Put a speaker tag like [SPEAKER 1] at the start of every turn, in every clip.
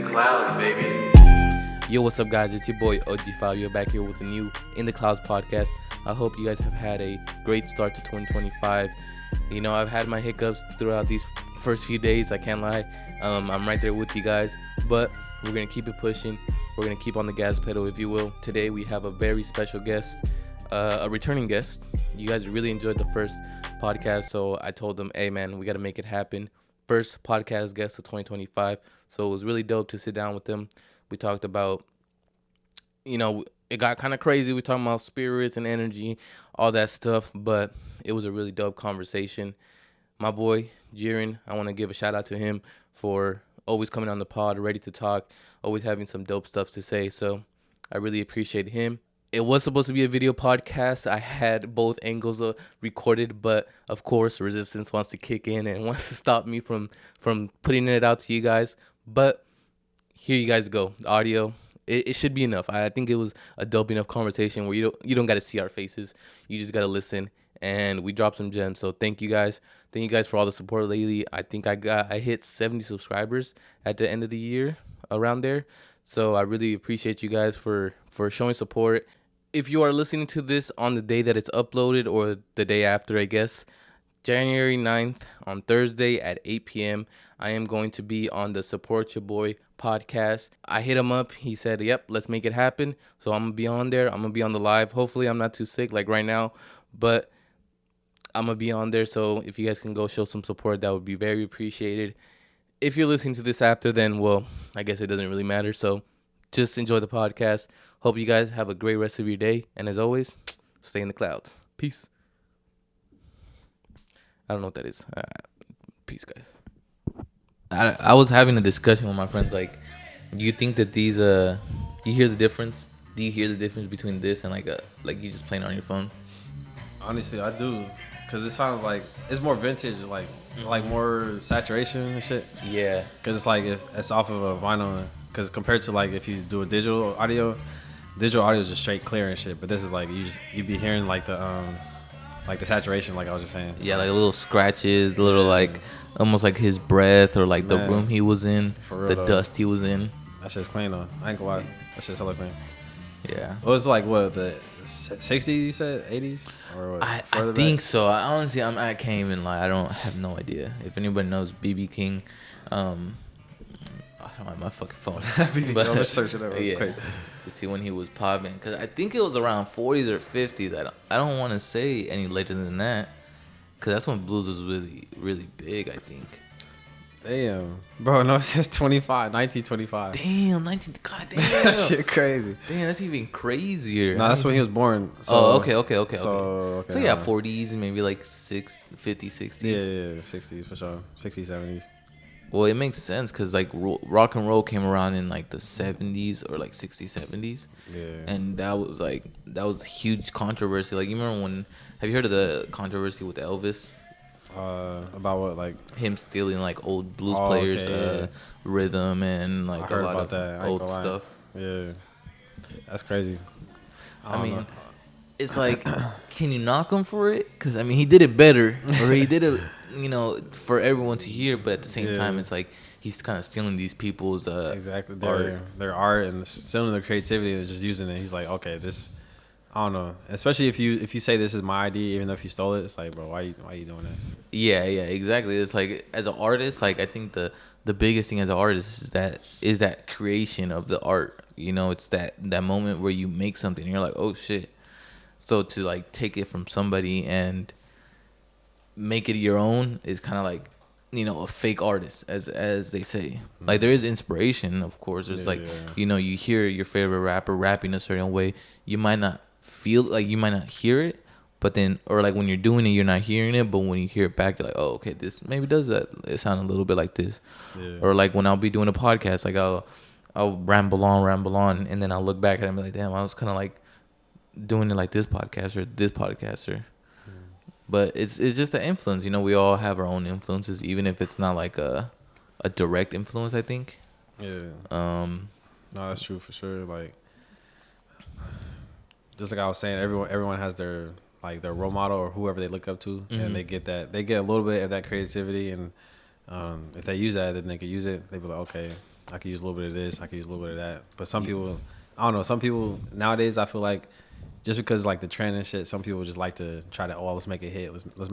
[SPEAKER 1] clouds, baby. Yo, what's up, guys? It's your boy OG File. You're back here with a new In the Clouds podcast. I hope you guys have had a great start to 2025. You know, I've had my hiccups throughout these first few days. I can't lie. I'm right there with you guys, but we're gonna keep it pushing. We're gonna keep on the gas pedal, if you will. Today we have a very special guest, a returning guest. You guys really enjoyed the first podcast, so I told them, hey man, we gotta make it happen. First podcast guest of 2025, so it was really dope to sit down with them. We talked about, you know, it got kind of crazy. We talked about spirits and energy, all that stuff, but it was a really dope conversation. My boy Jiren, I want to give a shout out to him for always coming on the pod, ready to talk, always having some dope stuff to say. So I really appreciate him. It was supposed to be a video podcast. I had both angles recorded, but of course, resistance wants to kick in and wants to stop me from putting it out to you guys. But here you guys go. The audio, it should be enough. I think it was a dope enough conversation where you don't got to see our faces. You just got to listen, and we dropped some gems. So thank you guys. Thank you guys for all the support lately. I think I hit 70 subscribers at the end of the year, around there. So I really appreciate you guys for showing support. If you are listening to this on the day that it's uploaded or the day after, I guess, January 9th on Thursday at 8 p.m., I am going to be on the Support Your Boy podcast. I hit him up. He said, yep, let's make it happen. So I'm going to be on there. I'm going to be on the live. Hopefully I'm not too sick like right now, but I'm going to be on there. So if you guys can go show some support, that would be very appreciated. If you're listening to this after, then, well, I guess it doesn't really matter. So just enjoy the podcast. Hope you guys have a great rest of your day. And as always, stay in the clouds. Peace. I don't know what that is. Peace, guys. I was having a discussion with my friends. Like, do you think that these, you hear the difference? Do you hear the difference between this and like you just playing on your phone?
[SPEAKER 2] Honestly, I do. Because it sounds like it's more vintage, like more saturation and shit.
[SPEAKER 1] Yeah.
[SPEAKER 2] Because it's like it's off of a vinyl. Because compared to like if you do a digital audio is just straight clear and shit. But this is like you be hearing like the saturation, like I was just saying.
[SPEAKER 1] Yeah, like little scratches, a little like almost like his breath or like the room he was in, the dust he was in.
[SPEAKER 2] That shit's clean though. I ain't gonna lie. That shit's hella clean.
[SPEAKER 1] Yeah.
[SPEAKER 2] It was like what, the 60s you said, 80s or what?
[SPEAKER 1] I think so. I honestly I can't even lie. I have no idea. If anybody knows BB King, I don't have my fucking phone.
[SPEAKER 2] But I'm just searching it real quick
[SPEAKER 1] to see when he was popping, because I think it was around 40s or 50s. I don't want to say any later than that, because that's when blues was really, really big, I think.
[SPEAKER 2] Damn. Bro, no, it says 1925.
[SPEAKER 1] Damn, God damn.
[SPEAKER 2] That shit crazy.
[SPEAKER 1] Damn, that's even crazier.
[SPEAKER 2] No, that's when he was born. So,
[SPEAKER 1] okay. So yeah, 40s and maybe like 50s, 60s.
[SPEAKER 2] Yeah, 60s for sure. 60s, 70s.
[SPEAKER 1] Well, it makes sense because like rock and roll came around in like the 70s or like 60s, 70s.
[SPEAKER 2] Yeah.
[SPEAKER 1] And that was a huge controversy. Like, you remember have you heard of the controversy with Elvis?
[SPEAKER 2] About what, like
[SPEAKER 1] him stealing like old blues players' rhythm and like a lot of
[SPEAKER 2] that.
[SPEAKER 1] old stuff.
[SPEAKER 2] Yeah. That's crazy.
[SPEAKER 1] I mean, it's like, can you knock him for it? Because, I mean, he did it better. Or he did it, for everyone to hear. But at the same time, it's like he's kind of stealing these people's
[SPEAKER 2] exactly
[SPEAKER 1] art.
[SPEAKER 2] Their art and stealing their creativity and just using it. He's like, okay, this, I don't know. Especially if you say this is my idea, even though if you stole it, it's like, bro, why you doing that?
[SPEAKER 1] Yeah, exactly. It's like, as an artist, like, I think the biggest thing as an artist is that creation of the art. It's that moment where you make something and you're like, oh shit. So to like take it from somebody and make it your own is kind of like, a fake artist, as they say. Like, there is inspiration, of course. There's you hear your favorite rapper rapping a certain way. You might not feel like, you might not hear it, but then, or like when you're doing it, you're not hearing it. But when you hear it back, you're like, oh, okay, this maybe does that. It sounds a little bit like this. Yeah. Or like when I'll be doing a podcast, like I'll ramble on, and then I'll look back at it and be like, damn, I was kind of like doing it like this podcaster. But it's just the influence. We all have our own influences, even if it's not like a direct influence, I think.
[SPEAKER 2] Yeah. No, that's true for sure. Like, just like I was saying, everyone has their role model or whoever they look up to, and they get a little bit of that creativity, and if they use that, then they can use it. They be like, okay, I could use a little bit of this, I could use a little bit of that. But some people, I don't know. Some people nowadays, I feel like just because like the trend and shit, some people just like to try to let's make a hit, let's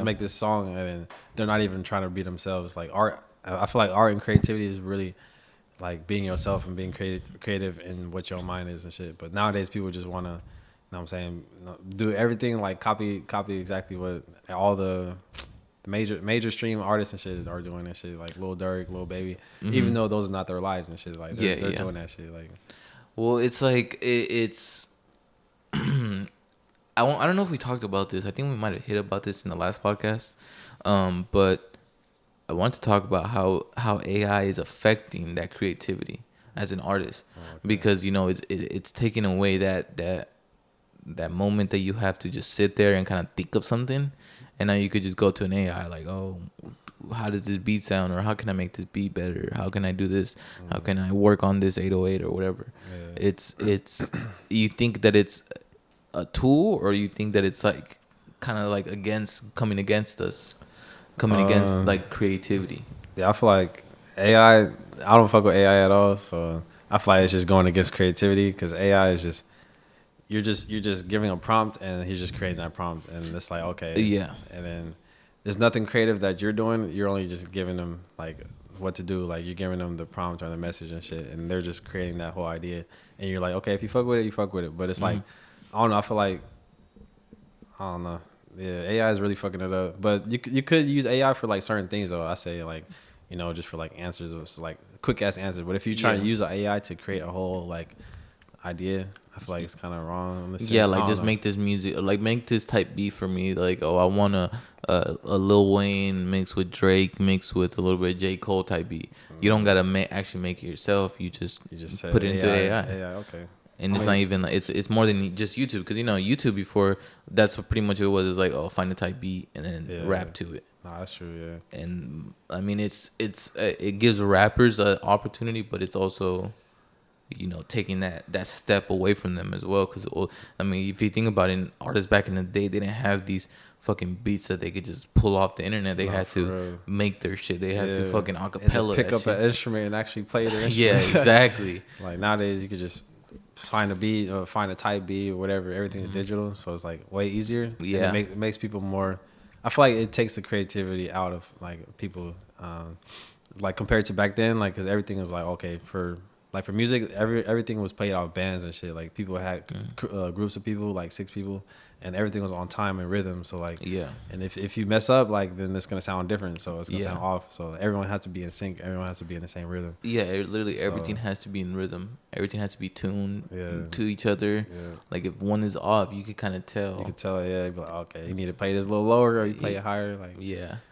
[SPEAKER 2] make this song, and then they're not even trying to be themselves. Like art, I feel like art and creativity is really like being yourself and being creative in what your mind is and shit. But nowadays people just want to, you know what I'm saying, do everything like copy exactly what all the major stream artists and shit are doing and shit, like Lil Durk, Lil Baby, even though those are not their lives and shit. Like they're doing that shit. Like,
[SPEAKER 1] well, it's like it's. I don't know if we talked about this. I think we might have hit about this in the last podcast. But I want to talk about how AI is affecting that creativity as an artist, because you know it's taking away that moment that you have to just sit there and kind of think of something, and now you could just go to an AI like, oh, how does this beat sound, or how can I make this beat better? How can I do this? How can I work on this 808 or whatever? Yeah. It's you think that it's a tool, or you think that it's like kind of like coming against like creativity?
[SPEAKER 2] Yeah, I feel like AI. I don't fuck with AI at all, so I feel like it's just going against creativity, because AI is just you're just giving a prompt and he's just creating that prompt, and it's like, okay,
[SPEAKER 1] yeah,
[SPEAKER 2] and then there's nothing creative that you're doing. You're only just giving them like what to do. Like you're giving them the prompt or the message and shit, and they're just creating that whole idea. And you're like, okay, if you fuck with it, you fuck with it. But it's like, I don't know. I feel like, I don't know. Yeah, AI is really fucking it up. But you could use AI for like certain things though. I say like, you know, just for like answers or so, like quick ass answers. But if you try to use an AI to create a whole like idea, I feel like it's kind of wrong.
[SPEAKER 1] Yeah, like just make this music, like make this type beat for me. Like, oh, I want a Lil Wayne mixed with Drake, mixed with a little bit of J. Cole type beat. You don't gotta actually make it yourself. You just put it into AI.
[SPEAKER 2] AI, okay.
[SPEAKER 1] And it's not even like it's more than just YouTube, because you know YouTube before, that's what pretty much it was. It's like, oh, find a type beat and then rap to it.
[SPEAKER 2] No, that's true. Yeah.
[SPEAKER 1] And I mean, it gives rappers an opportunity, but it's also, you know, taking that step away from them as well. Because I mean, if you think about it, artists back in the day, they didn't have these fucking beats that they could just pull off the internet. They had to make their shit. They had to fucking acapella,
[SPEAKER 2] pick up an instrument and actually play the instrument.
[SPEAKER 1] Yeah, exactly.
[SPEAKER 2] Like nowadays, you could just find a beat or find a type beat or whatever. Everything is digital, so it's like way easier.
[SPEAKER 1] Yeah,
[SPEAKER 2] and it makes people more. I feel like it takes the creativity out of like people, like compared to back then, like because everything was like, okay, for music, everything was played out of bands and shit. Like people had groups of people, like 6 people, and everything was on time and rhythm. So like, and if you mess up, like then it's gonna sound different. So it's gonna sound off. So everyone has to be in sync. Everyone has to be in the same rhythm.
[SPEAKER 1] Yeah, literally everything has to be in rhythm. Everything has to be tuned to each other. Yeah. Like if one is off, you could kind of tell.
[SPEAKER 2] You could tell, yeah. You'd be like, okay, you need to play this a little lower, or you play it higher. Like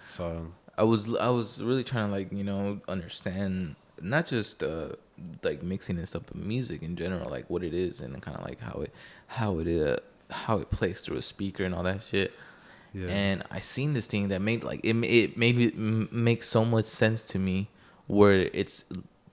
[SPEAKER 2] So
[SPEAKER 1] I was really trying to, like, you know, understand not just like mixing and stuff, but music in general, like what it is, and kind of like how it plays through a speaker and all that shit. Yeah. And I seen this thing that made like it made me make so much sense to me, where it's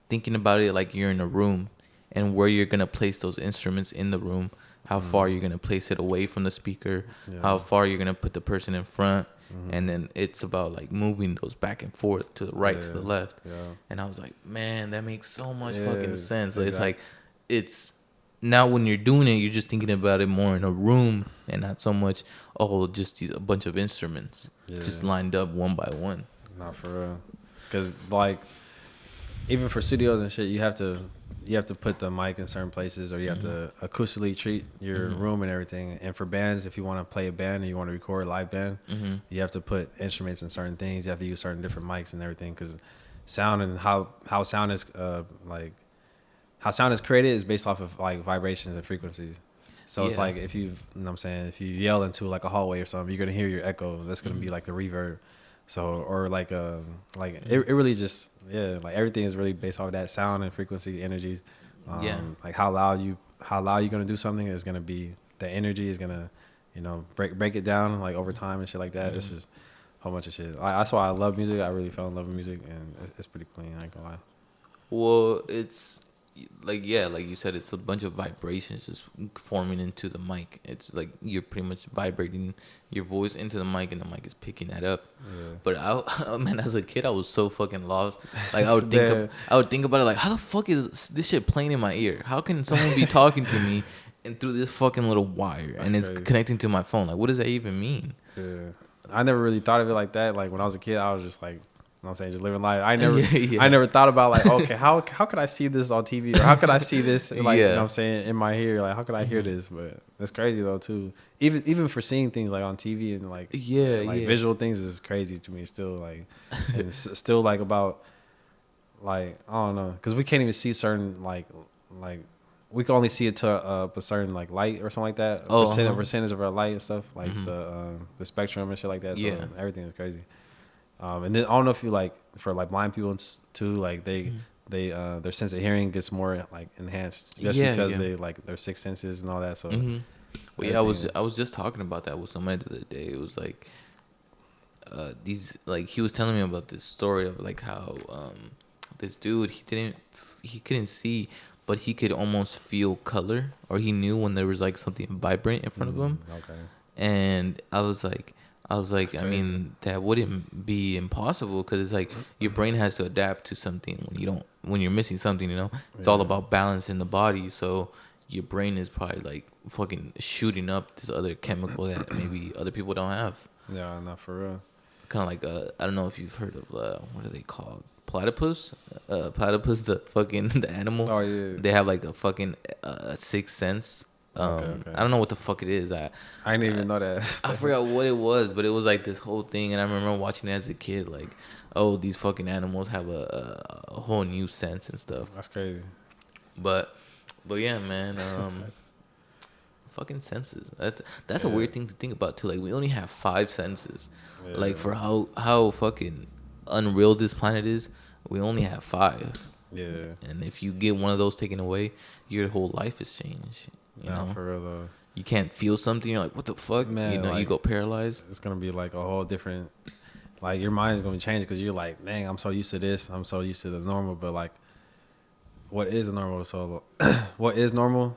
[SPEAKER 1] thinking about it like you're in a room, and where you're gonna place those instruments in the room, how far you're gonna place it away from the speaker, how far you're gonna put the person in front. And then it's about like moving those back and forth to the right, to the left. And I was like, man, that makes so much fucking sense. Like, it's like, it's now when you're doing it, you're just thinking about it more in a room, and not so much, just a bunch of instruments just lined up one by one.
[SPEAKER 2] Not for real. Because like, even for studios and shit, you have to put the mic in certain places, or you have to acoustically treat your room and everything. And for bands, if you want to play a band and you want to record a live band, you have to put instruments in certain things. You have to use certain different mics and everything, because sound and how sound is how sound is created is based off of like vibrations and frequencies. So it's like if you know what I'm saying, if you yell into like a hallway or something, you're gonna hear your echo. That's gonna be like the reverb. So, or like it really just like everything is really based off of that sound and frequency, energies. Like how loud you're gonna do something is gonna be, the energy is gonna, you know, break it down like over time and shit like that. This is a whole bunch of shit. That's why I love music. I really fell in love with music, and it's pretty clean. I ain't gonna lie.
[SPEAKER 1] Well, it's, like like you said, it's a bunch of vibrations just forming into the mic. It's like you're pretty much vibrating your voice into the mic, and the mic is picking that up.
[SPEAKER 2] Yeah.
[SPEAKER 1] But man, as a kid, I was so fucking lost. Like I would think about it like, how the fuck is this shit playing in my ear? How can someone be talking to me and through this fucking little wire, and it's connecting to my phone? Like, what does that even mean?
[SPEAKER 2] Yeah, I never really thought of it like that. Like when I was a kid, I was just like, you know what I'm saying, just living life. I never thought about like, okay, how could I see this on TV, or how could I see this like, you know what I'm saying, in my ear? Like, how could I hear this? But that's crazy though too. Even for seeing things like on TV and like visual things is crazy to me still. Like, and it's still like about like, I don't know, because we can't even see certain like we can only see it to a certain like light or something like that. Percentage of our light and stuff, like the spectrum and shit like that. So everything is crazy. And then I don't know if you like for like blind people too, like they their sense of hearing gets more like enhanced just because they like their sixth senses and all that. So
[SPEAKER 1] well, I was just talking about that with somebody the other day. It was like these, like, he was telling me about this story of like how this dude, he couldn't see, but he could almost feel color, or he knew when there was like something vibrant in front of him.
[SPEAKER 2] Okay.
[SPEAKER 1] And I was like, I mean, that wouldn't be impossible, because it's like your brain has to adapt to something when you're missing something, you know? It's all about balance in the body. So your brain is probably like fucking shooting up this other chemical that maybe other people don't have.
[SPEAKER 2] Yeah, not for real.
[SPEAKER 1] Kind of like, I don't know if you've heard of, what are they called? Platypus? Platypus, the animal.
[SPEAKER 2] Oh, yeah.
[SPEAKER 1] They have like a fucking sixth sense.
[SPEAKER 2] Okay.
[SPEAKER 1] I don't know what the fuck it is.
[SPEAKER 2] I didn't even know that.
[SPEAKER 1] I forgot what it was, but it was like this whole thing, and I remember watching it as a kid. Like, oh, these fucking animals have a whole new sense and stuff.
[SPEAKER 2] That's crazy.
[SPEAKER 1] But yeah, man. Fucking senses. That's a weird thing to think about too. Like, we only have 5 senses. Yeah. Like, for how fucking unreal this planet is, we only have 5.
[SPEAKER 2] Yeah.
[SPEAKER 1] And if you get one of those taken away, your whole life is changed. You know,
[SPEAKER 2] for real though.
[SPEAKER 1] You can't feel something. You're like, what the fuck?
[SPEAKER 2] Man,
[SPEAKER 1] you know,
[SPEAKER 2] like,
[SPEAKER 1] you go paralyzed.
[SPEAKER 2] It's gonna be like a whole different. Like, your mind's gonna change because you're like, dang, I'm so used to this. I'm so used to the normal. But like, what is normal? So, what is normal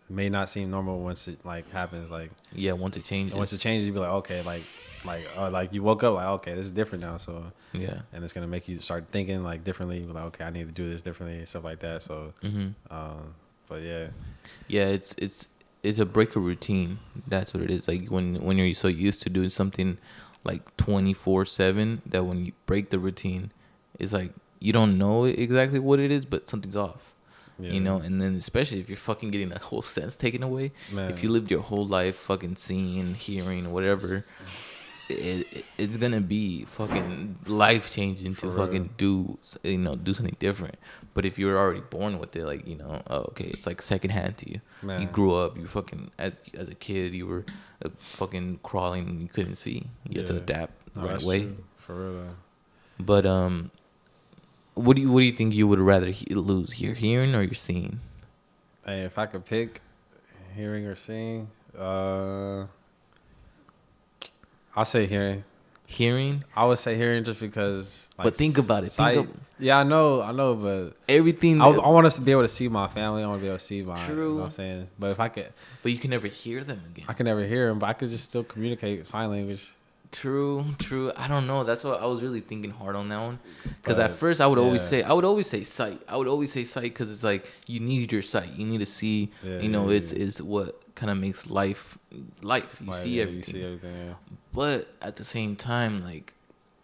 [SPEAKER 2] may not seem normal once it like happens. Like,
[SPEAKER 1] yeah, once it changes.
[SPEAKER 2] Once it changes, you be like, okay, like you woke up like, okay, this is different now. So
[SPEAKER 1] yeah, and
[SPEAKER 2] it's gonna make you start thinking like differently. Like, okay, I need to do this differently and stuff like that. So, but yeah, it's a break of routine. That's what it is. Like when you're so used to doing something like 24/7, that when you break the routine, it's like you don't know exactly what it is, but something's off. Yeah. You know, and then especially if you're fucking getting a whole sense taken away. Man. If you lived your whole life fucking seeing, hearing, whatever, it's gonna be fucking life changing to fucking do something different. But if you're already born with it, like, you know, okay, it's like secondhand to you. Man. You grew up, you fucking as a kid, you were fucking crawling and you couldn't see. You had to adapt right away. True. For real.
[SPEAKER 1] But what do you think you would rather lose, your hearing or your seeing?
[SPEAKER 2] Hey, if I could pick hearing or seeing, I'll say hearing.
[SPEAKER 1] Hearing?
[SPEAKER 2] I would say hearing just because. Like,
[SPEAKER 1] but think about it.
[SPEAKER 2] Sight, yeah, I know, but
[SPEAKER 1] everything.
[SPEAKER 2] I want us to be able to see my family. I want to be able to see my.
[SPEAKER 1] True.
[SPEAKER 2] You know what I'm saying? But if I could.
[SPEAKER 1] But you can never hear them again.
[SPEAKER 2] I can never hear them, but I could just still communicate sign language.
[SPEAKER 1] True. I don't know. That's what I was really thinking hard on that one. Because at first I would always say sight. I would always say sight because it's like you need your sight. You need to see. Yeah, you know, it's what kind of makes life. You see everything.
[SPEAKER 2] You see everything. Yeah.
[SPEAKER 1] But at the same time, like,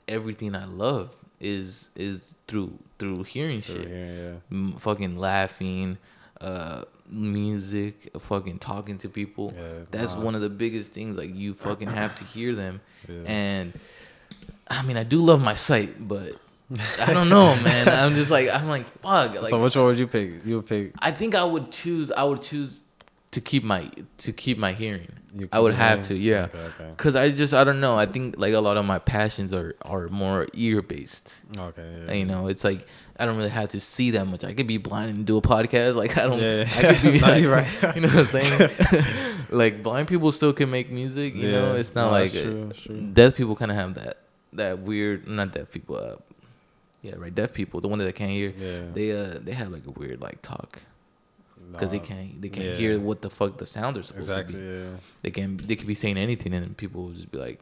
[SPEAKER 1] everything I love is through hearing shit.
[SPEAKER 2] Hearing,
[SPEAKER 1] fucking laughing, music, fucking talking to people. Yeah, that's one of the biggest things. Like, you fucking have to hear them. Yeah. And I mean, I do love my sight, but I don't know, man. I'm like, fuck. Like,
[SPEAKER 2] so which one would you pick? You would pick.
[SPEAKER 1] I think I would choose to keep my hearing. I would have to, yeah.
[SPEAKER 2] Okay.
[SPEAKER 1] Cause I don't know. I think like a lot of my passions are more ear based.
[SPEAKER 2] Okay. Yeah.
[SPEAKER 1] You know, it's like I don't really have to see that much. I could be blind and do a podcast. Like, I don't.
[SPEAKER 2] Yeah.
[SPEAKER 1] I could be.
[SPEAKER 2] No, you're right.
[SPEAKER 1] You know what I'm saying? Like, blind people still can make music. You know, it's not like
[SPEAKER 2] true.
[SPEAKER 1] Deaf people kind of have that weird. Not deaf people. Yeah, right. Deaf people, the one that can't hear.
[SPEAKER 2] Yeah.
[SPEAKER 1] They have like a weird like talk
[SPEAKER 2] Nah,
[SPEAKER 1] because they can't
[SPEAKER 2] yeah.
[SPEAKER 1] hear what the fuck the sound are supposed
[SPEAKER 2] Exactly.
[SPEAKER 1] to be.
[SPEAKER 2] Yeah.
[SPEAKER 1] They can be saying anything and people will just be like,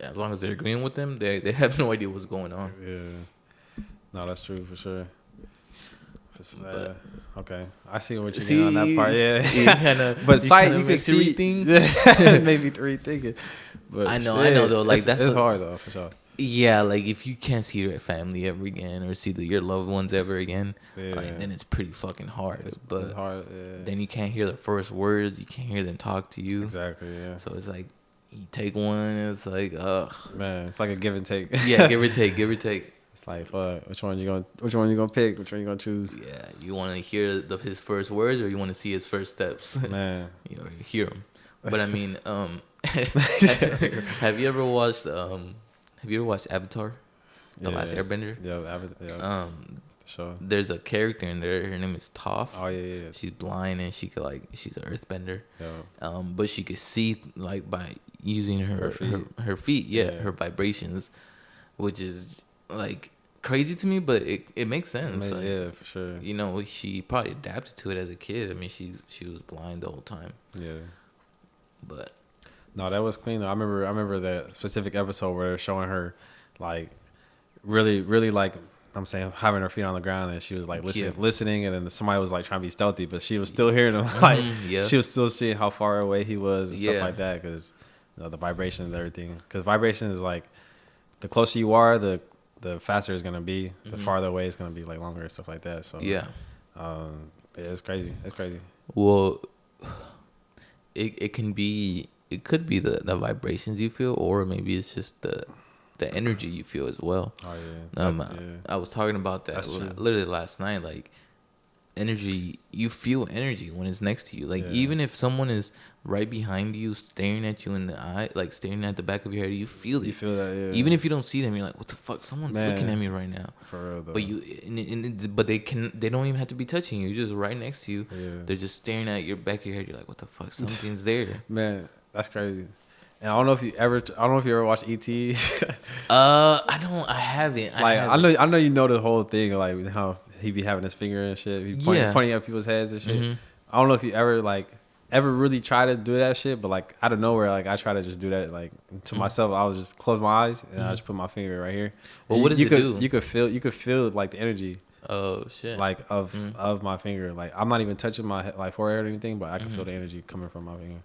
[SPEAKER 1] as long as they're agreeing with them, they have no idea what's going on.
[SPEAKER 2] Yeah. No, that's true for sure.
[SPEAKER 1] But,
[SPEAKER 2] okay, I see what you're doing on that part.
[SPEAKER 1] Yeah,
[SPEAKER 2] but sight you can see
[SPEAKER 1] things.
[SPEAKER 2] maybe three thinking. But
[SPEAKER 1] I know though. Like
[SPEAKER 2] it's hard though for sure.
[SPEAKER 1] Yeah, like if you can't see your family ever again or see your loved ones ever again,
[SPEAKER 2] Yeah.
[SPEAKER 1] like, then it's pretty fucking hard.
[SPEAKER 2] It's
[SPEAKER 1] but
[SPEAKER 2] hard. Yeah.
[SPEAKER 1] then you can't hear their first words. You can't hear them talk to you.
[SPEAKER 2] Exactly. Yeah.
[SPEAKER 1] So it's like you take one. It's like, ugh.
[SPEAKER 2] Man, it's like a give and take.
[SPEAKER 1] Yeah, give or take. Give or take.
[SPEAKER 2] It's like, fuck, which one you gonna pick? Which one you gonna choose?
[SPEAKER 1] Yeah, you want to hear his first words or you want to see his first steps?
[SPEAKER 2] Man,
[SPEAKER 1] you know, hear him. But I mean, have you ever watched Avatar, the Last Airbender?
[SPEAKER 2] Yeah, Avatar. Sure.
[SPEAKER 1] There's a character in there. Her name is Toph.
[SPEAKER 2] Oh yeah.
[SPEAKER 1] She's blind and she's an earthbender.
[SPEAKER 2] Yeah.
[SPEAKER 1] But she could see like by using her feet.
[SPEAKER 2] Yeah.
[SPEAKER 1] Her vibrations, which is like crazy to me, but it makes sense. Like,
[SPEAKER 2] yeah, for sure.
[SPEAKER 1] You know, she probably adapted to it as a kid. I mean, she was blind the whole time.
[SPEAKER 2] Yeah.
[SPEAKER 1] But
[SPEAKER 2] no, that was clean though. I remember that specific episode where they're showing her like really like I'm saying having her feet on the ground and she was like listening and then somebody was like trying to be stealthy but she was still hearing him like she was still seeing how far away he was and stuff like that because the vibrations and everything because vibration is like the closer you are the faster it's gonna be the farther away it's gonna be like longer and stuff like that so yeah, it's crazy.
[SPEAKER 1] Well, it could be the vibrations you feel or maybe it's just the energy you feel as well.
[SPEAKER 2] Oh yeah.
[SPEAKER 1] I was talking about that literally last night. Like energy, you feel energy when it's next to you. Like even if someone is right behind you, staring at you in the eye, like staring at the back of your head, you feel it.
[SPEAKER 2] You feel that, yeah.
[SPEAKER 1] Even if you don't see them, you're like, what the fuck? Someone's looking at me right now.
[SPEAKER 2] For real though.
[SPEAKER 1] But they don't even have to be touching you. You're just right next to you.
[SPEAKER 2] Yeah.
[SPEAKER 1] They're just staring at your back of your head. You're like, what the fuck? Something's there.
[SPEAKER 2] Man, that's crazy. And I don't know if you ever watched E.T.
[SPEAKER 1] I haven't.
[SPEAKER 2] I know you know the whole thing, like how he be having his finger and shit. He pointing at people's heads and shit. Mm-hmm. I don't know if you ever really try to do that shit, but like out of nowhere, like I try to just do that like to myself. I was just close my eyes and I just put my finger right here.
[SPEAKER 1] Well, what does it do?
[SPEAKER 2] You could feel like the energy.
[SPEAKER 1] Oh shit!
[SPEAKER 2] Like of my finger. Like I'm not even touching my like forehead or anything, but I can feel the energy coming from my finger.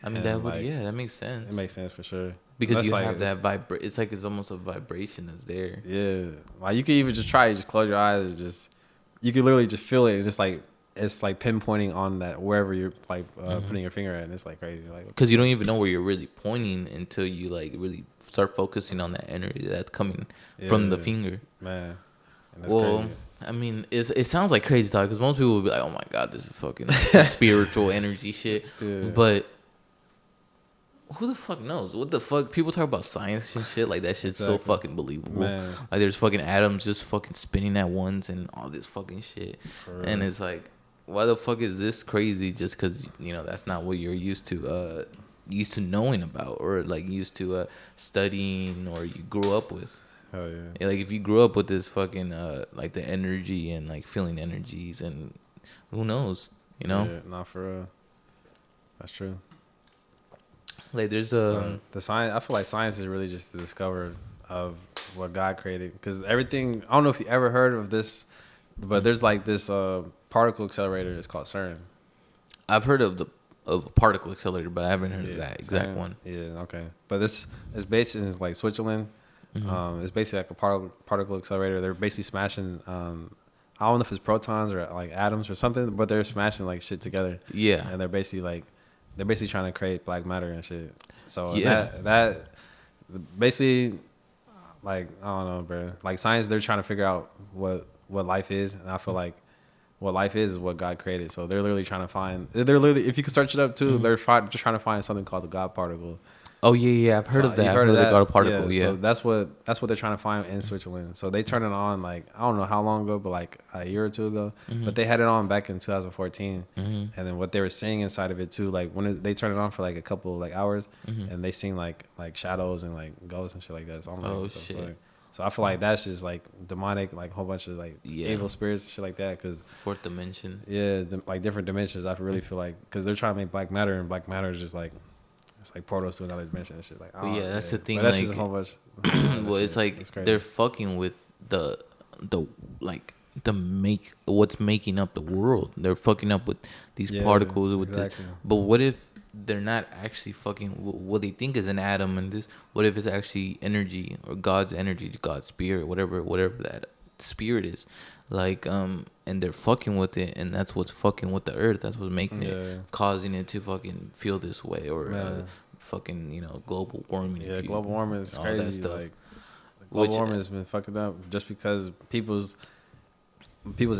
[SPEAKER 1] I mean, that makes sense.
[SPEAKER 2] It makes sense for sure.
[SPEAKER 1] Because you have that it's like it's almost a vibration that's there.
[SPEAKER 2] Yeah. Like you can even just try it, just close your eyes and just you can literally just feel it and it's like pinpointing on that wherever you're like putting your finger at and it's like crazy. Like
[SPEAKER 1] because you don't even know where you're really pointing until you like really start focusing on that energy that's coming from the finger.
[SPEAKER 2] Man. And that's crazy.
[SPEAKER 1] I mean, it sounds like crazy talk because most people will be like, "Oh my god, this is fucking spiritual energy shit," but who the fuck knows? What the fuck? People talk about science and shit like that shit's so fucking believable. Man. Like there's fucking atoms just fucking spinning at once and all this fucking shit. And it's like, why the fuck is this crazy? Just because that's not what you're used to knowing about or like used to studying or you grew up with.
[SPEAKER 2] Hell yeah.
[SPEAKER 1] Like if you grew up with this fucking like the energy and like feeling energies and who knows,
[SPEAKER 2] Yeah, not for real. That's true.
[SPEAKER 1] Like there's
[SPEAKER 2] the science. I feel like science is really just the discovery of what God created. Because everything. I don't know if you ever heard of this, but there's like this particle accelerator. It's called CERN.
[SPEAKER 1] I've heard of a particle accelerator, but I haven't heard of that exact one.
[SPEAKER 2] Yeah. Okay. But this is based in like Switzerland. Mm-hmm. It's basically like a particle accelerator. They're basically smashing. I don't know if it's protons or like atoms or something, but they're smashing like shit together. Yeah. And they're basically trying to create black matter and shit. So that basically, like, I don't know, bro. Like science, they're trying to figure out what life is, and I feel like what life is what God created. So they're literally trying to find. If you can search it up too, they're just trying to find something called the God particle.
[SPEAKER 1] Oh yeah, I've heard of that. I've heard of the God particle. Yeah.
[SPEAKER 2] So that's what they're trying to find in Switzerland. So they turned it on like I don't know how long ago, but like a year or two ago. Mm-hmm. But they had it on back in 2014, and then what they were seeing inside of it too, like they turned it on for like a couple like hours, and they seen like shadows and like ghosts and shit like that. So I'm like,
[SPEAKER 1] oh shit.
[SPEAKER 2] So I feel like that's just like demonic, like a whole bunch of like
[SPEAKER 1] Yeah.
[SPEAKER 2] evil spirits, shit like that. Cause
[SPEAKER 1] Fourth dimension.
[SPEAKER 2] yeah, like different dimensions. I really feel like because they're trying to make black matter, and black matter is just like it's like portals to another dimension and shit. Like,
[SPEAKER 1] Well, yeah, that's the thing.
[SPEAKER 2] But that's
[SPEAKER 1] like,
[SPEAKER 2] just a whole bunch.
[SPEAKER 1] well, it's like they're fucking with the like what's making up the world. They're fucking up with these particles with this. But what if they're not actually fucking what they think is an atom and this? What if it's actually energy or God's energy, God's spirit, whatever that spirit is, like and they're fucking with it, and that's what's fucking with the earth. That's what's making it, causing it to fucking feel this way, or fucking global warming.
[SPEAKER 2] Yeah, global warming is crazy.
[SPEAKER 1] That stuff.
[SPEAKER 2] Like, global warming has been fucking up just because people's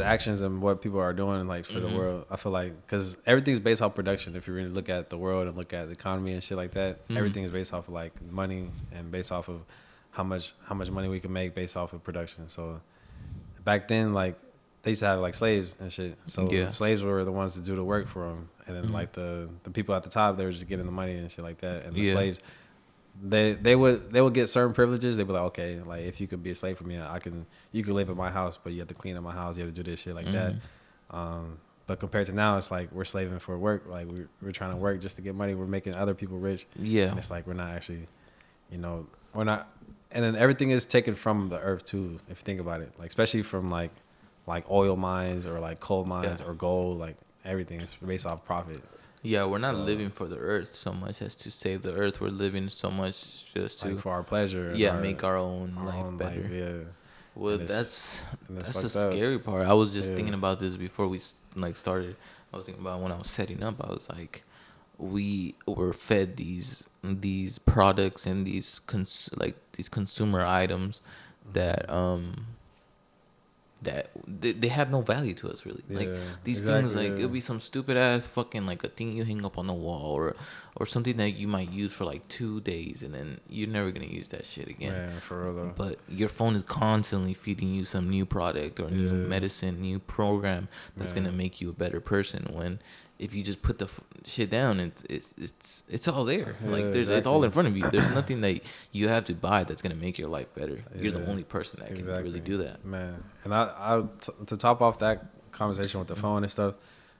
[SPEAKER 2] actions and what people are doing like for the world. I feel like because everything's based off production. If you really look at the world and look at the economy and shit like that, everything is based off of like money and based off of how much money we can make based off of production. So back then, like they used to have like slaves and shit. So slaves were the ones to do the work for them, and then like the people at the top, they were just getting the money and shit like that. And the slaves, they would get certain privileges. They'd be like, okay, like if you could be a slave for me, you could live in my house, but you have to clean up my house, you have to do this shit like that. But compared to now, it's like we're slaving for work. Like we're trying to work just to get money. We're making other people rich. Yeah, and it's like we're not actually, we're not. And then everything is taken from the earth too, if you think about it. Like especially from like oil mines or like coal mines or gold. Like everything is based off profit.
[SPEAKER 1] Yeah, we're not living for the earth so much as to save the earth. We're living so much just to
[SPEAKER 2] for our pleasure.
[SPEAKER 1] Yeah, make our own life better.
[SPEAKER 2] Yeah.
[SPEAKER 1] Well, that's the scary part. I was just thinking about this before we started. I was thinking about when I was setting up. I was like, we were fed these products and these consumer items that they have no value to us really. Like these things, like it'll be some stupid ass fucking like a thing you hang up on the wall or something that you might use for like 2 days and then you're never gonna use that shit again.
[SPEAKER 2] Man, for real though.
[SPEAKER 1] But your phone is constantly feeding you some new product or new medicine, new program that's gonna make you a better person. When if you just put the shit down, it's all there. Like it's all in front of you. There's nothing that you have to buy that's gonna make your life better. You're the only person that can really do that.
[SPEAKER 2] Man, and I to top off that conversation with the phone and stuff,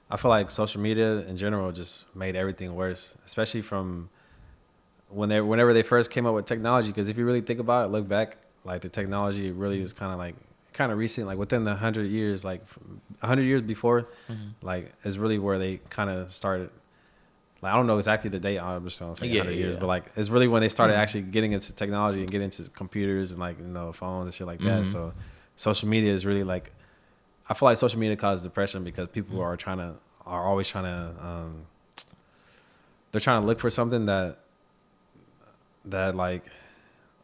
[SPEAKER 2] I feel like social media in general just made everything worse, especially from whenever they first came up with technology. Because if you really think about it, look back, like the technology really is kind of recent, like within the 100 years, like 100 years before, like is really where they kind of started. Like I don't know exactly the date. I'm just gonna say 100 years, but like it's really when they started actually getting into technology and getting into computers and like phones and shit like that. So social media is really like, I feel like social media causes depression because people are always trying to they're trying to look for something that like,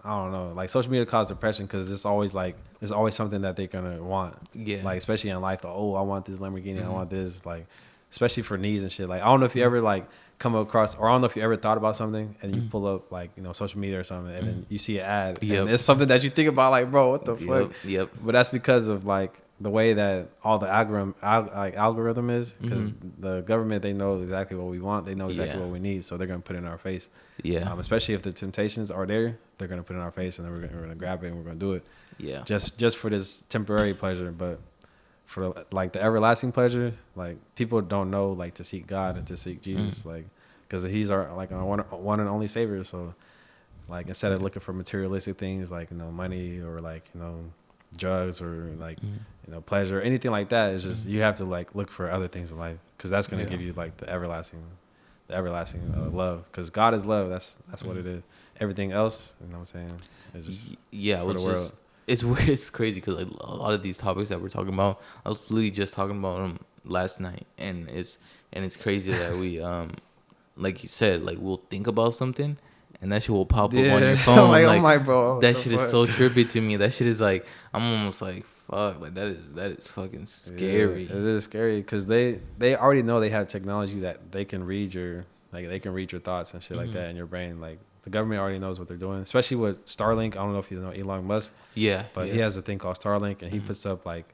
[SPEAKER 2] I don't know, like social media causes depression because it's always like there's always something that they're gonna want. Yeah. Like especially in life, like, oh, I want this Lamborghini, I want this, like especially for needs and shit. Like I don't know if you ever like come across, or I don't know if you ever thought about something and you pull up like social media or something and then you see an ad and it's something that you think about like, bro, what the fuck? Yep. But that's because of like the way that all the algorithm is, because the government, they know exactly what we want, they know exactly what we need, so they're gonna put it in our face. Yeah. Especially if the temptations are there, they're gonna put it in our face and then we're gonna grab it and we're gonna do it. Yeah. Just for this temporary pleasure, but for like the everlasting pleasure, like people don't know like to seek God and to seek Jesus, like because He's our one and only Savior. So like instead of looking for materialistic things like money or like drugs or like pleasure, anything like that, it's just you have to like look for other things in life because that's gonna give you like the everlasting love, because God is love. That's what it is. Everything else, you know what I'm saying? It's just for the world.
[SPEAKER 1] It's weird. It's crazy because like a lot of these topics that we're talking about, I was literally just talking about them last night, and it's crazy that we like you said, like we'll think about something and that shit will pop up on your phone. Like, oh my bro, that shit is so trippy to me. That shit is like, I'm almost like, fuck, like that is fucking scary.
[SPEAKER 2] Yeah, it is scary because they already know they have technology that they can read your thoughts and shit like that in your brain. Like the government already knows what they're doing, especially with Starlink. I don't know if you know Elon Musk. Yeah. But he has a thing called Starlink, and he puts up like,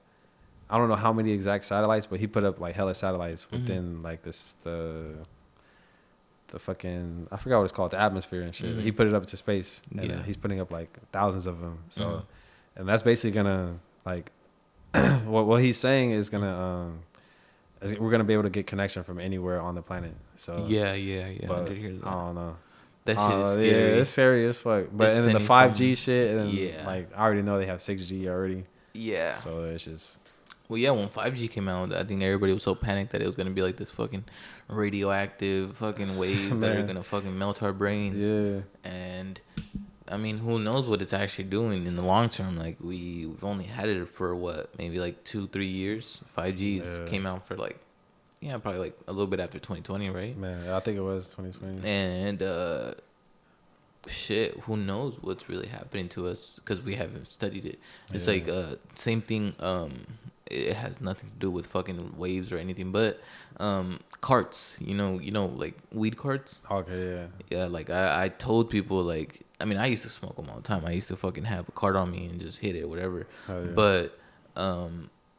[SPEAKER 2] I don't know how many exact satellites, but he put up like hella satellites within like the fucking, I forgot what it's called, the atmosphere and shit. He put it up to space, and he's putting up like thousands of them. So and that's basically gonna like what he's saying is gonna we're gonna be able to get connection from anywhere on the planet. So
[SPEAKER 1] Yeah. I
[SPEAKER 2] but
[SPEAKER 1] did hear that.
[SPEAKER 2] I don't know.
[SPEAKER 1] That shit is
[SPEAKER 2] Yeah,
[SPEAKER 1] scary.
[SPEAKER 2] it's scary as fuck. But
[SPEAKER 1] It's
[SPEAKER 2] and then the
[SPEAKER 1] sending
[SPEAKER 2] 5G
[SPEAKER 1] some.
[SPEAKER 2] shit, and
[SPEAKER 1] Yeah.
[SPEAKER 2] like I already know they have 6G already.
[SPEAKER 1] Yeah.
[SPEAKER 2] So it's just
[SPEAKER 1] Well, yeah, when 5G came out, I think everybody was so panicked that it was gonna be like this fucking radioactive fucking waves that are
[SPEAKER 2] Man.
[SPEAKER 1] gonna fucking melt our brains.
[SPEAKER 2] yeah.
[SPEAKER 1] And I mean, who knows what it's actually doing in the long term? Like we've only had it for what, maybe like 2-3 years. 5G came out for like, yeah, probably like a little bit after 2020, right?
[SPEAKER 2] Man, I think it was 2020.
[SPEAKER 1] And shit, who knows what's really happening to us because we haven't studied it. It's like same thing. It has nothing to do with fucking waves or anything, but carts. You know, like weed carts.
[SPEAKER 2] Okay, yeah.
[SPEAKER 1] Yeah, like I told people, like, I mean, I used to smoke them all the time. I used to fucking have a cart on me and just hit it, whatever.
[SPEAKER 2] Oh, yeah.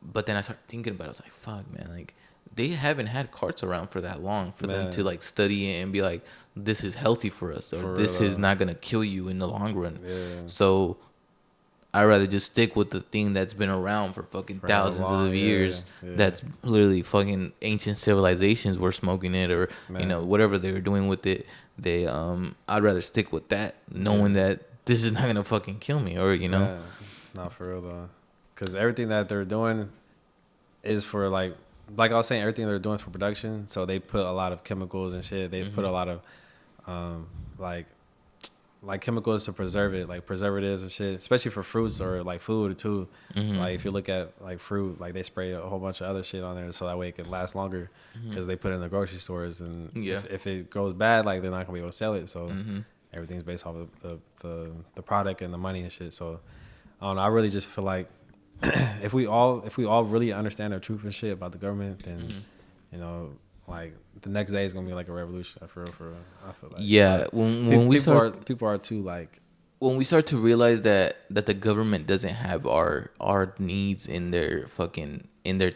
[SPEAKER 1] But then I started thinking about it. I was like, fuck, man, like they haven't had carts around for that long for them to like study it and be like, this is healthy for us, or
[SPEAKER 2] For
[SPEAKER 1] this
[SPEAKER 2] real,
[SPEAKER 1] is not gonna kill you in the long run.
[SPEAKER 2] Yeah.
[SPEAKER 1] So I'd rather just stick with the thing that's been around for fucking thousands of years.
[SPEAKER 2] Yeah.
[SPEAKER 1] That's literally fucking ancient civilizations were smoking it, or you know, whatever they were doing with it. They I'd rather stick with that, knowing that this is not gonna fucking kill me, or you know.
[SPEAKER 2] Man, not for real though, because everything that they're doing is for like I was saying, everything they're doing for production. So they put a lot of chemicals and shit. They put a lot of like chemicals to preserve it, like preservatives and shit, especially for fruits or like food too. Like if you look at like fruit, like they spray a whole bunch of other shit on there so that way it can last longer, because they put it in the grocery stores, and if it goes bad, like they're not gonna be able to sell it. So everything's based off of the product and the money and shit. So I don't know. I really just feel like if we all really understand the truth and shit about the government, then you know, like the next day is gonna be like a revolution. For real. I feel like
[SPEAKER 1] when
[SPEAKER 2] people are too like,
[SPEAKER 1] when we start to realize that the government doesn't have our needs in their fucking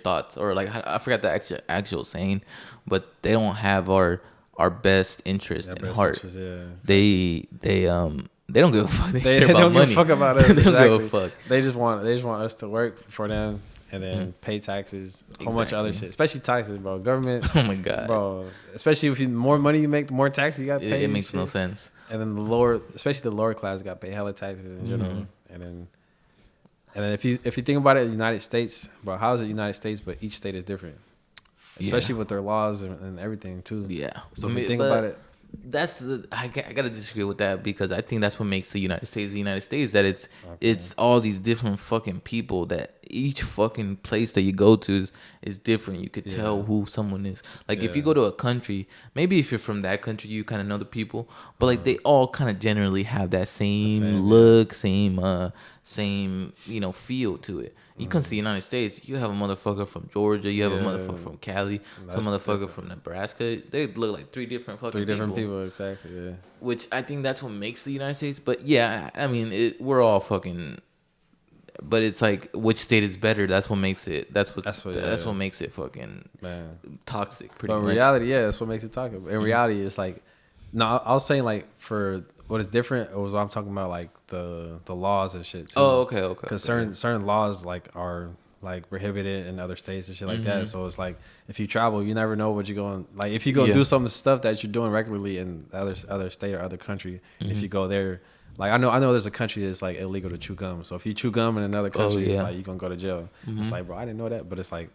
[SPEAKER 1] thoughts, or like I forgot the actual saying, but they don't have our best interest in heart. They don't give a fuck. They
[SPEAKER 2] don't
[SPEAKER 1] money.
[SPEAKER 2] give a fuck about us.
[SPEAKER 1] They don't give a fuck.
[SPEAKER 2] They just want us to work for them and then pay taxes, a whole bunch of other shit, especially taxes, bro. Government.
[SPEAKER 1] Oh my god,
[SPEAKER 2] bro. Especially if more money you make, the more taxes you got to pay.
[SPEAKER 1] It makes no sense.
[SPEAKER 2] And then especially the lower class, got to pay hella taxes in general. And then if you think about it, the United States, bro, how is it United States? But each state is different, especially with their laws and everything too.
[SPEAKER 1] Yeah.
[SPEAKER 2] So if you think about it.
[SPEAKER 1] I gotta disagree with that, because I think that's what makes the United States, that it's all these different fucking people, that each fucking place that you go to is different. You could tell who someone is. Like if you go to a country, maybe if you're from that country, you kind of know the people, but like they all kind of generally have that same look, same you know, feel to it. You come to the United States, you have a motherfucker from Georgia, you have a motherfucker from Cali, some motherfucker from Nebraska. They look like three different
[SPEAKER 2] people, exactly. Yeah.
[SPEAKER 1] Which I think that's what makes the United States. But yeah, I mean, we're all fucking. But it's like, which state is better? That's what makes it. That's what makes it fucking toxic. Pretty much.
[SPEAKER 2] But in reality, that's what makes it toxic. In reality, it's like, no, I was saying like for what is different was what I'm talking about, like the laws and shit too.
[SPEAKER 1] Oh, okay.
[SPEAKER 2] Because certain laws like are like prohibited in other states and shit like that. So it's like if you travel, you never know what you're going. Like if you go do some stuff that you're doing regularly in other state or other country, if you go there, like I know there's a country that's like illegal to chew gum. So if you chew gum in another country, it's like you're gonna go to jail. It's like, bro, I didn't know that, but it's like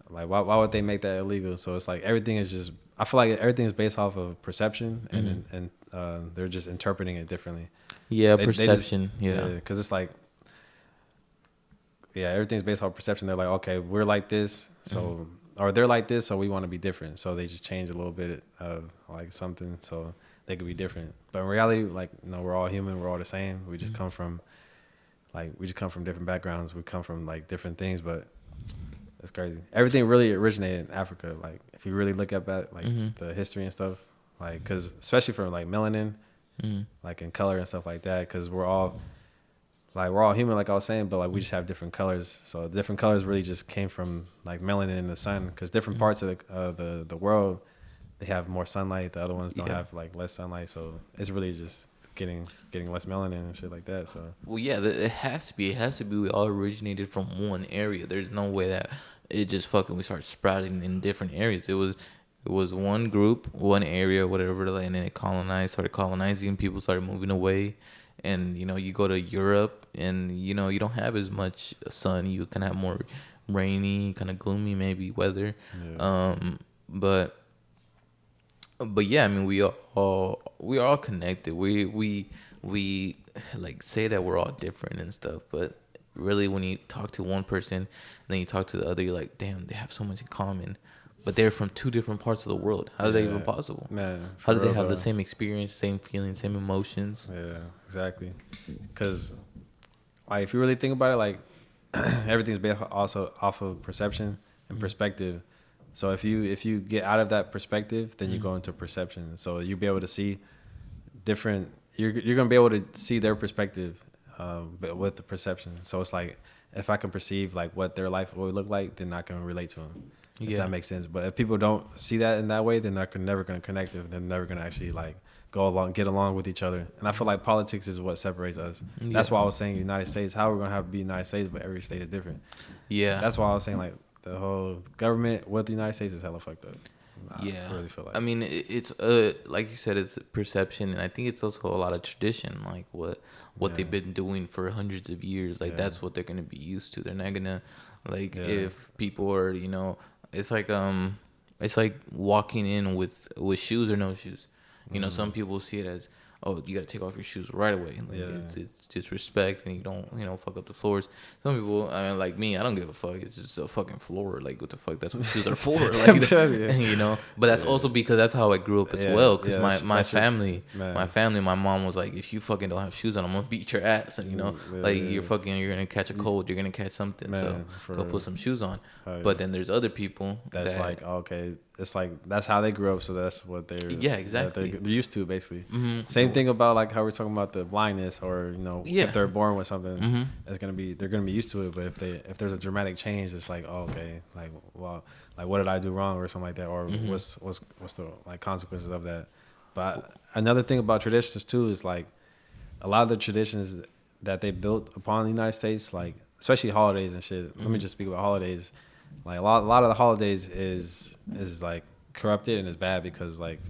[SPEAKER 2] why would they make that illegal? So it's like everything is just. I feel like everything is based off of perception, and they're just interpreting it differently.
[SPEAKER 1] Yeah, perception.
[SPEAKER 2] Because it's like, everything's based off perception. They're like, okay, we're like this, so or they're like this, so we want to be different. So they just change a little bit of like something, so they could be different. But in reality, like, we're all human. We're all the same. We just come from different backgrounds. We come from like different things, but. It's crazy. Everything really originated in Africa. Like, if you really look at that, like the history and stuff, like, because especially for like melanin, like in color and stuff like that, because we're all human, like I was saying, but like we just have different colors. So different colors really just came from like melanin in the sun, because different parts of the world, they have more sunlight. The other ones don't have like less sunlight. So it's really just getting less melanin and shit like that. So
[SPEAKER 1] Well, yeah, it has to be. It has to be. We all originated from one area. There's no way that it just fucking we start sprouting in different areas. It was one group, one area, whatever, and then it started colonizing. People started moving away, and you go to Europe, and you don't have as much sun. You can have more rainy, kind of gloomy, maybe weather.
[SPEAKER 2] yeah,
[SPEAKER 1] But yeah, I mean, we are all connected. We like say that we're all different and stuff, but really, when you talk to one person and then you talk to the other, you're like, damn, they have so much in common, but they're from two different parts of the world. How is that even possible?
[SPEAKER 2] man.
[SPEAKER 1] How do they
[SPEAKER 2] real,
[SPEAKER 1] have
[SPEAKER 2] though.
[SPEAKER 1] the same experience, same feelings, same emotions?
[SPEAKER 2] Yeah, exactly. Because like if you really think about it, like everything's based also off of perception and perspective. So if you get out of that perspective, then you go into perception. So you'll be able to see different. You're gonna be able to see their perspective, but with the perception. So it's like if I can perceive like what their life would look like, then I can relate to them. If
[SPEAKER 1] Yeah.
[SPEAKER 2] that makes sense. But if people don't see that in that way, then they're never gonna connect. They're never gonna actually like get along with each other. And I feel like politics is what separates us. That's why I was saying United States. How we're gonna have to be United States, but every state is different.
[SPEAKER 1] Yeah.
[SPEAKER 2] That's why I was saying like the whole government with the United States is hella fucked up.
[SPEAKER 1] Yeah,
[SPEAKER 2] I really feel like.
[SPEAKER 1] I mean, it's like you said, it's perception, and I think it's also a lot of tradition, like what they've been doing for hundreds of years. Like that's what they're gonna be used to. They're not gonna like if people are, it's like walking in with shoes or no shoes. Some people see it as, oh, you gotta take off your shoes right away. Like it's disrespect, and you don't fuck up the floors. Some people, I mean, like me, I don't give a fuck. It's just a fucking floor. Like what the fuck? That's what shoes are for. Like But that's also because that's how I grew up as well. Because my family, my mom was like, if you fucking don't have shoes on, I'm gonna beat your ass. And you're gonna catch a cold. You're gonna catch something. So go put some shoes on. But then there's other people
[SPEAKER 2] that's like okay. It's like that's how they grew up, so that's what they're
[SPEAKER 1] exactly
[SPEAKER 2] they're used to basically. Same thing about like how we're talking about the blindness, or if they're born with something, they're gonna be used to it. But if there's a dramatic change, it's like okay, like well, like what did I do wrong or something like that, or what's the like consequences of that. But another thing about traditions too is like a lot of the traditions that they built upon the United States, like especially holidays and shit. Let me just speak about holidays. Like a lot of the holidays is like corrupted and is bad because like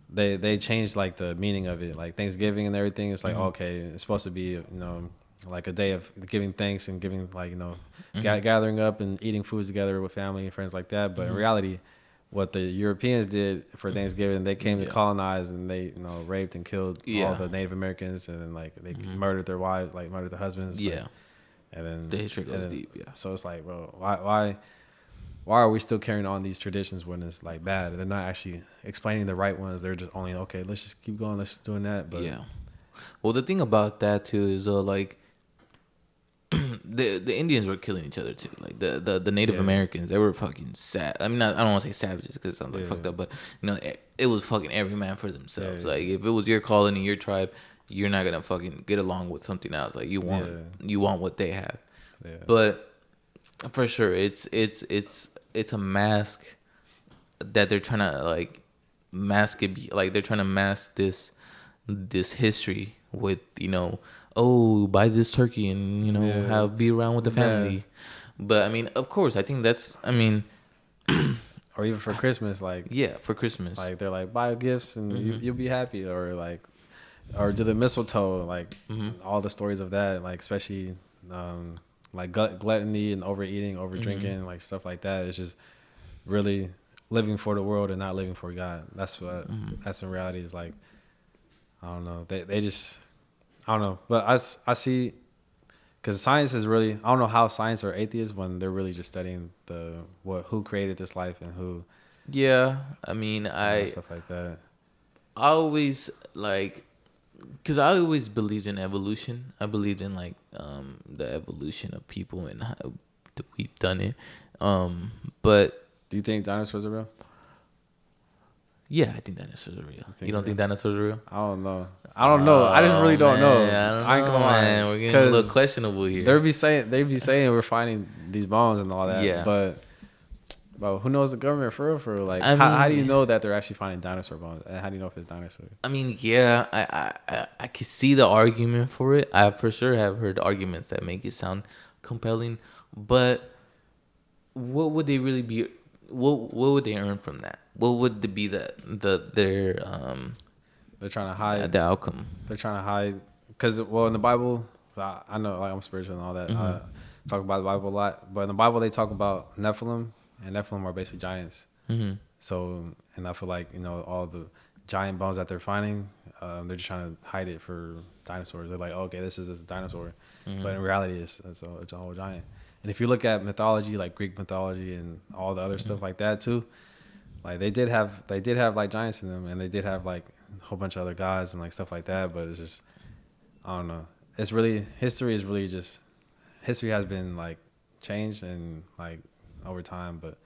[SPEAKER 2] they changed like the meaning of it. Like Thanksgiving and everything, it's like okay, it's supposed to be like a day of giving thanks and giving like gathering up and eating foods together with family and friends like that. But in reality, what the Europeans did for Thanksgiving, they came to colonize and they raped and killed all the Native Americans, and then like they murdered their wives, like murdered their husbands.
[SPEAKER 1] Yeah.
[SPEAKER 2] And then
[SPEAKER 1] the history goes deep. Yeah.
[SPEAKER 2] So it's like, bro, why are we still carrying on these traditions when it's like bad? They're not actually explaining the right ones. They're just only okay. Let's just keep going. Let's just doing that. But
[SPEAKER 1] yeah. Well, the thing about that too is like the Indians were killing each other too. Like the Native Americans, they were fucking sad. I mean, I don't want to say savages because it sounds like fucked up, but it was fucking every man for themselves. Like if it was your colony, your tribe, you're not gonna fucking get along with something else. Like you want what they have. Yeah. But for sure, it's a mask that they're trying to like mask it. Like they're trying to mask this history with oh, buy this turkey and be around with the family. Yes. But I mean, of course, I think that's
[SPEAKER 2] or even for Christmas, like
[SPEAKER 1] for Christmas,
[SPEAKER 2] like they're like buy gifts and you'll be happy, or like. Or do the mistletoe, like all the stories of that, like especially like gluttony and overeating, over drinking, like stuff like that. It's just really living for the world and not living for God. That's what that's in reality is like. I don't know. They just I don't know. But I see because science is really I don't know how science are atheists when they're really just studying who created this life and who.
[SPEAKER 1] Yeah, I mean
[SPEAKER 2] stuff like that.
[SPEAKER 1] I always like. Because I always believed in evolution. I believed in like the evolution of people and how we've done it. But
[SPEAKER 2] do you think dinosaurs are real?
[SPEAKER 1] Yeah, I think dinosaurs are real. You don't think dinosaurs are real?
[SPEAKER 2] I don't know. I just really don't know.
[SPEAKER 1] I ain't gonna lie, man. We're getting a little questionable here.
[SPEAKER 2] They be saying we're finding these bones and all that. Yeah. But Bro, who knows the government for real? For real? Like,
[SPEAKER 1] I
[SPEAKER 2] how do you
[SPEAKER 1] mean,
[SPEAKER 2] know that they're actually finding dinosaur bones? And how do you know if it's dinosaur?
[SPEAKER 1] I mean, yeah, I can see the argument for it. I for sure have heard arguments that make it sound compelling, but what would they really be? What would they earn from that? What would be their
[SPEAKER 2] They're trying to hide.
[SPEAKER 1] the outcome?
[SPEAKER 2] They're trying to hide because, well, in the Bible, I know like I'm spiritual and all that. I talk about the Bible a lot, but in the Bible they talk about Nephilim, and Nephilim are basically giants.
[SPEAKER 1] Mm-hmm.
[SPEAKER 2] So, and I feel like all the giant bones that they're finding, they're just trying to hide it for dinosaurs. They're like, oh, okay, this is a dinosaur, but in reality, it's a whole giant. And if you look at mythology, like Greek mythology and all the other stuff like that too, like they did have like giants in them, and they did have like a whole bunch of other gods and like stuff like that. But it's just, I don't know. It's really, history is really just, history has been like changed and like over time, but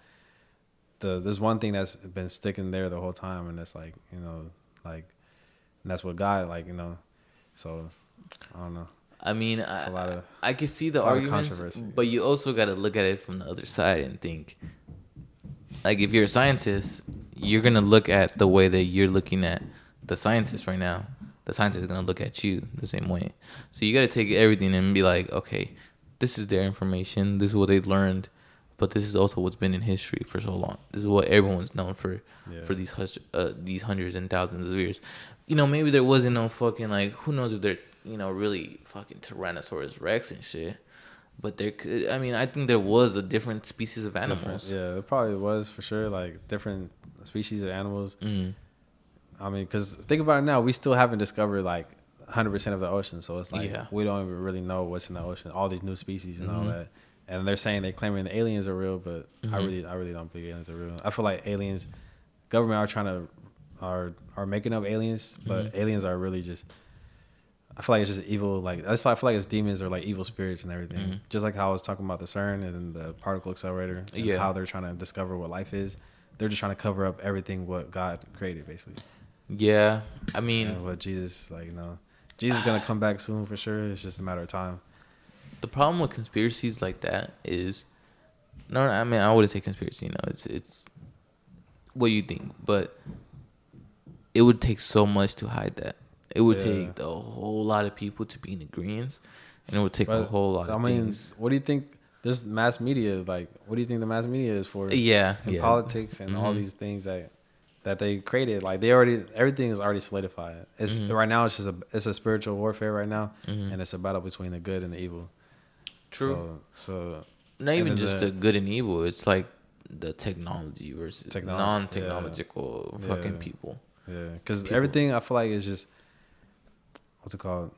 [SPEAKER 2] there's one thing that's been sticking there the whole time, and that's like, like, and that's what God, like, so I don't know.
[SPEAKER 1] I mean,
[SPEAKER 2] It's a lot of,
[SPEAKER 1] I can see the
[SPEAKER 2] a lot of
[SPEAKER 1] arguments,
[SPEAKER 2] controversy.
[SPEAKER 1] but you also got to look at it from the other side and think, like, if you're a scientist, you're gonna look at the way that you're looking at the scientist right now. The scientist is gonna look at you the same way. So you got to take everything and be like, okay, this is their information. This is what they learned, but this is also what's been in history for so long. This is what everyone's known for these hundreds and thousands of years. Maybe there wasn't no fucking, like, who knows if they're really fucking Tyrannosaurus Rex and shit. But there could, I mean, I think there was a different species of animals.
[SPEAKER 2] Yeah, there probably was for sure, like different species of animals.
[SPEAKER 1] Mm-hmm.
[SPEAKER 2] I mean, because think about it now, we still haven't discovered like 100% of the ocean, so it's like we don't even really know what's in the ocean, all these new species and all that. And they're claiming the aliens are real, but I really don't think aliens are real. I feel like aliens, government are trying to are making up aliens, but aliens are really just, I feel like it's just evil. Like I feel like it's demons or like evil spirits and everything. Just like how I was talking about the CERN and the particle accelerator, and how they're trying to discover what life is. They're just trying to cover up everything what God created, basically.
[SPEAKER 1] Yeah, I mean,
[SPEAKER 2] and what Jesus, like, Jesus is gonna come back soon for sure. It's just a matter of time.
[SPEAKER 1] the problem with conspiracies like that is, no, I mean, I wouldn't say conspiracy. It's what you think, but it would take so much to hide that. It would take a whole lot of people to be in agreement, and it would take a whole lot of things.
[SPEAKER 2] What do you think? There's mass media. Like, what do you think the mass media is for?
[SPEAKER 1] And
[SPEAKER 2] politics and all these things that they created. Like, everything is already solidified. It's right now. It's a spiritual warfare right now, and it's a battle between the good and the evil.
[SPEAKER 1] True.
[SPEAKER 2] So
[SPEAKER 1] not even just the good and evil. It's like the technology versus non-technological fucking people.
[SPEAKER 2] Yeah, because everything I feel like is just, what's it called?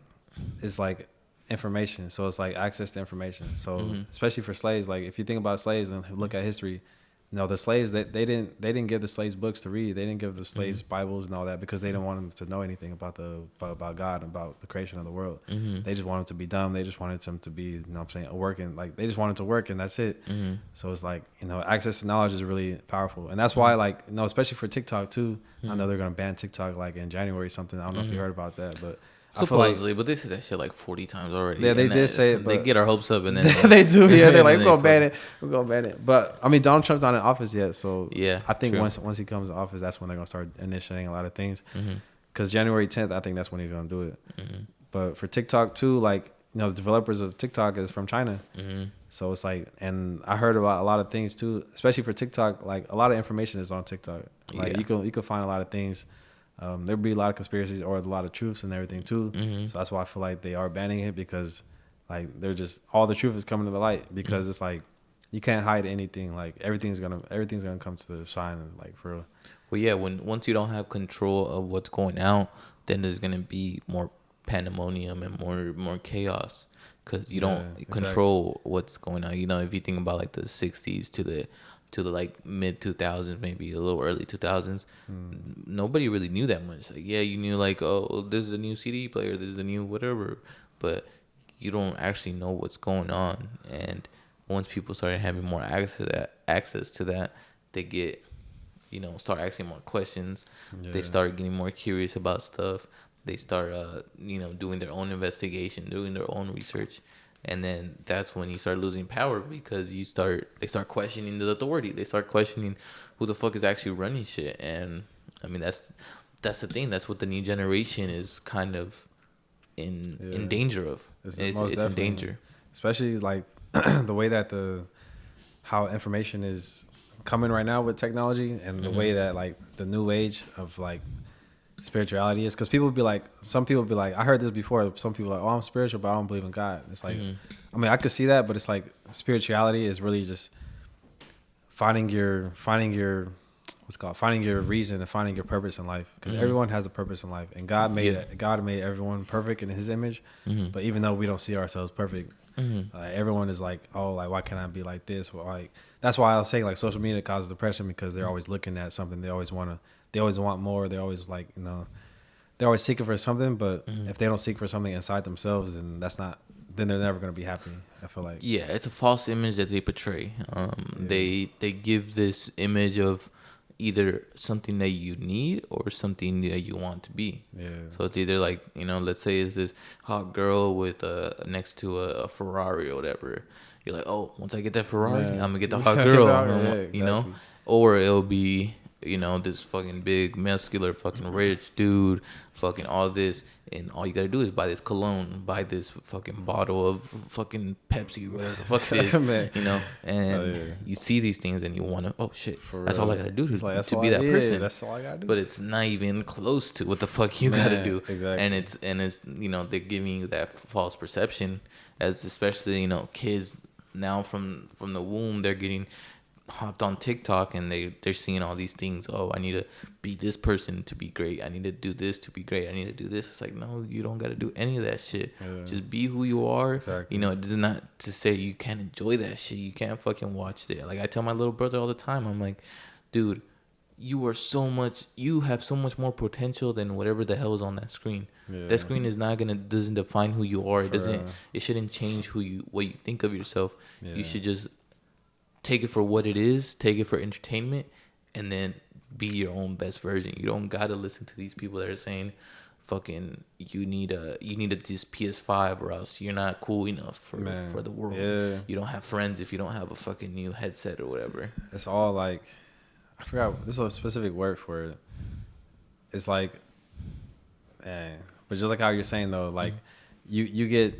[SPEAKER 2] It's like information. So it's like access to information. So especially for slaves, like if you think about slaves and look at history, the slaves they didn't give the slaves books to read. They didn't give the slaves Bibles and all that because they didn't want them to know anything about God, about the creation of the world. They just wanted them to be dumb. They just wanted them to be, working. Like they just wanted to work and that's it. So it's like, access to knowledge is really powerful. And that's why, like, especially for TikTok too, I know they're going to ban TikTok like in January or something. I don't know if you heard about that, but
[SPEAKER 1] supposedly, but they said that shit like 40 times already.
[SPEAKER 2] Yeah, they did say it.
[SPEAKER 1] They get our hopes up, and then
[SPEAKER 2] they do. Yeah, they're like, we're gonna ban it. We're gonna ban it. But I mean, Donald Trump's not in office yet, so
[SPEAKER 1] yeah,
[SPEAKER 2] I think once he comes to office, that's when they're gonna start initiating a lot of things. Because January 10th, I think that's when he's gonna do it. But for TikTok too, like, the developers of TikTok is from China, so it's like, and I heard about a lot of things too, especially for TikTok. Like a lot of information is on TikTok. Like you can find a lot of things. There'll be a lot of conspiracies or a lot of truths and everything too. So that's why I feel like they are banning it, because like they're just, all the truth is coming to the light, because it's like you can't hide anything. Like everything's gonna come to the shine, like, for real.
[SPEAKER 1] Well, yeah, once you don't have control of what's going out, then there's gonna be more pandemonium and more chaos, because you don't control what's going on. If you think about like the 60s to the like mid 2000s, maybe a little early 2000s, nobody really knew that much. Like, yeah, you knew like, oh, this is a new CD player, this is a new whatever, but you don't actually know what's going on. And once people started having more access to that, they get, start asking more questions. They start getting more curious about stuff. They start doing their own investigation, doing their own research, And then that's when you start losing power because they start questioning the authority. They start questioning who the fuck is actually running shit. And I mean, that's the thing. That's what the new generation is kind of in danger of. It's in danger,
[SPEAKER 2] especially like the way that how information is coming right now with technology, and the way that like the new age of like spirituality is. Because some people be like, I heard this before, some people are like, oh, I'm spiritual, but I don't believe in God. It's like, I mean, I could see that, but it's like spirituality is really just finding your finding your reason and finding your purpose in life, because everyone has a purpose in life, and God made everyone perfect in His image. But even though we don't see ourselves perfect, everyone is like, oh, like, why can't I be like this? Well, like, that's why I was saying like social media causes depression, because they're always looking at something. They always want more. They always like, they're always seeking for something. But if they don't seek for something inside themselves, then then they're never going to be happy, I feel like.
[SPEAKER 1] Yeah, it's a false image that they portray. They give this image of either something that you need or something that you want to be.
[SPEAKER 2] Yeah.
[SPEAKER 1] So it's either like, let's say it's this hot girl with next to a Ferrari or whatever. You're like, oh, once I get that Ferrari, I'm gonna get the hot girl.
[SPEAKER 2] Exactly.
[SPEAKER 1] Or it'll be, this fucking big, muscular, fucking rich dude, fucking all this, and all you gotta do is buy this cologne, buy this fucking bottle of fucking Pepsi, whatever the fuck it is, and you see these things and you wanna, oh shit, that's all I gotta do to be that person.
[SPEAKER 2] That's all I gotta do.
[SPEAKER 1] But it's not even close to what the fuck you gotta do.
[SPEAKER 2] Exactly.
[SPEAKER 1] And it's they're giving you that false perception, as especially kids now from the womb, they're getting hopped on TikTok and they're seeing all these things. Oh, I need to be this person to be great. I need to do this to be great. I need to do this. It's like, no, you don't got to do any of that shit. Yeah. Just be who you are.
[SPEAKER 2] Exactly.
[SPEAKER 1] It does not to say you can't enjoy that shit. You can't fucking watch that. Like I tell my little brother all the time, I'm like, dude, you have so much more potential than whatever the hell is on that screen. Yeah. That screen is doesn't define who you are. It shouldn't change what you think of yourself. Yeah. You should just take it for what it is, take it for entertainment, and then be your own best version. You don't gotta listen to these people that are saying, "Fucking, you need this PS5 or else you're not cool enough for the world. Yeah. You don't have friends if you don't have a fucking new headset or whatever."
[SPEAKER 2] It's all like, I forgot. There's a specific word for it. It's like, but just like how you're saying though, like you get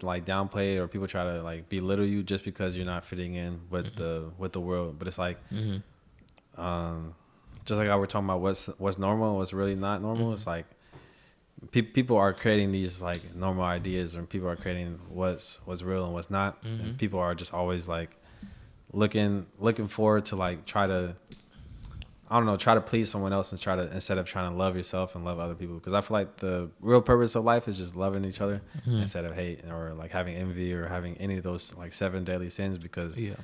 [SPEAKER 2] like downplayed, or people try to like belittle you just because you're not fitting in with the world. But it's like, just like how we're talking about what's normal, what's really not normal. It's like people are creating these like normal ideas, and people are creating what's real and what's not. And people are just always like looking forward to like try to please someone else instead of trying to love yourself and love other people. Because I feel like the real purpose of life is just loving each other instead of hate or like having envy or having any of those like 7 deadly sins. Because in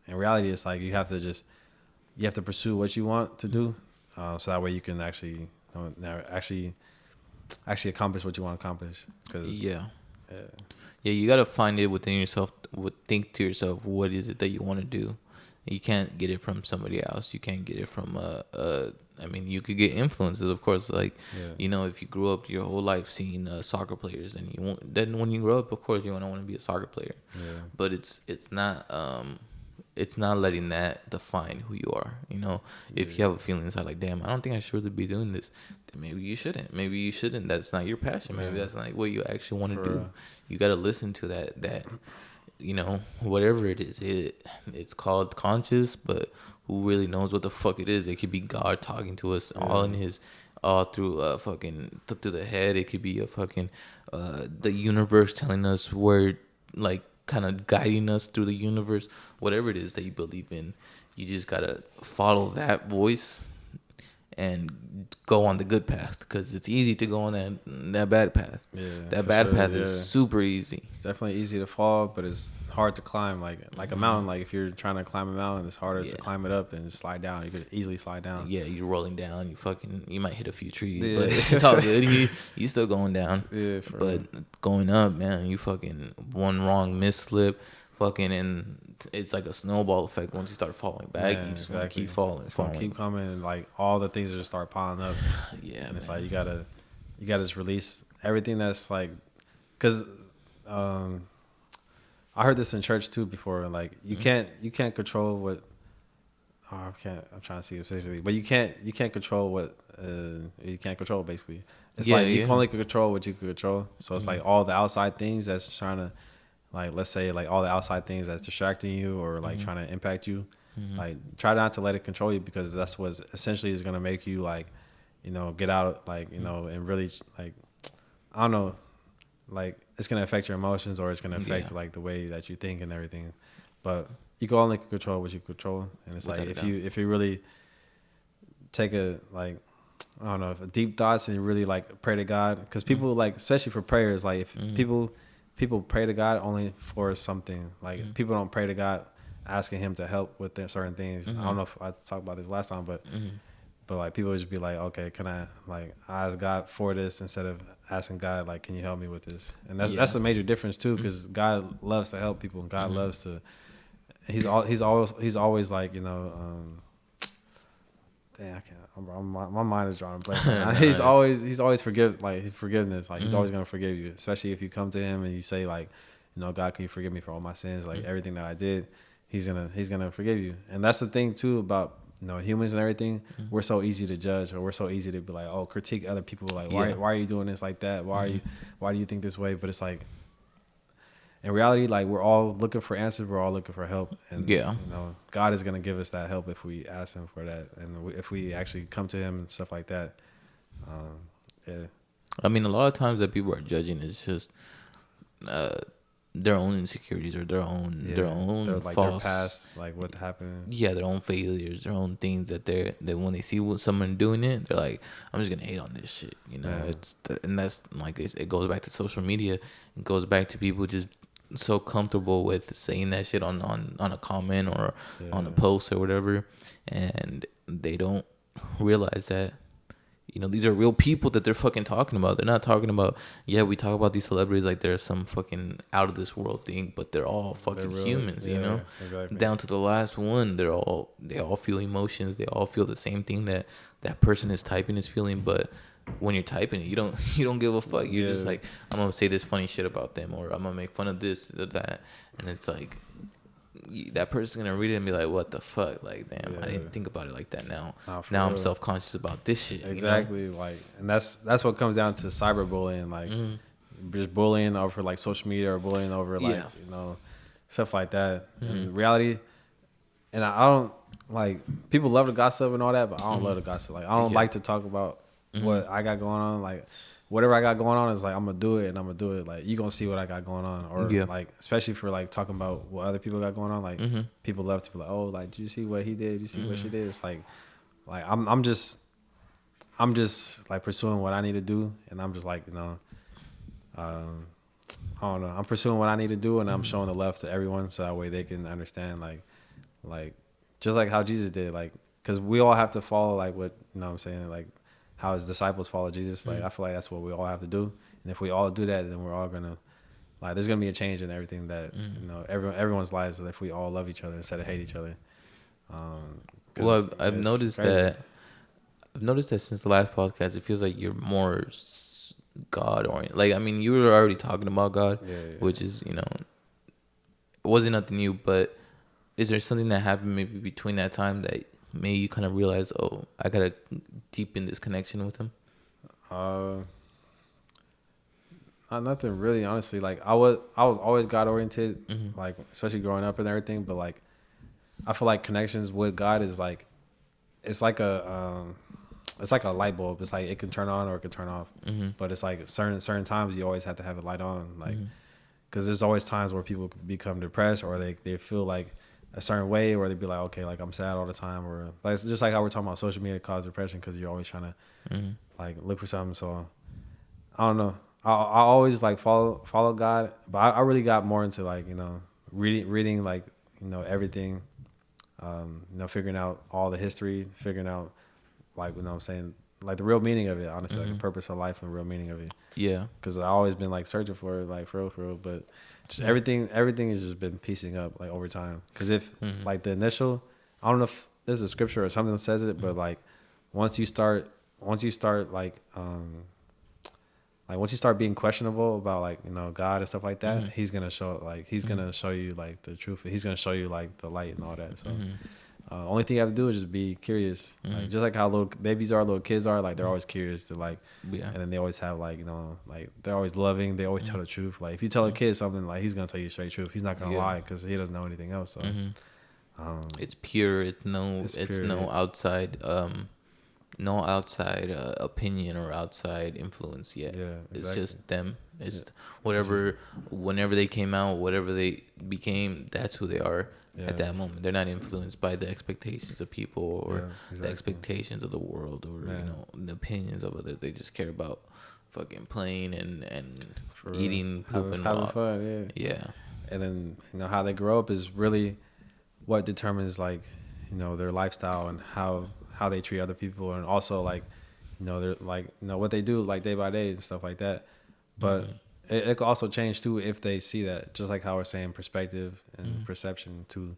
[SPEAKER 2] reality, it's like you have to pursue what you want to do, so that way you can actually accomplish what you want to accomplish.
[SPEAKER 1] You got to find it within yourself. Think to yourself, what is it that you want to do? You can't get it from somebody else. You can't get it from I mean, you could get influences, of course. Like, if you grew up your whole life seeing soccer players, and then when you grow up, of course, you want to be a soccer player. Yeah. But it's not letting that define who you are. If you have a feeling inside like, damn, I don't think I should really be doing this, then maybe you shouldn't. Maybe you shouldn't. That's not your passion. Maybe that's not what you actually want to do. You got to listen to that. Whatever it is, it's called conscious, but who really knows what the fuck it is? It could be God talking to us all through through the head. It could be a fucking the universe telling us where, like, kind of guiding us through the universe. Whatever it is that you believe in, you just gotta follow that voice and go on the good path, because it's easy to go on that bad path. Yeah, that bad path is super easy.
[SPEAKER 2] It's definitely easy to fall, but it's hard to climb. Like a mountain. Like if you're trying to climb a mountain, it's harder to climb it up than just slide down. You could easily slide down.
[SPEAKER 1] Yeah, you're rolling down. You might hit a few trees, but it's all good. You still going down. Yeah, going up, man, you fucking one wrong mislip, and it's like a snowball effect. Once you start falling back, you just want to keep falling.
[SPEAKER 2] It's gonna keep coming, and like all the things just start piling up.
[SPEAKER 1] Yeah,
[SPEAKER 2] and it's like you gotta just release everything that's like, because I heard this in church too before. Like you can't control what. Oh, I can't. I'm trying to see specifically, but you can't control what you can't control. Basically, it's like you can only control what you can control. So it's like all the outside things that's trying to, like, let's say like all the outside things that's distracting you or like trying to impact you. Like try not to let it control you, because that's what essentially is gonna make you like, get out, like, and really like, I don't know, like it's gonna affect your emotions, or it's gonna affect like the way that you think and everything. But you can only control what you control, and it's like if you really take a, like, I don't know, deep thoughts and really like pray to God, because people like, especially for prayers, like if people pray to God only for something. Like people don't pray to God asking Him to help with certain things. I don't know if I talked about this last time, but like people would just be like, okay, can I like ask God for this instead of asking God like, can you help me with this? And that's a major difference too, because God loves to help people, and God loves to. He's always like, dang, I can't. My mind is drawing a blank. He's always forgiveness. Like he's always gonna forgive you, especially if you come to Him and you say like, God, can you forgive me for all my sins? Like everything that I did, He's gonna forgive you. And that's the thing too about humans and everything. We're so easy to judge, or we're so easy to be like, oh, critique other people. Like why are you doing this like that? Why do you think this way? But it's like, in reality, like we're all looking for answers. We're all looking for help, and God is gonna give us that help if we ask Him for that, and if we actually come to Him and stuff like that. Yeah.
[SPEAKER 1] I mean, a lot of times that people are judging is just their own insecurities, or their own
[SPEAKER 2] like
[SPEAKER 1] false,
[SPEAKER 2] their past, like what happened.
[SPEAKER 1] Yeah, their own failures, their own things that when they see someone doing it, they're like, I'm just gonna hate on this shit. And that's like it goes back to social media. It goes back to people just so comfortable with saying that shit on a comment or on a post or whatever, and they don't realize that these are real people that they're fucking talking about. They're not talking about, we talk about these celebrities like they're some fucking out of this world thing, but they're all fucking humans, exactly. Down to the last one. They all feel emotions. They all feel the same thing that person is typing is feeling, but when you're typing it, you don't give a fuck. You're just like, I'm gonna say this funny shit about them, or I'm gonna make fun of this or that, and it's like that person's gonna read it and be like, what the fuck? Like, damn, I didn't think about it like that. Now I'm self-conscious about this shit.
[SPEAKER 2] Exactly. Like, and that's what comes down to cyberbullying, like just bullying over like social media, or bullying over like stuff like that. In reality, and I don't like, people love to gossip and all that, but I don't love to gossip. Like, I don't like to talk about what I got going on. Like, whatever I got going on is like, I'm gonna do it, and I'm gonna do it. Like, you gonna see what I got going on, or like, especially for like talking about what other people got going on. Like, people love to be like, oh, like, did you see what he did? Did you see what she did? It's like I'm just like pursuing what I need to do, and I'm just like, I don't know. I'm pursuing what I need to do, and I'm showing the love to everyone, so that way they can understand, like just like how Jesus did, like, because we all have to follow like what, what I'm saying, like how His disciples follow Jesus. Like, I feel like that's what we all have to do, and if we all do that, then we're all gonna, like, there's gonna be a change in everything that everyone's lives. If we all love each other instead of hate each other.
[SPEAKER 1] Well, I've noticed that. I've noticed that since the last podcast, it feels like you're more God oriented. Like, I mean, you were already talking about God, which is, it wasn't nothing new. But is there something that happened maybe between that time that made you kind of realize, oh, I gotta deepen this connection with Him?
[SPEAKER 2] Nothing really, honestly. Like, I was always God oriented, like, especially growing up and everything. But like, I feel like connections with God is like, it's like a light bulb. It's like, it can turn on or it can turn off. But it's like certain times you always have to have a light on, like, because there's always times where people become depressed, or they feel like a certain way, or they'd be like, okay, like, I'm sad all the time, or like, just like how we're talking about social media cause depression, because you're always trying to like look for something. So I don't know. I always like follow God, but I really got more into like, reading like, everything, figuring out all the history, figuring out like, what I'm saying, like the real meaning of it, honestly, like the purpose of life and the real meaning of it. Yeah. Because I've always been like searching for it, like for real, but just everything has just been piecing up like over time. Because if like the initial, I don't know if there's a scripture or something that says it, but like once you start like like once you start being questionable about like, you know, God and stuff like that,
[SPEAKER 1] Mm-hmm.
[SPEAKER 2] he's gonna show like he's
[SPEAKER 1] Mm-hmm.
[SPEAKER 2] gonna show you like the truth. He's gonna show you like the light and all that. So
[SPEAKER 1] Mm-hmm.
[SPEAKER 2] only thing you have to do is just be curious.
[SPEAKER 1] Mm-hmm.
[SPEAKER 2] Like just like how little babies are, little kids are, like they're always curious to like,
[SPEAKER 1] Yeah.
[SPEAKER 2] and then they always have like, you know, like they're always loving. They always tell the truth. Like if you tell a kid something, like he's gonna tell you straight truth. He's not gonna
[SPEAKER 1] Yeah.
[SPEAKER 2] lie because he doesn't know anything else. So
[SPEAKER 1] It's pure. It's
[SPEAKER 2] pure.
[SPEAKER 1] no outside no outside opinion or outside influence yet.
[SPEAKER 2] Yeah,
[SPEAKER 1] It's
[SPEAKER 2] exactly.
[SPEAKER 1] just them. It's whatever. Whenever they came out, whatever they became, that's who they are at that moment. They're not influenced by the expectations of people or the expectations of the world or you know the opinions of others. They just care about fucking playing and eating, pooping,
[SPEAKER 2] having fun.
[SPEAKER 1] Yeah.
[SPEAKER 2] And then you know how they grow up is really what determines like, you know, their lifestyle and how they treat other people, and also like, you know, they're like, you know, what they do like day by day and stuff like that. But it could also change too if they see that, just like how we're saying perspective and perception too.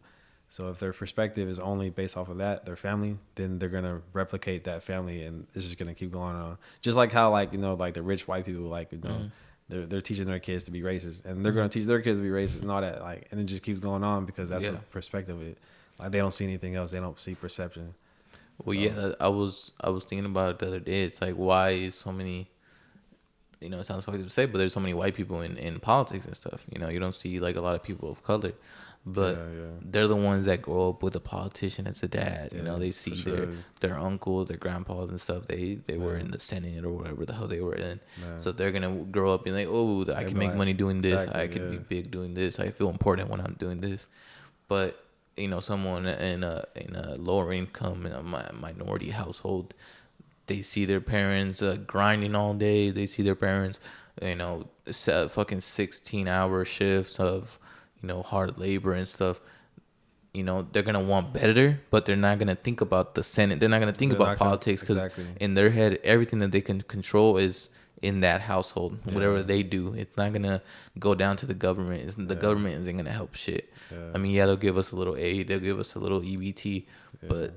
[SPEAKER 2] So if their perspective is only based off of that, their family, then they're gonna replicate that family, and it's just gonna keep going on. Just like how like, you know, like the rich white people, like, you know, they're teaching their kids to be racist, and they're gonna teach their kids to be racist and all that, like, and it just keeps going on because that's what perspective is. Like they don't see anything else. They don't see perception.
[SPEAKER 1] Well, yeah, I was thinking about it the other day. It's like, why is so many, you know, it sounds funny to say, but there's so many white people in politics and stuff. You know, you don't see like a lot of people of color, but they're the ones that grow up with a politician as a dad. You know, they see their uncles, their grandpas and stuff. They were in the Senate or whatever the hell they were in. So they're gonna grow up being like, oh, I can make money doing this. I can be big doing this. I feel important when I'm doing this. But you know, someone in a lower income, in a minority household, they see their parents grinding all day. They see their parents, you know, fucking 16-hour shifts of, you know, hard labor and stuff. You know, they're gonna want better, but they're not gonna think about the Senate. They're not gonna think about politics because in their head, everything that they can control is in that household. Whatever they do, it's not gonna go down to the government. The government isn't gonna help shit. I mean, they'll give us a little aid, they'll give us a little EBT, but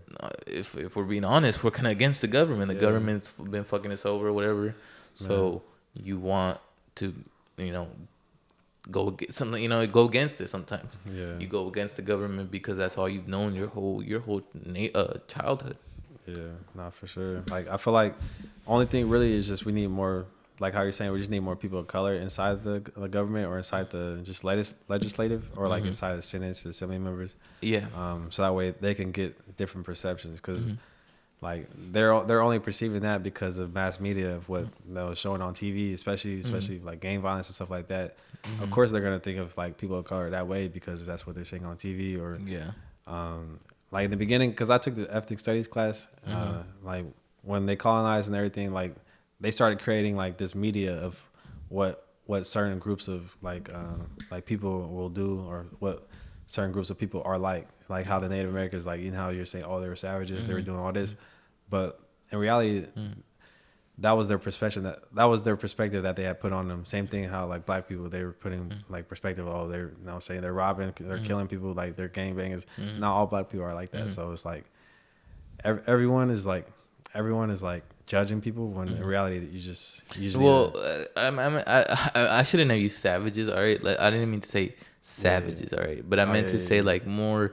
[SPEAKER 1] if we're being honest, we're kind of against the government. The government's been fucking us over, or whatever. So you want to, you know, go get something, you know, go against it sometimes. You go against the government because that's all you've known your whole childhood.
[SPEAKER 2] Yeah, not for sure. Like I feel like only thing really is just we need more, like how you're saying, we just need more people of color inside the government or inside the just legislative or like inside the Senate, the assembly members. Yeah. So that way they can get different perceptions because like they're only perceiving that because of mass media of what they're showing on TV, especially like gang violence and stuff like that. Of course they're gonna think of like people of color that way because that's what they're seeing on TV or like in the beginning, because I took the ethnic studies class, like when they colonized and everything, like they started creating like this media of what certain groups of like people will do or what certain groups of people are like how the Native Americans, like, you know how you're saying, oh, they were savages, they were doing all this, but in reality, that was their perspective. That was their perspective that they had put on them. Same thing how like black people, they were putting like perspective. Oh, they're, you know, saying they're robbing, they're killing people, like they're gangbangers. Not all black people are like that. So it's like everyone is like judging people when in reality you just
[SPEAKER 1] I shouldn't have used savages. All right, like, I didn't mean to say savages. All right, but I meant to say like more.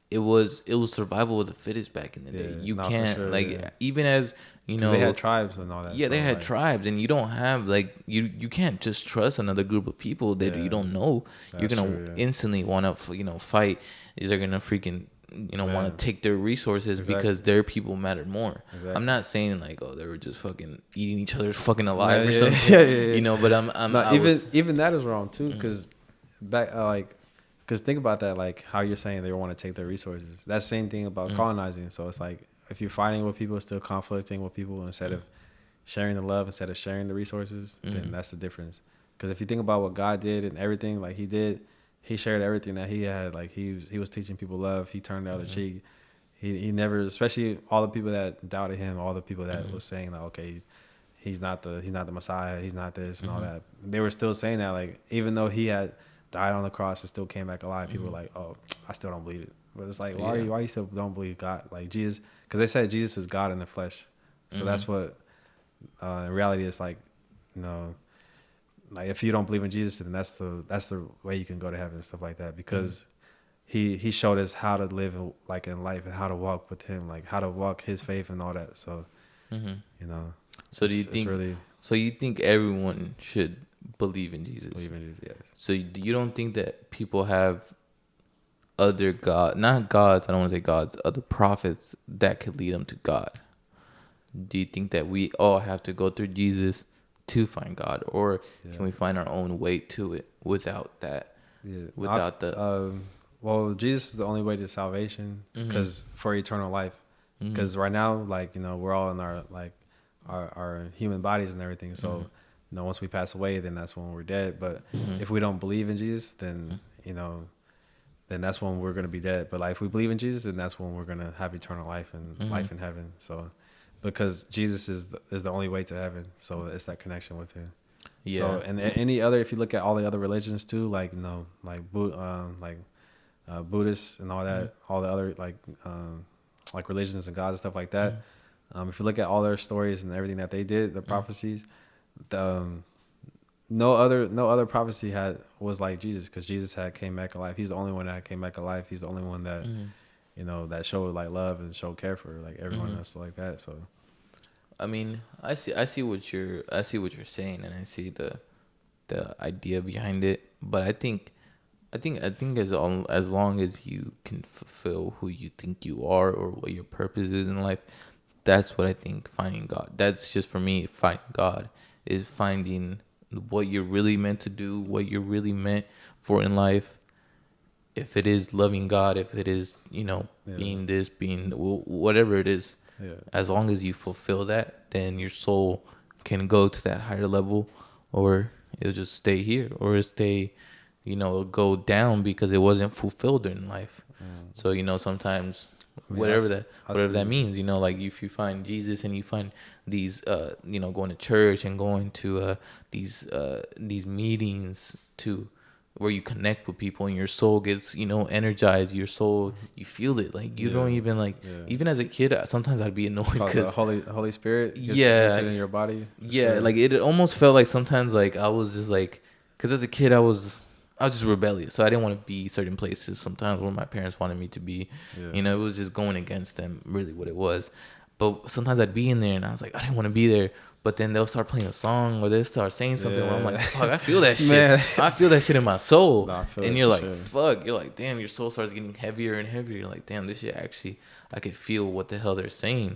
[SPEAKER 1] It was survival of the fittest back in the day. You can't even as you know,
[SPEAKER 2] they had tribes and all that.
[SPEAKER 1] Yeah, they had tribes, and you don't have like you can't just trust another group of people that you don't know. You're gonna instantly want to fight. They're gonna freaking want to take their resources because their people mattered more. I'm not saying like, oh, they were just fucking eating each other fucking alive or something. You know, but
[SPEAKER 2] even that is wrong too, because because think about that, like how you're saying they want to take their resources. That same thing about colonizing. So it's like if you're fighting with people, still conflicting with people instead of sharing the love, instead of sharing the resources, then that's the difference. Because if you think about what God did and everything, like he shared everything that he had. Like he was teaching people love. He turned the other cheek. He never, especially all the people that doubted him, all the people that was saying like, okay, he's not the Messiah, he's not this and all that. They were still saying that, like, even though he had died on the cross and still came back alive, people were like, oh, I still don't believe it. But it's like, why you still don't believe God? Like Jesus, because they said Jesus is God in the flesh. So that's what in reality it's like, you know, like if you don't believe in Jesus, then that's the way you can go to heaven and stuff like that, because he showed us how to live like in life and how to walk with him, like how to walk his faith and all that. So you know,
[SPEAKER 1] So do you think?
[SPEAKER 2] Really,
[SPEAKER 1] So you think everyone should believe in Jesus?
[SPEAKER 2] believe in Jesus, yes.
[SPEAKER 1] So you don't think that people have other not gods, I don't want to say gods, other prophets that could lead them to God? Do you think that we all have to go through Jesus to find God, or can we find our own way to it without that?
[SPEAKER 2] Yeah.
[SPEAKER 1] Without
[SPEAKER 2] well, Jesus is the only way to salvation, because for eternal life. Because right now, like, you know, we're all in our like our human bodies and everything. So, you know, once we pass away, then that's when we're dead. But if we don't believe in Jesus, then you know, then that's when we're gonna be dead. But like if we believe in Jesus, then that's when we're gonna have eternal life and life in heaven. So, because Jesus is the only way to heaven, so it's that connection with him.
[SPEAKER 1] Yeah.
[SPEAKER 2] So, and any other, if you look at all the other religions too, like, you know, like Buddhists and all that, all the other like religions and gods and stuff like that. If you look at all their stories and everything that they did, the prophecies, no other prophecy was like Jesus, because Jesus came back alive. He's the only one that came back alive. He's the only one that you know, that showed like love and showed care for like everyone else like that. So,
[SPEAKER 1] I mean, I see what you're saying, and I see the idea behind it. But I think as long as you can fulfill who you think you are or what your purpose is in life, that's what I think finding God. That's just for me. Finding God is finding what you're really meant to do, what you're really meant for in life. If it is loving God, if it is, you know, being this, being whatever it is, as long as you fulfill that, then your soul can go to that higher level, or it'll just stay here, or it'll stay, you know, it'll go down because it wasn't fulfilled in life. So, you know, sometimes whatever that means, you know, like if you find Jesus and you find these, you know, going to church and going to these meetings to where you connect with people and your soul gets, you know, energized, your soul, you feel it. Like you don't even like, even as a kid, sometimes I'd be annoyed because
[SPEAKER 2] Holy Spirit gets entered in your body.
[SPEAKER 1] Yeah. Like it almost felt like sometimes like I was just like, cause as a kid I was just rebellious. So I didn't want to be certain places sometimes where my parents wanted me to be, you know, it was just going against them, really what it was. But sometimes I'd be in there and I was like, I didn't want to be there. But then they'll start playing a song or they'll start saying something where I'm like, fuck, I feel that shit. I feel that shit in my soul. And you're like, fuck. You're like, damn, your soul starts getting heavier and heavier. You're like, damn, this shit actually, I could feel what the hell they're saying.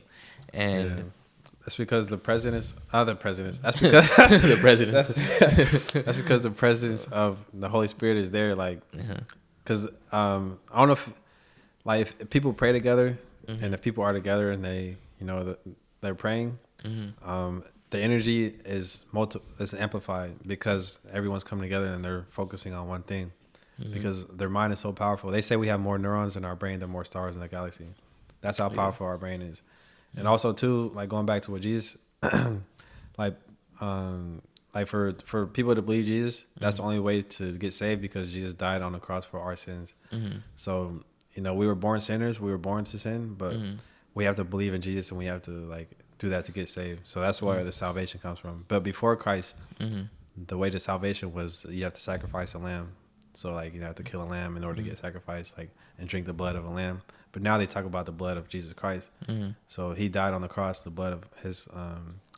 [SPEAKER 1] And
[SPEAKER 2] that's because the presidents, other presidents, that's because
[SPEAKER 1] the presidents.
[SPEAKER 2] That's because the presence of the Holy Spirit is there. Like, because I don't know if people pray together and if people are together and they, you know, they're praying, the energy is amplified because everyone's coming together and they're focusing on one thing, because their mind is so powerful. They say we have more neurons in our brain than more stars in the galaxy. That's how powerful our brain is. And also too, like going back to what Jesus, like for people to believe Jesus, that's the only way to get saved, because Jesus died on the cross for our sins. So, you know, we were born sinners. We were born to sin, but we have to believe in Jesus and we have to like do that to get saved. So that's where the salvation comes from. But before Christ, the way to salvation was you have to sacrifice a lamb. So like you have to kill a lamb in order to get sacrificed, like, and drink the blood of a lamb. But now they talk about the blood of Jesus Christ. So he died on the cross. The blood of his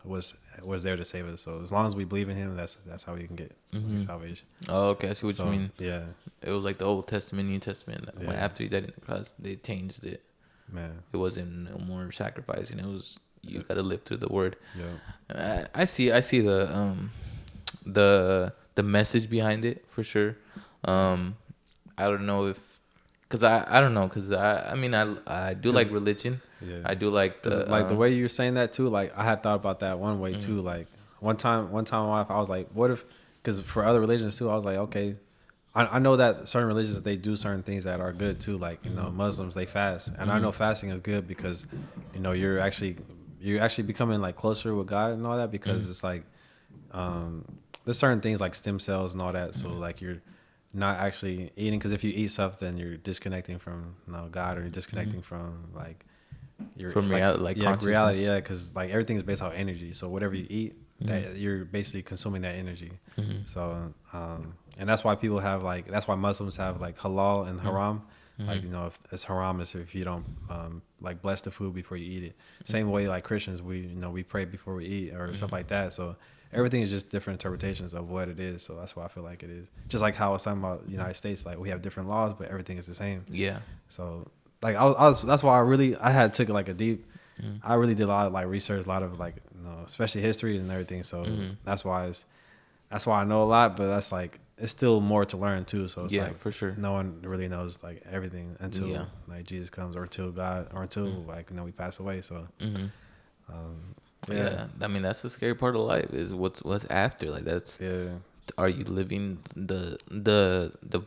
[SPEAKER 2] was there to save us. So as long as we believe in him, that's how we can get salvation.
[SPEAKER 1] Oh, okay, I see what you mean.
[SPEAKER 2] Yeah,
[SPEAKER 1] it was like the Old Testament, New Testament. When after he died on the cross, they changed it.
[SPEAKER 2] Man,
[SPEAKER 1] it wasn't no more sacrificing. It was you got to live through the word.
[SPEAKER 2] Yeah,
[SPEAKER 1] I see the message behind it for sure. I don't know if, cause I don't know, cause I mean I do like religion. Yeah. I do like
[SPEAKER 2] the way you're saying that too. Like I had thought about that one way too. Like one time I was like, what if? Because for other religions too, I was like, okay, I know that certain religions they do certain things that are good too. Like, you know, Muslims, they fast, and I know fasting is good because, you know, you're actually becoming like closer with God and all that, because it's like there's certain things like stem cells and all that. So like you're not actually eating, because if you eat stuff, then you're disconnecting from, you know, God, or you're disconnecting from like your
[SPEAKER 1] reality, like
[SPEAKER 2] reality. Yeah, because like everything is based on energy. So whatever you eat, that you're basically consuming that energy.
[SPEAKER 1] Mm-hmm.
[SPEAKER 2] So and that's why people have like, that's why Muslims have like halal and haram. Like, you know, if it's haram is if you don't like bless the food before you eat it. Same way like Christians, we pray before we eat or stuff like that. So everything is just different interpretations of what it is. So that's why I feel like it is. Just like how I was talking about the United States, like we have different laws, but everything is the same.
[SPEAKER 1] Yeah.
[SPEAKER 2] So like I was that's why I had took like a deep. I really did a lot of like research, a lot of like, you know, especially history and everything. So that's why I know a lot, but that's like, it's still more to learn too. So it's like,
[SPEAKER 1] for sure.
[SPEAKER 2] no one really knows like everything until like Jesus comes, or until God, or until like, you know, we pass away. So
[SPEAKER 1] Yeah, I mean that's the scary part of life is what's after. Like that's are you living the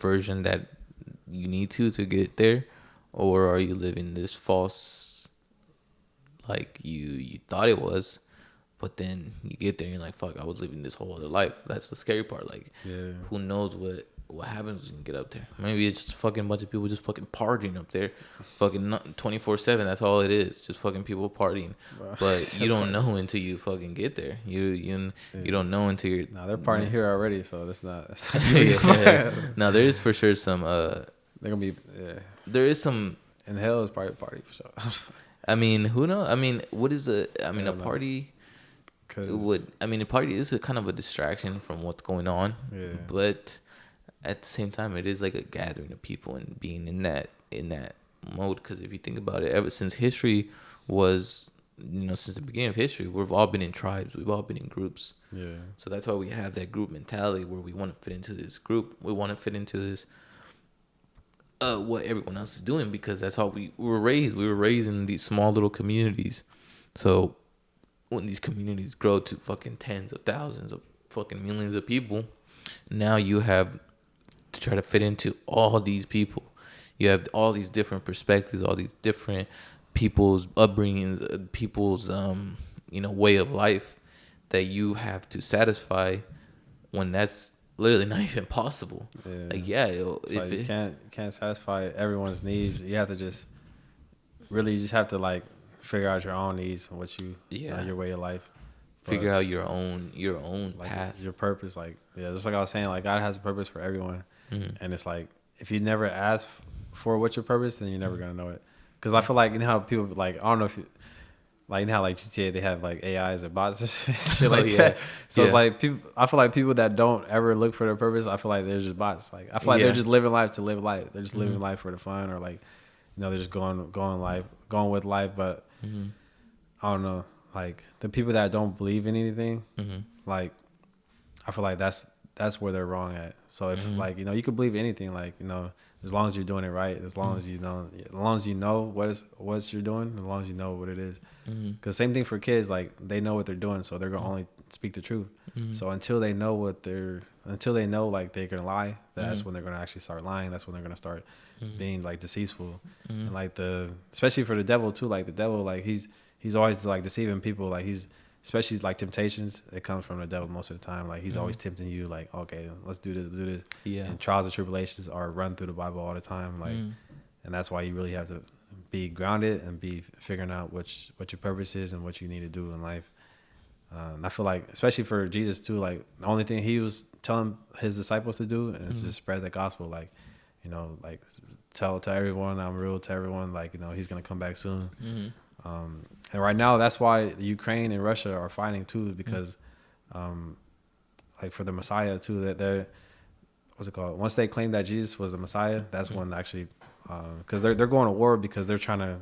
[SPEAKER 1] version that you need to get there, or are you living this false, like you thought it was, but then you get there and you're like, fuck, I was living this whole other life. That's the scary part. Like, who knows what happens when you get up there? Maybe it's just fucking bunch of people just fucking partying up there, fucking 24/7. That's all it is, just fucking people partying. But you don't know until you fucking get there. You don't know until you're.
[SPEAKER 2] No, they're partying here already, so that's not.
[SPEAKER 1] No, there is for sure some.
[SPEAKER 2] They're gonna be.
[SPEAKER 1] There is some.
[SPEAKER 2] In hell is probably party for sure.
[SPEAKER 1] I mean, who knows? I mean, what is a? I mean, a party. A party is a kind of a distraction from what's going on. Yeah. But at the same time, it is like a gathering of people and being in that mode. Because if you think about it, ever since history was, since the beginning of history, we've all been in tribes. We've all been in groups. Yeah. So that's why we have that group mentality where we want to fit into this group. We want to fit into this. What everyone else is doing, because that's how we were raised. We were raised in these small little communities. So when these communities grow to fucking tens of thousands of fucking millions of people, now you have to try to fit into all these people. You have all these different perspectives, all these different people's upbringings, people's way of life that you have to satisfy, when that's literally not even possible. Yeah. Like,
[SPEAKER 2] you can't satisfy everyone's needs. You have to just have to like figure out your own needs and what you your way of life.
[SPEAKER 1] Figure out your own
[SPEAKER 2] like
[SPEAKER 1] path,
[SPEAKER 2] your purpose. Like just like I was saying, like God has a purpose for everyone, and it's like if you never ask for what's your purpose, then you're never gonna know it. Because I feel like, how people like, I don't know if you, like how like GTA they have like AIs or bots and shit like that. So it's like people. I feel like people that don't ever look for their purpose, I feel like they're just bots. Like I feel like they're just living life to live life. They're just living life for the fun, or like, they're just going with life. But I don't know. Like the people that don't believe in anything, like I feel like that's where they're wrong at. So if like you could believe anything, like as long as you're doing it right, as long as you know what you're doing, as long as you know what it is. Because same thing for kids, like they know what they're doing, so they're gonna only speak the truth. So until they know like they're gonna lie, that's when they're gonna actually start lying. That's when they're gonna start being like deceitful. And like especially for the devil too, like the devil, like he's always like deceiving people. Like he's, especially like temptations, it comes from the devil most of the time. Like he's always tempting you, like, okay, let's do this. Yeah. And trials and tribulations are run through the Bible all the time. Like, and that's why you really have to be grounded and be figuring out what your purpose is and what you need to do in life. And I feel like, especially for Jesus too, like the only thing he was telling his disciples to do is to spread the gospel. Like, like tell everyone I'm real, to everyone, like, he's going to come back soon. And right now, that's why Ukraine and Russia are fighting too, because, like for the Messiah too, that they're, what's it called? Once they claim that Jesus was the Messiah, that's when actually, because they're going to war because they're trying to,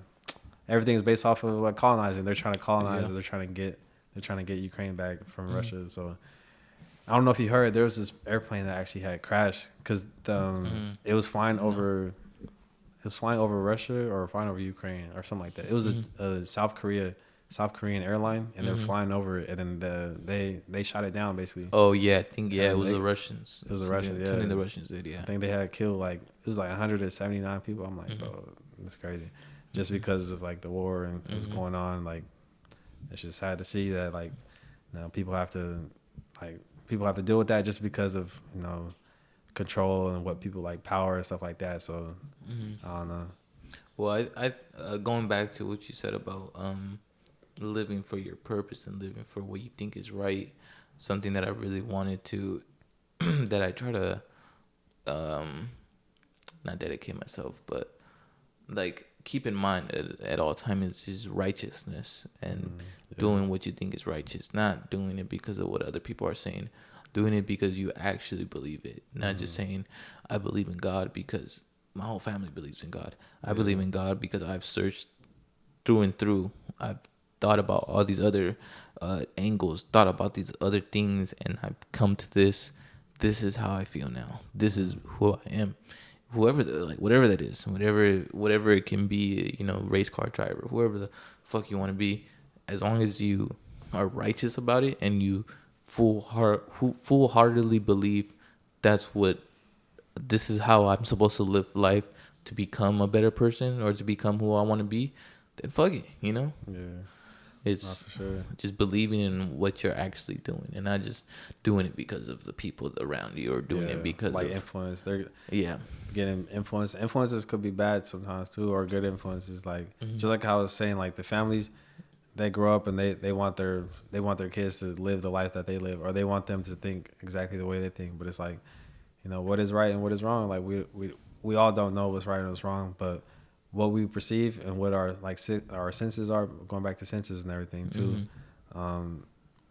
[SPEAKER 2] everything's based off of like colonizing. They're trying to colonize. They're trying to get Ukraine back from Russia. So I don't know if you heard, there was this airplane that actually had crashed because it was flying over. It was flying over Russia or flying over Ukraine or something like that. It was a South Korean airline, and they're flying over it, and then they shot it down basically.
[SPEAKER 1] Oh yeah, I think it was the Russians.
[SPEAKER 2] It was the Russians. Yeah,
[SPEAKER 1] I think the Russians did. Yeah,
[SPEAKER 2] I think they had killed like it was like 179 people. I'm like, bro, that's crazy, just because of like the war and what's going on. Like, it's just sad to see that like, people have to deal with that just because of control and what people like, power and stuff like that. So I don't know.
[SPEAKER 1] Well, I going back to what you said about living for your purpose and living for what you think is right. something that I really wanted to, that I try to, not dedicate myself, but like keep in mind at all times is just righteousness and doing what you think is righteous, not doing it because of what other people are saying, doing it because you actually believe it, not just saying I believe in God because my whole family believes in God. I believe in God because I've searched through and through. I've thought about all these other angles, thought about these other things, and I've come to this. This is how I feel now. This is who I am. Whatever that is, whatever it can be, race car driver, whoever the fuck you want to be, as long as you are righteous about it and you full heartedly believe this is how I'm supposed to live life to become a better person or to become who I want to be, then fuck it,
[SPEAKER 2] Yeah.
[SPEAKER 1] It's just believing in what you're actually doing and not just doing it because of the people around you or doing it because
[SPEAKER 2] like
[SPEAKER 1] of
[SPEAKER 2] influence. They're
[SPEAKER 1] getting
[SPEAKER 2] influence. Influences could be bad sometimes too, or good influences. Like just like how I was saying, like the families, they grow up and they want their kids to live the life that they live, or they want them to think exactly the way they think. But it's like, what is right and what is wrong. Like we all don't know what's right and what's wrong, but what we perceive and what our our senses are, going back to senses and everything too.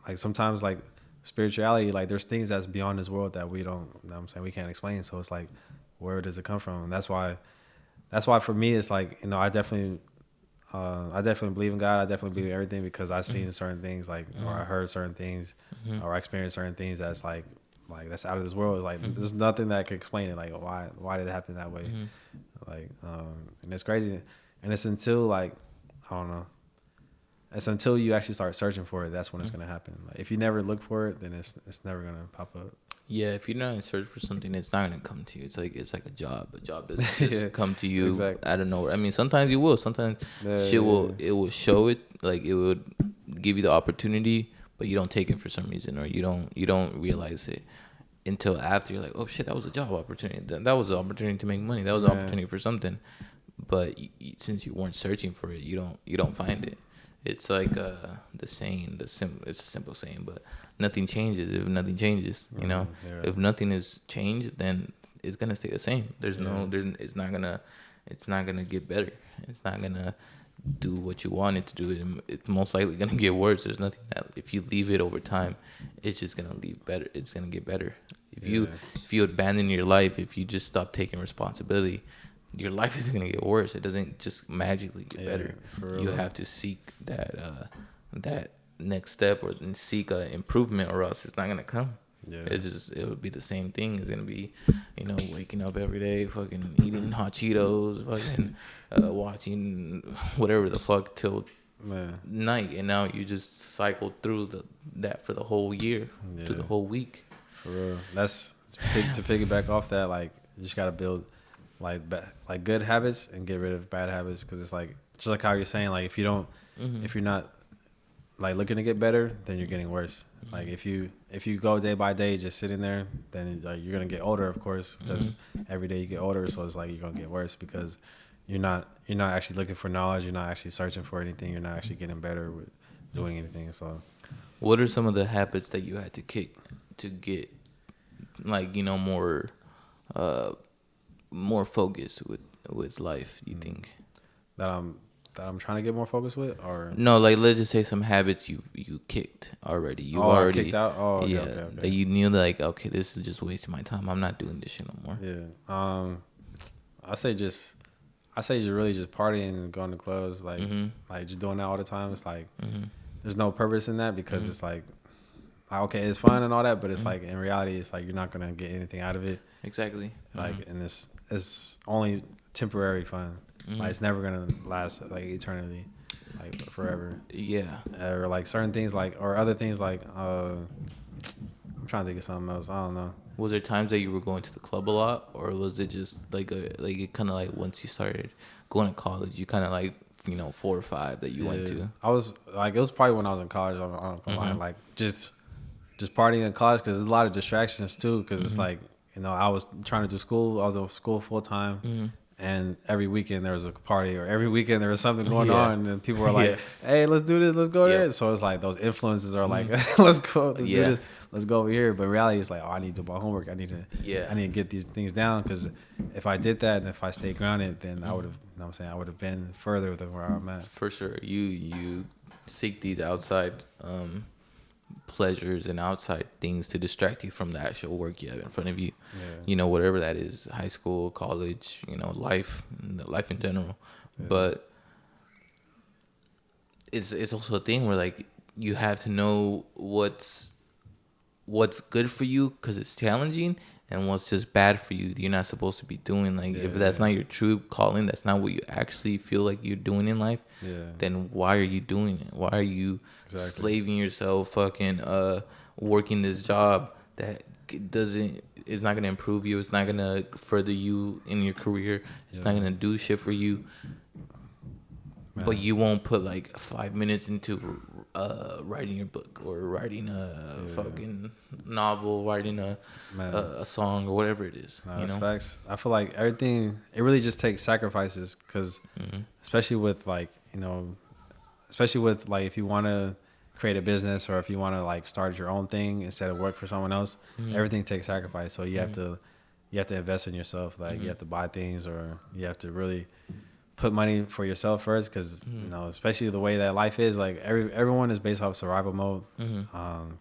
[SPEAKER 2] Like sometimes like spirituality, like there's things that's beyond this world that we don't, you know what I'm saying, we can't explain. So it's like, where does it come from? And that's why for me it's like, I definitely believe in God. I definitely believe in everything because I've seen certain things, like or I heard certain things or I experienced certain things that's like that's out of this world. It's like there's nothing that can explain it. Like why did it happen that way? Like and it's crazy. And it's until like, I don't know, it's until you actually start searching for it, that's when it's gonna happen. Like if you never look for it, then it's never gonna pop up.
[SPEAKER 1] Yeah, if you're not in search for something, it's not gonna come to you. It's like a job. A job doesn't just come to you out of nowhere. I mean, sometimes you will. Sometimes it will show it. Like it would give you the opportunity, but you don't take it for some reason, or you don't realize it until after. You're like, oh shit, that was a job opportunity. That was an opportunity to make money. That was an opportunity for something. But since you weren't searching for it, you don't find it. It's like the saying, it's a simple saying, but nothing changes if nothing changes. If nothing is changed, then it's gonna stay the same. It's not gonna get better. It's not gonna do what you want it to do. It's most likely gonna get worse. There's nothing that if you leave it over time, it's just gonna leave better. It's gonna get better. If you abandon your life, if you just stop taking responsibility, your life is gonna get worse. It doesn't just magically get better. You have to seek that next step or seek an improvement, or else it's not gonna come. It would be the same thing. It's gonna be, waking up every day, fucking eating hot Cheetos, fucking watching whatever the fuck till night, and now you just cycle through that for the whole year, to the whole week.
[SPEAKER 2] For real, that's to piggyback off that. Like you just gotta build like good habits and get rid of bad habits, because it's like just like how you're saying, like if you're not like looking to get better, then you're getting worse. Like if you go day by day just sitting there, then like you're gonna get older, of course, because every day you get older, so it's like you're gonna get worse because you're not actually looking for knowledge, you're not actually searching for anything, you're not actually getting better with doing anything. So
[SPEAKER 1] what are some of the habits that you had to kick to get like more focused with life, you think?
[SPEAKER 2] That I'm trying to get more focused with, or
[SPEAKER 1] no, like let's just say some habits you kicked already. You already
[SPEAKER 2] kicked out. Oh,
[SPEAKER 1] yeah,
[SPEAKER 2] okay.
[SPEAKER 1] that you knew like, okay, this is just wasting my time. I'm not doing this shit no more.
[SPEAKER 2] Yeah. I say just really just partying and going to clubs, like just doing that all the time. It's like there's no purpose in that, because it's like okay, it's fun and all that, but it's like in reality, it's like you're not gonna get anything out of it.
[SPEAKER 1] Exactly.
[SPEAKER 2] Like, and it's only temporary fun. Like it's never gonna last like eternity, like forever.
[SPEAKER 1] Yeah.
[SPEAKER 2] Or like certain things, like, or other things, like I'm trying to think of something else. I don't know.
[SPEAKER 1] Was there times that you were going to the club a lot, or was it just like it kind of like once you started going to college, you kind of like 4 or 5 that you went to?
[SPEAKER 2] I was like, it was probably when I was in college. I'm not gonna lie, like just partying in college, because there's a lot of distractions too. Because it's like I was trying to do school. I was in school full time, and every weekend there was a party, or every weekend there was something going
[SPEAKER 1] Yeah.
[SPEAKER 2] on, and people were like, "Hey, let's do this, let's go
[SPEAKER 1] Yep.
[SPEAKER 2] there." So it's like those influences are like, "Let's go, let's do
[SPEAKER 1] Yeah.
[SPEAKER 2] this, let's go over here." But reality is like, "Oh, I need to do my homework. I need to get these things down, because if I did that and if I stayed grounded, then I would have, you know what I'm saying, I would have been further than where I'm at."
[SPEAKER 1] For sure. You seek these outside pleasures and outside things to distract you from the actual work you have in front of you. You know, whatever that is, high school, college, you know, life in general. But it's also a thing where like you have to know what's good for you because it's challenging, and what's just bad for you you're not supposed to be doing. Like if that's not your true calling, that's not what you actually feel like you're doing in life, then why are you doing it? Why are you slaving yourself, fucking working this job that it's not gonna improve you, it's not gonna further you in your career, it's not gonna do shit for you. But you won't put like 5 minutes into writing your book, or writing a fucking novel, writing a song, or whatever it is.
[SPEAKER 2] No, that's facts. I feel like everything, it really just takes sacrifices, because especially with like, you know, especially with like if you want to create a business, or if you want to like start your own thing instead of work for someone else, everything takes sacrifice. So you have to invest in yourself. Like you have to buy things, or you have to really put money for yourself first, because you know, especially the way that life is, like everyone is based off survival mode,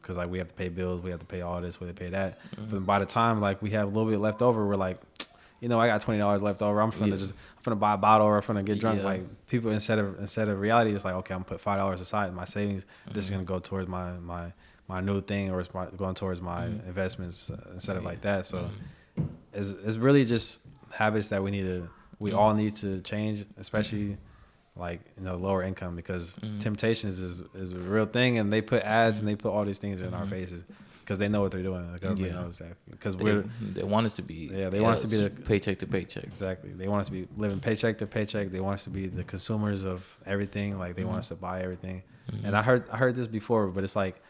[SPEAKER 2] because like we have to pay bills, we have to pay all this, we have to pay that, but by the time like we have a little bit left over, we're like, you know, I got $20 left over, I'm finna buy a bottle, or I'm finna get drunk. Like people, instead of reality, it's like, okay, I'm gonna put $5 aside in my savings, this is gonna go towards my new thing, or it's going towards my investments, instead of like that. So it's really just habits that we all need to change, especially like, you know, lower income, because temptations is a real thing, and they put ads and they put all these things in our faces because they know what they're doing. The government knows that, because
[SPEAKER 1] they want us to be
[SPEAKER 2] they want us to be the
[SPEAKER 1] paycheck to paycheck.
[SPEAKER 2] Exactly, they want us to be living paycheck to paycheck. They want us to be the consumers of everything. Like they want us to buy everything. And I heard this before, but it's like,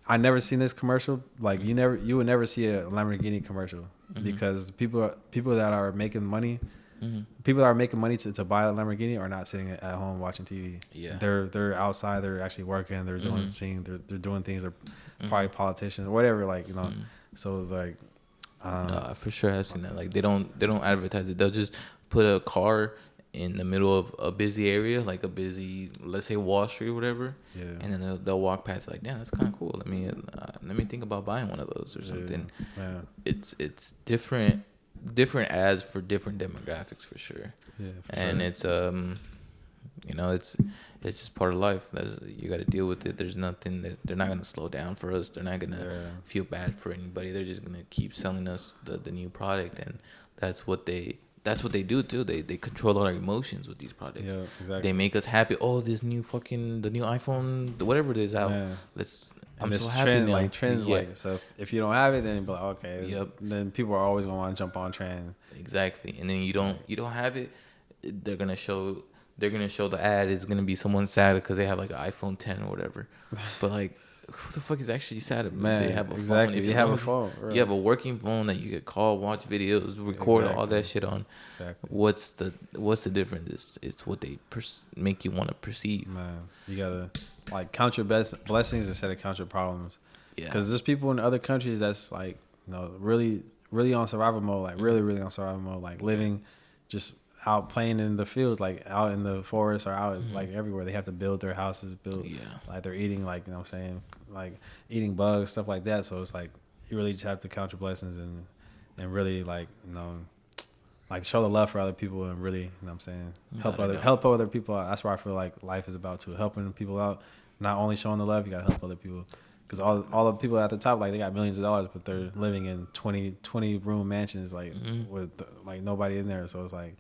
[SPEAKER 2] I never seen this commercial. Like you would never see a Lamborghini commercial, because people that are making money. People that are making money to buy a Lamborghini are not sitting at home watching TV. Yeah, they're outside. They're actually working. They're doing they're doing things. They're probably politicians or whatever. Like, you know, so like,
[SPEAKER 1] no, for sure I've seen that. Like they don't advertise it. They'll just put a car in the middle of a busy area, like a busy, let's say Wall Street or whatever. Yeah. And then they'll walk past like, damn, that's kind of cool. Let me think about buying one of those or something. Yeah. It's different ads for different demographics, for sure. Yeah, and it's you know, it's just part of life. You got to deal with it. There's nothing that they're not gonna slow down for us. They're not gonna feel bad for anybody. They're just gonna keep selling us the new product, and that's what they do too. They control our emotions with these products. Yeah, exactly. They make us happy. Oh, the new iPhone, whatever it is out. Yeah. I'm so happy
[SPEAKER 2] trend,
[SPEAKER 1] now.
[SPEAKER 2] Like trend, like, so if you don't have it, then you'll be like, okay. Yep. Then people are always gonna want to jump on trend.
[SPEAKER 1] Exactly. And then you don't have it, they're gonna show the ad is gonna be someone sad because they have like an iPhone 10 or whatever. But like, who the fuck is actually sad about they have a phone? If
[SPEAKER 2] you have a phone, right.
[SPEAKER 1] You have a working phone that you could call, watch videos, record all that shit on. Exactly. What's the difference? It's what they make you want to perceive.
[SPEAKER 2] Man, you gotta like count your blessings instead of count your problems. Yeah. Because there's people in other countries that's like, you know, really, really on survival mode, like really, really on survival mode, like living just out playing in the fields, like out in the forest or out like everywhere. They have to build their houses, like they're eating, like, you know what I'm saying, like eating bugs, stuff like that. So it's like you really just have to count your blessings and really, like, you know, like show the love for other people and really, you know what I'm saying, help other people out. That's where I feel like life is about, too, helping people out. Not only showing the love, you gotta help other people. Because all the people at the top, like, they got millions of dollars, but they're living in 20 room mansions, like with like nobody in there. So it's like,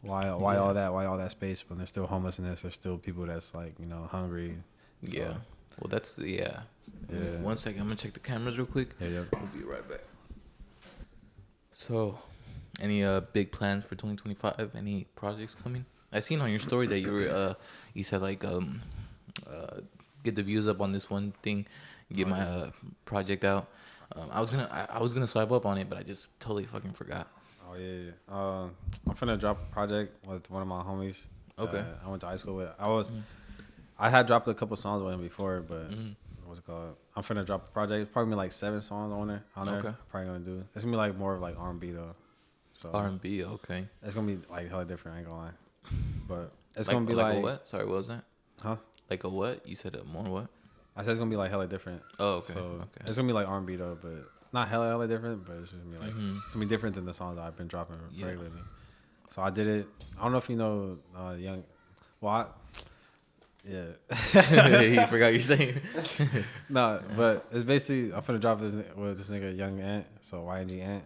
[SPEAKER 2] why all that space when there's still homelessness? There's still people that's, like, you know, hungry. So.
[SPEAKER 1] Yeah. Well, that's yeah. 1 second, I'm gonna check the cameras real quick. Yeah. We'll be right back. So, any big plans for 2025? Any projects coming? I seen on your story that you said like get the views up on this one thing, get my project out. I was gonna swipe up on it, but I just totally fucking forgot.
[SPEAKER 2] Oh yeah. I'm I'm finna drop a project with one of my homies.
[SPEAKER 1] Okay.
[SPEAKER 2] I went to high school with. I had dropped a couple songs with him before, but what's it called? I'm finna drop a project. Probably like 7 songs on there. Okay. I'm probably gonna do. It's gonna be like more of like R&B though. So
[SPEAKER 1] R&B, okay.
[SPEAKER 2] It's gonna be like hella different. I ain't gonna lie, but it's
[SPEAKER 1] like,
[SPEAKER 2] gonna be
[SPEAKER 1] like a what? Sorry, what was that?
[SPEAKER 2] Huh?
[SPEAKER 1] Like a what? You said a more what?
[SPEAKER 2] I said it's gonna be like hella different.
[SPEAKER 1] Oh, okay.
[SPEAKER 2] So
[SPEAKER 1] okay.
[SPEAKER 2] It's gonna be like R&B though, but not hella different. But it's just gonna be like it's gonna be different than the songs that I've been dropping regularly. So I did it. I don't know if you know Young. Well, yeah.
[SPEAKER 1] You forgot you're saying.
[SPEAKER 2] No, but it's basically I'm finna drop this with this nigga Young Ant. So YNG Ant.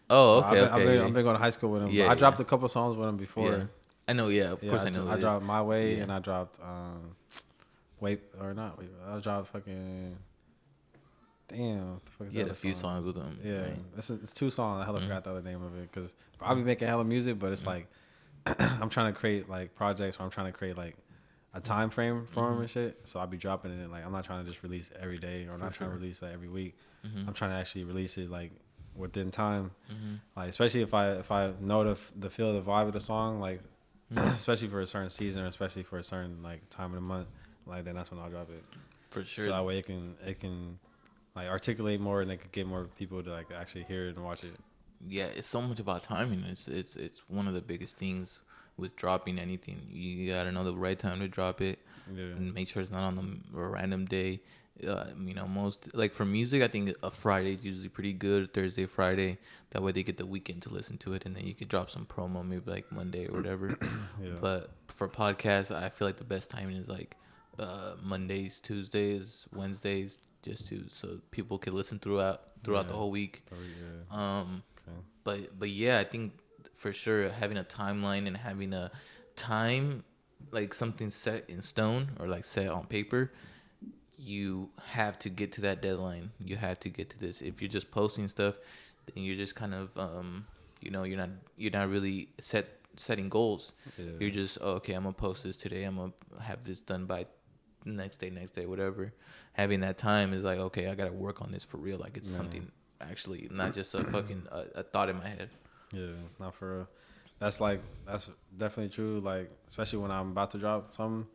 [SPEAKER 1] Oh, okay.
[SPEAKER 2] I've been going to high school with him. Yeah, I dropped a couple songs with him before.
[SPEAKER 1] Yeah. I know. Yeah, of course I know.
[SPEAKER 2] I dropped My Way and I dropped I dropped fucking. Damn, what the fuck is that?
[SPEAKER 1] A few songs with him.
[SPEAKER 2] Yeah, right? It's 2 songs. I hella forgot the other name of it because I'll be making hella music, but it's like I'm trying to create like projects where I'm trying to create like a time frame for them and shit. So I'll be dropping it. Like I'm not trying to just release every day or I'm not trying to release like every week. I'm trying to actually release it like within time. Like especially if I know the feel, the vibe of the song, like especially for a certain season or especially for a certain like time of the month, like then that's when I'll drop it.
[SPEAKER 1] For sure.
[SPEAKER 2] So that way it can like articulate more and they could get more people to like actually hear it and watch it. Yeah,
[SPEAKER 1] it's so much about timing. It's one of the biggest things with dropping anything. You gotta know the right time to drop it and make sure it's not on a random day. Most like for music, I think a Friday is usually pretty good. Thursday, Friday. That way they get the weekend to listen to it, and then you could drop some promo maybe like Monday or whatever. But for podcasts, I feel like the best timing is like Mondays, Tuesdays, Wednesdays, just so people can listen throughout the whole week. But yeah, I think for sure having a timeline and having a time, like something set in stone or like set on paper, you have to get to that deadline. You have to get to this. If you're just posting stuff, then you're just kind of you're not really setting goals. You're just okay, I'm gonna post this today, I'm gonna have this done by next day, whatever. Having that time is like, okay, I gotta work on this for real. Like it's something actually, not just a fucking a thought in my head. Yeah, not for real. That's definitely true. Like especially when I'm about to drop something,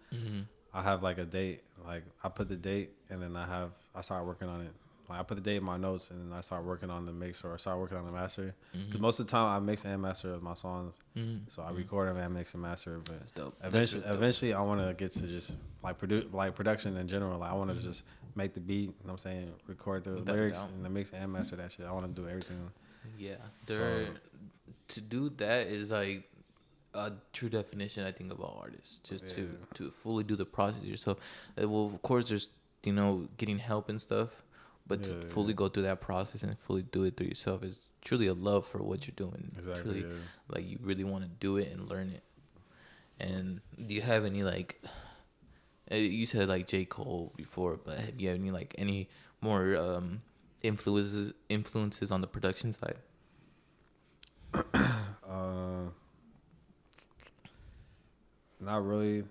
[SPEAKER 1] I have like a date. Like I put the date and then I start working on it. Like I put the date in my notes and then I start working on the mix or I start working on the master. Because most of the time I mix and master my songs. So I record them and mix and master. But that's dope. Eventually I want to get to just like production in general. Like I want to just make the beat. You know what I'm saying? Record the lyrics and the mix and master that shit. I want to do everything. Yeah. To do that is like a true definition, I think, of all artists. Just to fully do the process yourself. Well, of course, there's getting help and stuff, but to fully go through that process and fully do it through yourself is truly a love for what you're doing. Exactly. Truly, like you really want to do it and learn it. And do you have any like? You said like J. Cole before, but have you have any more influences on the production side? Not really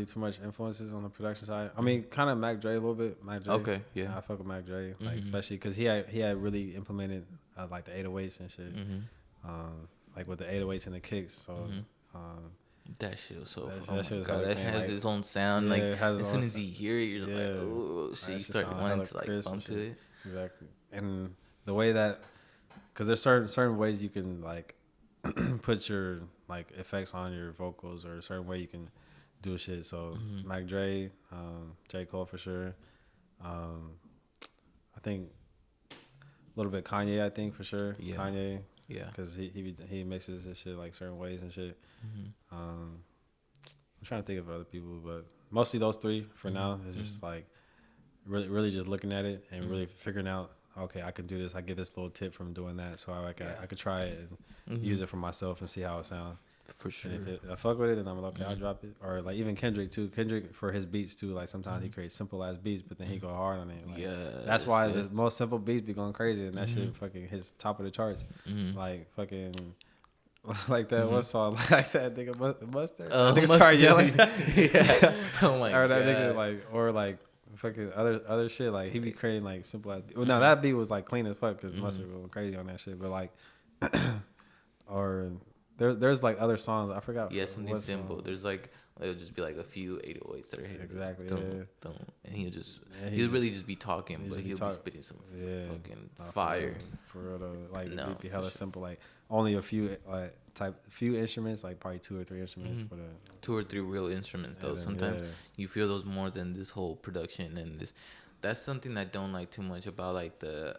[SPEAKER 1] too much influences on the production side. I mean, kind of Mac Dre a little bit. Mac Dre. Okay, yeah. I fuck with Mac Dre, like especially because he had really implemented like the 808s and shit, like with the 808s and the kicks. So that shit was so. That shit was that has like, its own sound. Like as soon as you hear it, you're like, oh shit, you start wanting to like bump to it. Exactly, and the way that, because there's certain ways you can like put your like effects on your vocals or a certain way you can do shit. So Mac Dre, J. Cole for sure. I think a little bit Kanye. I think for sure. Yeah. Kanye. Yeah. Because he mixes his shit like certain ways and shit. I'm trying to think of other people, but mostly those three for now. It's just like really just looking at it and really figuring out. Okay, I can do this. I get this little tip from doing that, so I could try it and use it for myself and see how it sounds. For sure. And if I fuck with it, then I'm like, okay, I'll drop it. Or like even Kendrick too. Kendrick for his beats too. Like sometimes he creates simple ass beats, but then he go hard on it. Like, that's why the most simple beats be going crazy, and that shit fucking hits top of the charts. Like fucking. Like that one song, like that nigga Mustard. Nigga start yelling. Yeah. Oh my god. Or that nigga like fucking other shit. Like he be creating like simple ass. Well, now that beat was like clean as fuck because Mustard was going crazy on that shit. But like, or
[SPEAKER 2] there's like other songs. I forgot.
[SPEAKER 1] Yeah, something simple.
[SPEAKER 2] Song.
[SPEAKER 1] There's like it'll just be like a few 808s that are hitting.
[SPEAKER 2] Exactly.
[SPEAKER 1] And he'll really just be talking, but he'll be spitting some fucking fire.
[SPEAKER 2] For real though, like it'd be hella simple. Like only a few few instruments, like probably 2 or 3 instruments, but
[SPEAKER 1] 2 or 3 real instruments though. Sometimes you feel those more than this whole production and this. That's something I don't like too much about like the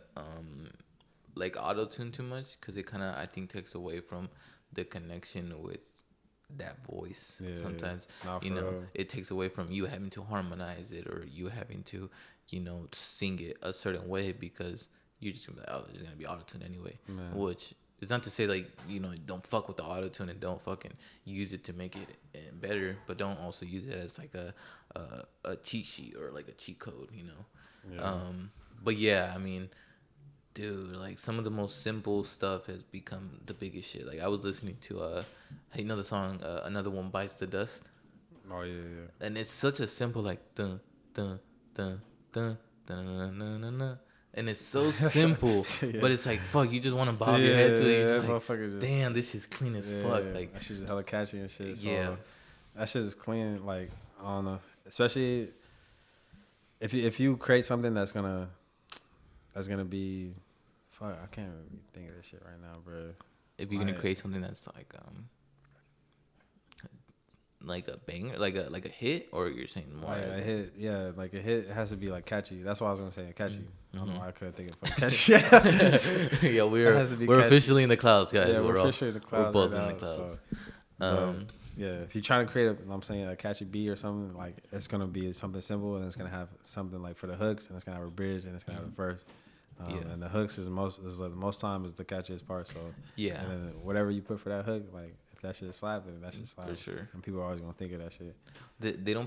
[SPEAKER 1] like auto tune too much, because it kind of I think takes away from the connection with that voice. Sometimes it takes away from you having to harmonize it, or you having to sing it a certain way, because you're just gonna be like, oh, it's gonna be auto tune anyway. Which is not to say like don't fuck with the auto tune and don't fucking use it to make it better, but don't also use it as like a cheat sheet or like a cheat code, but yeah, I mean, dude, like some of the most simple stuff has become the biggest shit. Like I was listening to the song Another One Bites the Dust.
[SPEAKER 2] Oh yeah.
[SPEAKER 1] And it's such a simple like dun dun dun dun dun dun dun dun dun. And it's so simple, but it's like fuck, you just want to bob your head to it. You're just like, damn, this shit's clean as fuck. Like
[SPEAKER 2] that shit's just hella catchy and shit. So that shit is clean. Like I don't know, especially if you create something that's gonna be, fuck, I can't really think of this shit right now, bro.
[SPEAKER 1] If you're gonna create something that's like a banger, like a hit, or you're saying more
[SPEAKER 2] like
[SPEAKER 1] like
[SPEAKER 2] a hit, like a hit, it has to be like catchy. That's why I was gonna say catchy. I don't know why I couldn't think of catchy.
[SPEAKER 1] Yeah, we're officially in the clouds, guys.
[SPEAKER 2] Yeah, we're officially in the clouds.
[SPEAKER 1] We're both
[SPEAKER 2] right
[SPEAKER 1] in the clouds.
[SPEAKER 2] So, yeah, if you're trying to create a catchy beat or something, like it's gonna be something simple, and it's gonna have something like for the hooks, and it's gonna have a bridge, and it's gonna have a verse. And the hooks is most time is the catchiest part. So and then whatever you put for that hook, like if that shit slap, then that shit slap
[SPEAKER 1] for sure.
[SPEAKER 2] And people are always gonna think of that shit.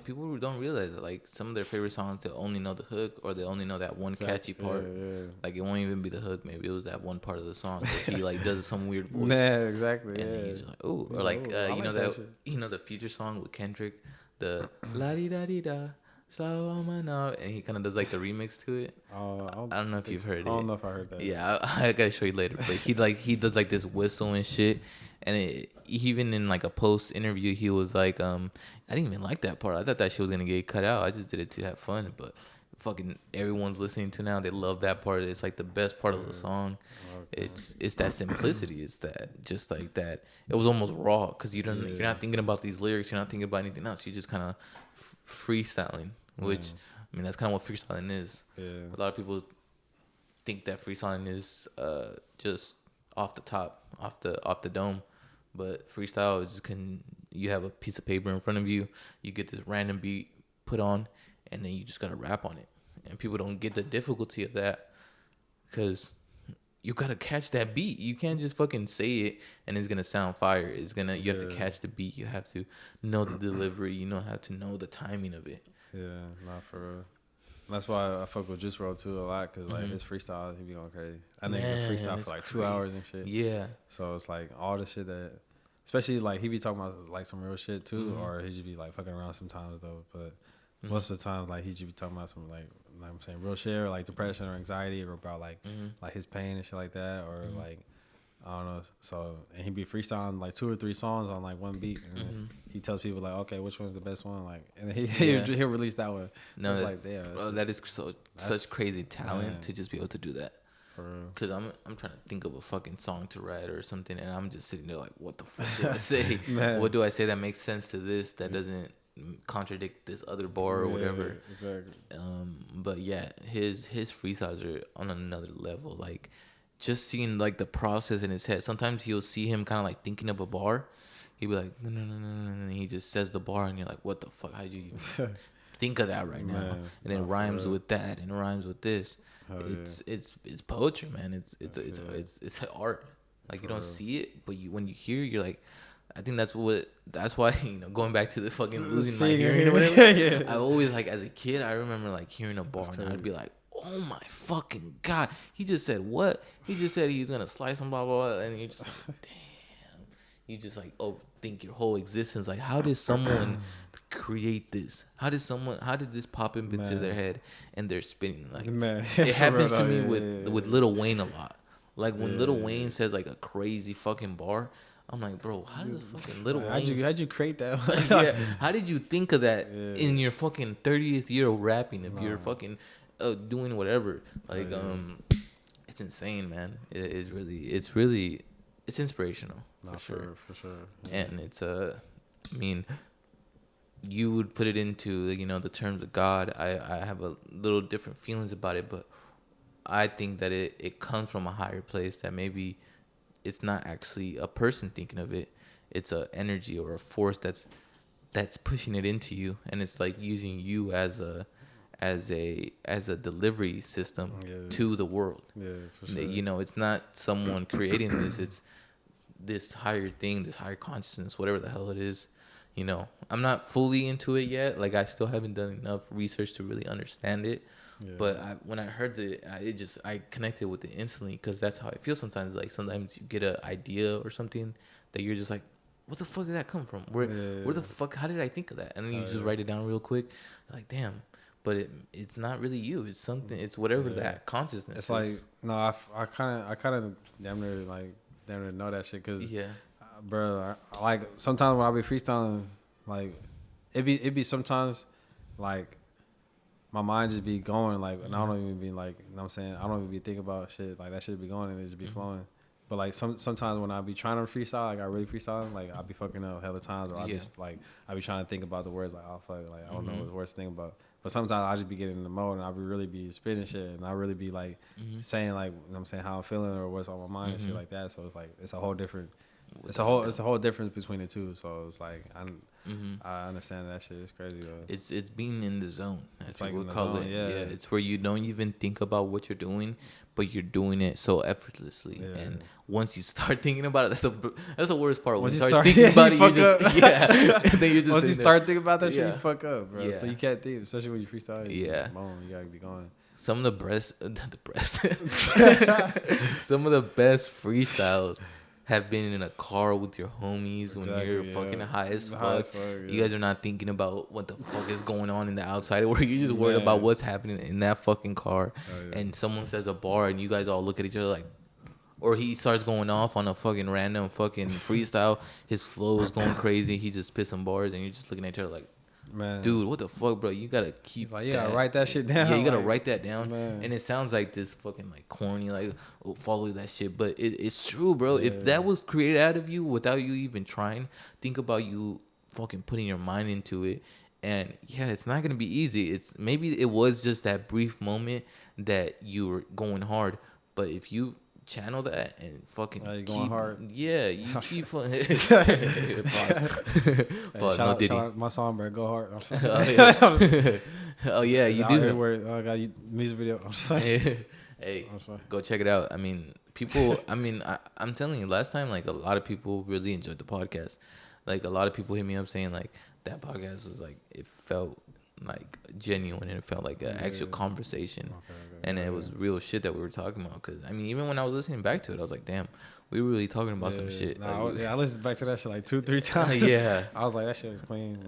[SPEAKER 1] People don't realize that like some of their favorite songs, they only know the hook, or they only know that one catchy part. Like it won't even be the hook. Maybe it was that one part of the song that he like does some weird voice.
[SPEAKER 2] Yeah, exactly.
[SPEAKER 1] And he's like, oh, or like the Future song with Kendrick, the la di da di da. So and he kind of does like the remix to it. I don't know if you've heard it.
[SPEAKER 2] I don't know if I heard that.
[SPEAKER 1] Yeah, I gotta show you later. But he does like this whistle and shit. And even in like a post interview, he was like, I didn't even like that part. I thought that shit was gonna get cut out. I just did it to have fun. But fucking everyone's listening to now. They love that part. It's like the best part of the song. Okay. It's that simplicity. It's that just like that. It was almost raw because you're not thinking about these lyrics. You're not thinking about anything else. You're just kind of freestyling, which I mean that's kind of what freestyling is. A lot of people think that freestyling is just off the top, off the dome, but freestyle is just you have a piece of paper in front of you, you get this random beat put on, and then you just gotta rap on it. And people don't get the difficulty of that because you gotta catch that beat. You can't just fucking say it and it's gonna sound fire. You have to catch the beat. You have to know the delivery. You have to know the timing of it.
[SPEAKER 2] Yeah, not for real. That's why I fuck with Juice WRLD too a lot, because like his freestyle, he be going crazy. I think he freestyle for like crazy. 2 hours and shit.
[SPEAKER 1] Yeah.
[SPEAKER 2] So it's like all the shit that, especially like he be talking about like some real shit too, or he just be like fucking around sometimes though. But most of the time, like he just be talking about some like I'm saying real shit, or like depression or anxiety, or about like his pain and shit like that, or like I don't know. So and he be freestyling like 2 or 3 songs on like one beat, and then he tells people like, okay, which one's the best one? Like, and then he'll release that one.
[SPEAKER 1] No, it's
[SPEAKER 2] like damn,
[SPEAKER 1] bro, that is such crazy talent to just be able to do that. Because I'm trying to think of a fucking song to write or something, and I'm just sitting there like, what the fuck do I say? What do I say that makes sense to this, that doesn't contradict this other bar or whatever?
[SPEAKER 2] Exactly.
[SPEAKER 1] But yeah, his freestyles are on another level. Like just seeing like the process in his head. Sometimes you'll see him kind of like thinking of a bar. He'll be like, no, and he just says the bar, and you're like, what the fuck? How did you even think of that right now? And it rhymes with that, and it rhymes with this. It's poetry, man. It's art. Like you don't see it, but when you hear it, you're like, I think that's why going back to the fucking losing my hearing or whatever. I always like as a kid, I remember like hearing a bar and I'd be like, oh my fucking god, he just said what? He just said he's gonna slice him, blah blah blah, and you're just like, damn. You just like overthink your whole existence. Like, how did someone create this? How did this pop into their head and they're spinning? Like, it happens to me with Lil Wayne a lot. Like when Lil Wayne says like a crazy fucking bar, I'm like, bro, how does fucking Little
[SPEAKER 2] Like,
[SPEAKER 1] Wayne?
[SPEAKER 2] how'd you create that?
[SPEAKER 1] Yeah, how did you think of that
[SPEAKER 2] Yeah.
[SPEAKER 1] in your fucking 30th year of rapping? If you're
[SPEAKER 2] No.
[SPEAKER 1] fucking doing whatever, like
[SPEAKER 2] Yeah.
[SPEAKER 1] it's insane, man. It's inspirational for sure.
[SPEAKER 2] For sure. Yeah.
[SPEAKER 1] And it's I mean, you would put it into the terms of God. I have a little different feelings about it, but I think that it comes from a higher place, that maybe it's not actually a person thinking of it. It's a energy or a force that's pushing it into you, and it's like using you as a delivery system to the world.
[SPEAKER 2] Yeah, for sure.
[SPEAKER 1] It's not someone creating this. It's this higher thing, this higher consciousness, whatever the hell it is. I'm not fully into it yet. Like, I still haven't done enough research to really understand it. Yeah. But when I heard I connected with it instantly, because that's how I feel sometimes. Like, sometimes you get an idea or something that you're just like, what the fuck did that come from? Where the fuck, how did I think of that? And then you just write it down real quick. Like, damn. But it's not really you. It's something. It's whatever that consciousness.
[SPEAKER 2] It's like, no, I kind of damn near know that shit, because bro, like sometimes when I be freestyling, like it be sometimes like my mind just be going, like, and I don't even be like, you know what I'm saying, I don't even be thinking about shit, like that shit be going and it just be flowing. But like sometimes when I be trying to freestyle, like I really freestyle, like I be fucking up hella times, or I just like I be trying to think about the words, like, oh fuck, like I don't know what the words to think about. But sometimes I just be getting in the mode, and I be really be spitting shit, and I really be like saying, like, you know what I'm saying, how I'm feeling or what's on my mind and shit like that. So it's like it's a whole different, it's a whole difference between the two. So it's like I understand that shit. It's crazy though.
[SPEAKER 1] It's being in the zone. That's what
[SPEAKER 2] like
[SPEAKER 1] we call it.
[SPEAKER 2] Yeah,
[SPEAKER 1] it's where you don't even think about what you're doing, but you're doing it so effortlessly. Yeah. And once you start thinking about it, that's the worst part. Once you start thinking about it, you just and then you're just
[SPEAKER 2] once you start thinking about that shit, you fuck up, bro.
[SPEAKER 1] Yeah.
[SPEAKER 2] So you can't think, especially when you freestyle.
[SPEAKER 1] Yeah,
[SPEAKER 2] boom, you gotta be going.
[SPEAKER 1] Some of the some of the best freestyles have been in a car with your homies when you're fucking high as fuck. You guys are not thinking about what the fuck is going on in the outside, where you're just worried about what's happening in that fucking car. And someone says a bar, and you guys all look at each other like, or he starts going off on a fucking random fucking freestyle. His flow is going crazy. He just spits some bars, and you're just looking at each other like, man, dude, what the fuck, bro? You gotta keep.
[SPEAKER 2] Like, you gotta write that shit down.
[SPEAKER 1] Yeah, you gotta write that down. Man. And it sounds like this fucking like corny, like, oh, follow that shit, but it's true, bro. If that was created out of you without you even trying, think about you fucking putting your mind into it. And it's not gonna be easy. It's maybe it was just that brief moment that you were going hard, but if you channel that and fucking
[SPEAKER 2] going hard.
[SPEAKER 1] Yeah, you keep fucking.
[SPEAKER 2] Shout out my song, bro. Go hard. I'm
[SPEAKER 1] oh yeah, you do.
[SPEAKER 2] I got a music video.
[SPEAKER 1] Hey, go check it out. I mean, people. I mean, I'm telling you, last time, like, a lot of people really enjoyed the podcast. Like, a lot of people hit me up saying like that podcast was like, it felt like genuine, and it felt like an actual conversation, and it was real shit that we were talking about. Because I mean, even when I was listening back to it, I was like, damn, we were really talking about some shit.
[SPEAKER 2] I listened back to that shit like 2-3 times. I was like, that shit was clean.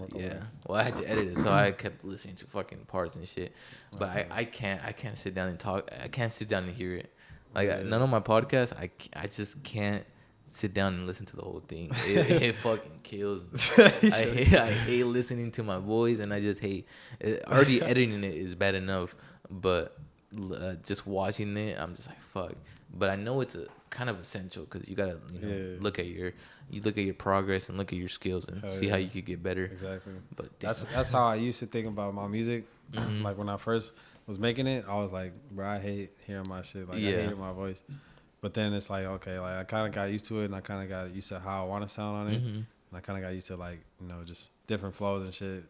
[SPEAKER 1] Well, I had to edit it, so I kept listening to fucking parts and shit. But I can't sit down and talk. I can't sit down and hear it. Like, none of my podcasts, I just can't sit down and listen to the whole thing. It fucking kills me. I hate listening to my voice, and I just hate it. Already editing it is bad enough, but just watching it, I'm just like, fuck. But I know it's a kind of essential, because you gotta look at your progress and look at your skills and see how you could get better.
[SPEAKER 2] Exactly. But that's how I used to think about my music. Like, when I first was making it, I was like, bro, I hate hearing my shit. Like, I hate my voice. But then it's like, okay, like, I kind of got used to it, and I kind of got used to how I want to sound on it. And I kind of got used to, like, just different flows and shit.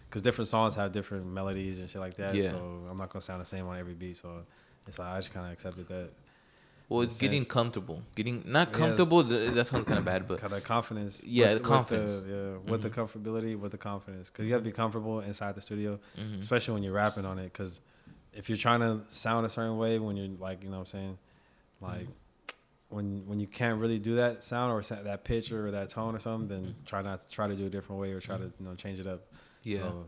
[SPEAKER 2] Because different songs have different melodies and shit like that. So I'm not going to sound the same on every beat. So it's like, I just kind of accepted that.
[SPEAKER 1] Well, it's getting comfortable. Not comfortable, that sounds kind of bad, but...
[SPEAKER 2] Kind of confidence.
[SPEAKER 1] The confidence.
[SPEAKER 2] With the comfortability, with the confidence. Because you got to be comfortable inside the studio, especially when you're rapping on it. Because if you're trying to sound a certain way when you're, like, you know what I'm saying? Like, when you can't really do that sound or that pitch or that tone or something, then try to do a different way, or try to change it up. So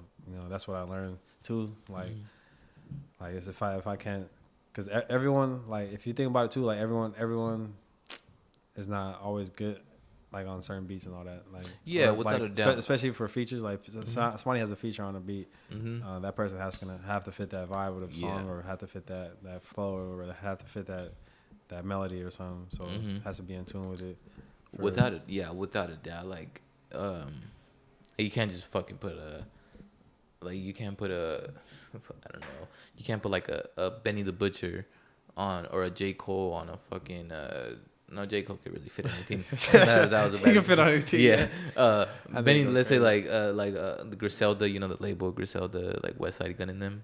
[SPEAKER 2] that's what I learned too. Like it's if I can't, because everyone, like, if you think about it too, like, everyone is not always good. like on certain beats and all that. Like
[SPEAKER 1] Yeah,
[SPEAKER 2] or,
[SPEAKER 1] without
[SPEAKER 2] like,
[SPEAKER 1] a doubt.
[SPEAKER 2] especially for features. Like somebody has a feature on a beat, that person has gonna have to fit that vibe of the song, or have to fit that flow, or have to fit that melody or something. So it has to be in tune with it.
[SPEAKER 1] Without a doubt. Like, you can't just fucking put a. Like, you can't put a, I don't know, you can't put like a Benny the Butcher on, or a J. Cole on a fucking, no, J. Cole could really fit anything. that was a bad.
[SPEAKER 2] He can fit on anything.
[SPEAKER 1] Yeah. Benny, let's say
[SPEAKER 2] crazy.
[SPEAKER 1] the Griselda, you know, the label Griselda, like West Side Gun in them.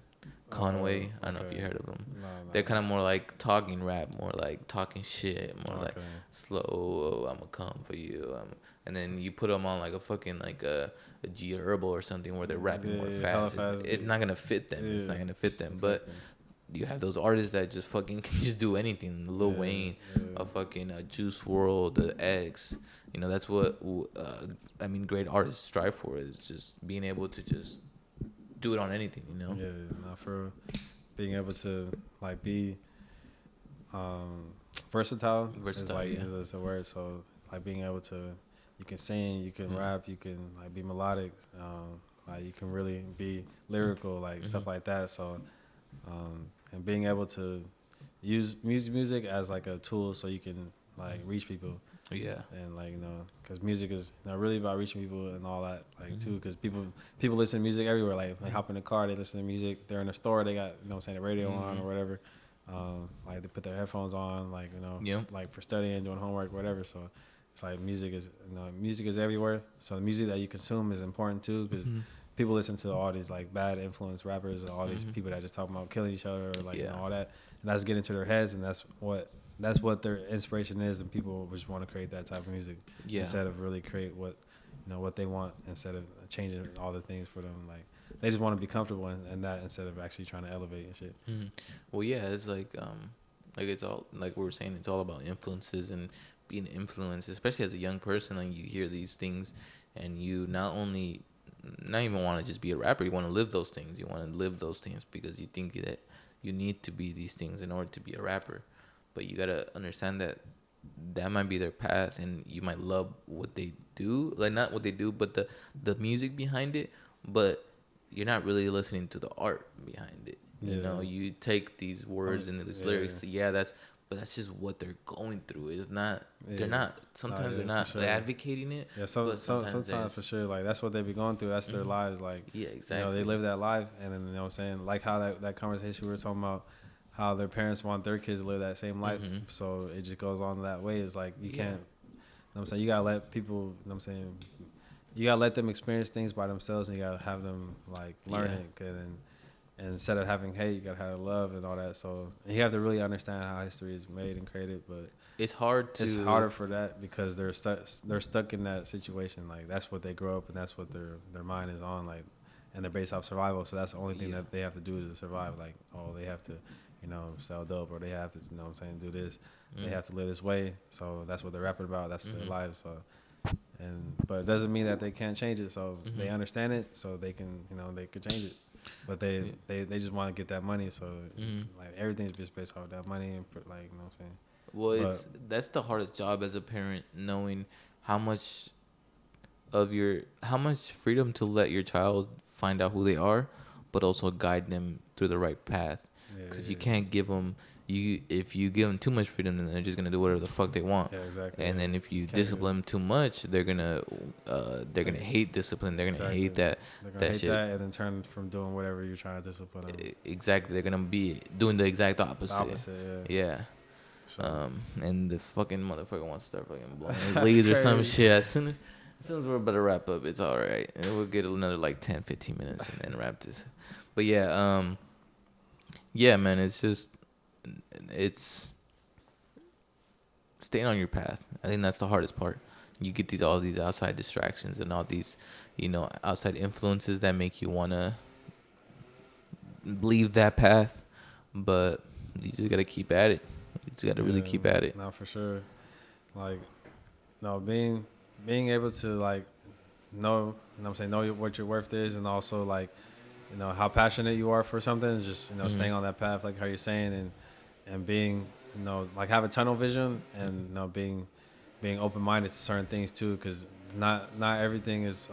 [SPEAKER 1] Conway, I don't know if you heard of them.
[SPEAKER 2] No.
[SPEAKER 1] They're kind of more like talking rap, more like talking shit, more like slow. I'ma come for you. And then you put them on like a fucking like a G Herbal or something where they're rapping more fast. It's not gonna fit them. It's not gonna fit them. Exactly. But you have those artists that just fucking can just do anything. Lil Wayne, a fucking Juice WRLD, the X. You know, that's what I mean. Great artists strive for, is just being able to just do it on anything, you know.
[SPEAKER 2] Yeah, not for being able to like be versatile. Is the word. So like being able to, you can sing, you can rap, you can like be melodic, like you can really be lyrical, like stuff like that. So and being able to use music as like a tool so you can like reach people.
[SPEAKER 1] Yeah.
[SPEAKER 2] And like, you know, because music is, you know, really about reaching people and all that, like too, because people listen to music everywhere. Like they hop in the car, they listen to music. They're in the store, they got, you know what I'm saying, the radio on or whatever. Like they put their headphones on, like, you know, like for studying, doing homework, whatever. So it's like music is everywhere. So the music that you consume is important too, because people listen to all these like bad influence rappers and all these people that just talk about killing each other, or like you know, all that, and that's getting into their heads, and that's what their inspiration is, and people just want to create that type of music instead of really create what, you know, what they want, instead of changing all the things for them. Like they just want to be comfortable in that instead of actually trying to elevate and shit.
[SPEAKER 1] Well, yeah, it's like it's all like we were saying, it's all about influences and being influenced, especially as a young person. Like you hear these things, and you not even want to just be a rapper. You want to live those things. You want to live those things because you think that you need to be these things in order to be a rapper. But you gotta understand that might be their path, and you might love what they do, like not what they do, but the music behind it. But you're not really listening to the art behind it. You know, you take these words and these lyrics. But that's just what they're going through. It's not. They're not. Sometimes they're not advocating it.
[SPEAKER 2] Yeah, sometimes for sure. Like that's what they be going through. That's their lives. Like
[SPEAKER 1] exactly.
[SPEAKER 2] You know, they live that life, and then you know what I'm saying, like how that conversation we were talking about, how their parents want their kids to live that same life. So it just goes on that way. It's like you can't, you know what I'm saying, you gotta let people, you know what I'm saying, you gotta let them experience things by themselves, and you gotta have them like learn it. And instead of having hate, you gotta have love and all that. So you have to really understand how history is made and created. But
[SPEAKER 1] it's harder
[SPEAKER 2] for that because they're stuck in that situation. Like that's what they grow up, and that's what their mind is on. Like, and they're based off survival. So that's the only thing that they have to do to survive. Like, oh, they have to, you know, sell dope, or they have to, you know what I'm saying, do this. They have to live this way. So that's what they're rapping about. That's their life. So, but it doesn't mean that they can't change it. So they understand it, so they can, you know, they could change it. But they just want to get that money. So like everything's just based off that money, and like, you know what I'm saying.
[SPEAKER 1] Well, that's the hardest job as a parent, knowing how much freedom to let your child find out who they are, but also guide them through the right path. Because you can't give them, if you give them too much freedom, then they're just gonna do whatever the fuck they want.
[SPEAKER 2] Yeah, exactly.
[SPEAKER 1] And then if you discipline them too much, they're gonna hate discipline. They're gonna hate that.
[SPEAKER 2] They're gonna hate shit. That, and then turn from doing whatever you're trying to discipline them.
[SPEAKER 1] Exactly. They're gonna be doing the exact opposite.
[SPEAKER 2] The opposite,
[SPEAKER 1] yeah. Sure. And the fucking motherfucker wants to start fucking blowing his leaves or some shit. As soon as we're about to wrap up, it's all right. And we'll get another like 10, 15 minutes and then wrap this. But yeah, man, it's staying on your path. I think that's the hardest part. You get all these outside distractions and all these, you know, outside influences that make you want to leave that path, but you just got to keep at it. You just got to really keep at it.
[SPEAKER 2] No, for sure. Like, no, being able to like know, you know what I'm saying, know what your worth is, and also like, you know, how passionate you are for something, just, you know, staying on that path, like how you're saying, and being, you know, like have a tunnel vision, and, you know, being, being open minded to certain things too, because not everything is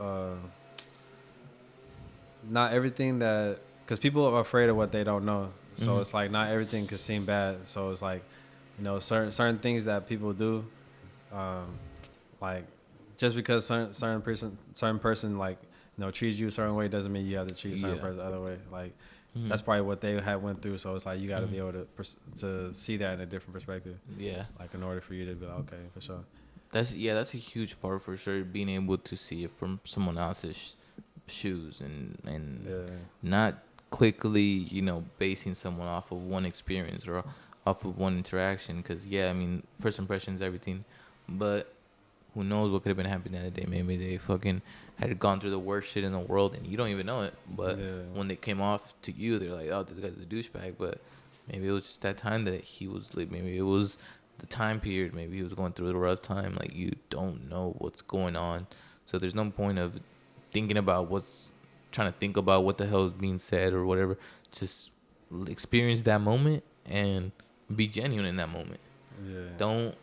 [SPEAKER 2] not everything that, because people are afraid of what they don't know. So
[SPEAKER 1] Mm-hmm.
[SPEAKER 2] it's like not everything could seem bad. So it's like, certain things that people do, um, like just because certain person like treats you a certain way doesn't mean you have to treat a certain
[SPEAKER 1] Yeah.
[SPEAKER 2] person the other way. Like
[SPEAKER 1] Mm-hmm.
[SPEAKER 2] that's probably what they had went through. So it's like you got to
[SPEAKER 1] Mm-hmm.
[SPEAKER 2] be able to see that in a different perspective.
[SPEAKER 1] Yeah.
[SPEAKER 2] Like in order for you to be like, okay, for sure.
[SPEAKER 1] That's a huge part for sure. Being able to see it from someone else's shoes and
[SPEAKER 2] Yeah.
[SPEAKER 1] not quickly, basing someone off of one experience or off of one interaction. Because yeah, I mean, first impression is everything, but who knows what could have been happening that day? Maybe they fucking had gone through the worst shit in the world and you don't even know it. But
[SPEAKER 2] Yeah.
[SPEAKER 1] when they came off to you, they're like, "Oh, this guy's a douchebag." But maybe it was just that time that he was like, maybe it was the time period. Maybe he was going through a rough time. Like you don't know what's going on, so there's no point of thinking about trying to think about what the hell is being said or whatever. Just experience that moment and be genuine in that moment.
[SPEAKER 2] Yeah.
[SPEAKER 1] Don't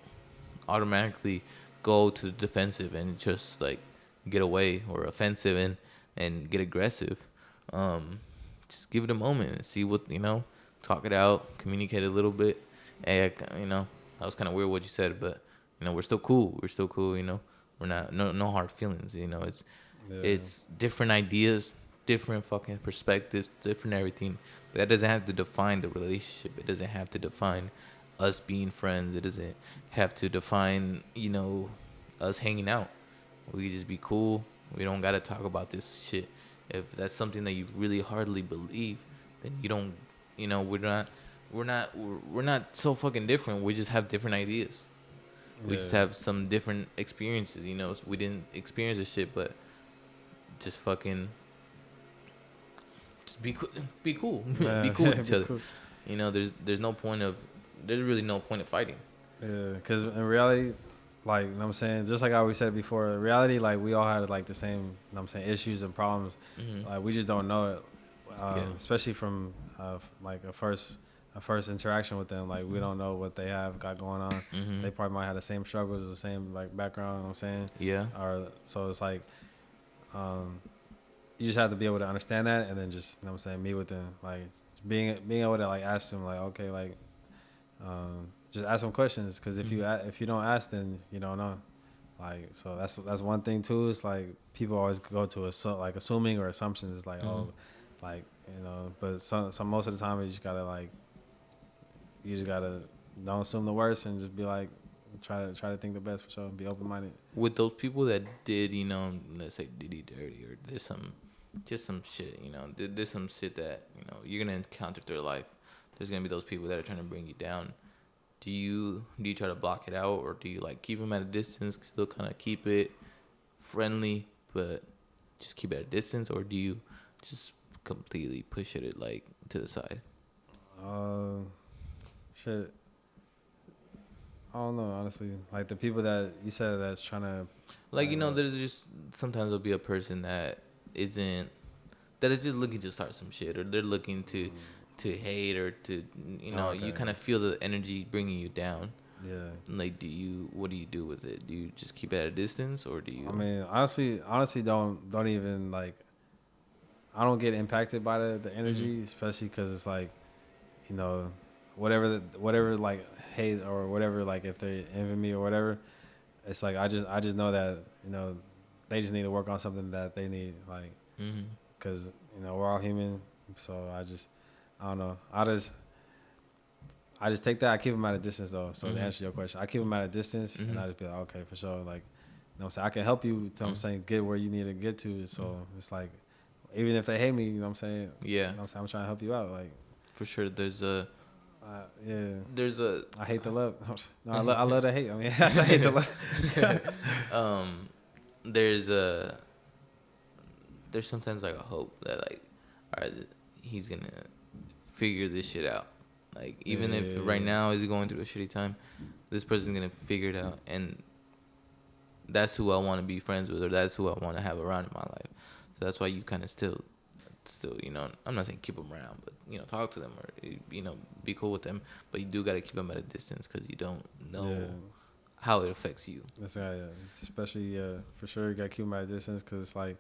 [SPEAKER 1] automatically go to the defensive and just like get away, or offensive and get aggressive. Just give it a moment and see what talk it out, communicate a little bit. And that was kind of weird what you said, but we're still cool. We're still cool. We're not no hard feelings.
[SPEAKER 2] Yeah.
[SPEAKER 1] It's different ideas, different fucking perspectives, different everything. But that doesn't have to define the relationship. It doesn't have to define us being friends. It doesn't have to define, us hanging out. We just be cool. We don't gotta talk about this shit. If that's something that you really hardly believe, then you don't. We're not so fucking different. We just have different ideas. We just
[SPEAKER 2] Yeah.
[SPEAKER 1] have some different experiences. We didn't experience this shit, but just fucking just be cool. Be cool. Be
[SPEAKER 2] Yeah.
[SPEAKER 1] cool with each
[SPEAKER 2] Be
[SPEAKER 1] other.
[SPEAKER 2] cool.
[SPEAKER 1] There's really no point of fighting.
[SPEAKER 2] Yeah, because in reality, like, you know what I'm saying, just like I always said before, in reality, like, we all had, like, the same, you know what I'm saying, issues and problems.
[SPEAKER 1] Mm-hmm.
[SPEAKER 2] Like, we just don't know it,
[SPEAKER 1] Yeah.
[SPEAKER 2] especially from, like, a first interaction with them. Like, we don't know what they have got going on.
[SPEAKER 1] Mm-hmm.
[SPEAKER 2] They probably might have the same struggles, the same, like, background, you know what I'm saying?
[SPEAKER 1] Yeah.
[SPEAKER 2] Or, so it's like, you just have to be able to understand that and then just, you know what I'm saying, meet with them. Like, being able to, like, ask them, like, okay, like, just ask them questions, because if you don't ask, then you don't know. Like, so that's one thing too. It's like people always go to assuming or assumptions. It's like, oh, like, but some most of the time you just gotta don't assume the worst and just be like, try to think the best for sure. Be open minded.
[SPEAKER 1] With those people that did, let's say did dirty or did some shit, did some shit that you're gonna encounter through life. There's gonna be those people that are trying to bring you down. Do you try to block it out, or do you like keep them at a distance, still kind of keep it friendly, but just keep it at a distance, or do you just completely push it like to the side?
[SPEAKER 2] Shit. I don't know, honestly. Like the people that you said that's trying to,
[SPEAKER 1] like there's just sometimes there'll be a person that is just looking to start some shit, or they're looking to hate, or to you kind of feel the energy bringing you down.
[SPEAKER 2] Yeah.
[SPEAKER 1] Like, what do you do with it? Do you just keep it at a distance, or do you?
[SPEAKER 2] I mean, honestly, don't even like. I don't get impacted by the energy, especially because it's like, whatever like hate or whatever, like if they envy me or whatever, it's like I just know that they just need to work on something that they need, like, because we're all human, so I don't know. I just take that. I keep them at a distance though. So to answer your question, I keep them at a distance, and I just be like, okay, for sure. Like, what I'm saying, I can help you. You know what I'm saying, get where you need to get to. So it's like, even if they hate me, you know what I'm saying.
[SPEAKER 1] Yeah.
[SPEAKER 2] I'm saying, I'm trying to help you out. Like,
[SPEAKER 1] for sure, there's a.
[SPEAKER 2] There's a. I hate the love. No, I love the hate. I mean, I hate the love.
[SPEAKER 1] There's sometimes like a hope that, like, all right, he's gonna figure this shit out. Like, even if right now he's going through a shitty time, this person's gonna figure it out, and that's who I want to be friends with, or that's who I want to have around in my life. So that's why you kind of still, I'm not saying keep them around, but talk to them, or be cool with them, but you do gotta keep them at a distance, because you don't know how it affects you.
[SPEAKER 2] That's right. Yeah. Especially for sure, you got to keep them at a distance because it's like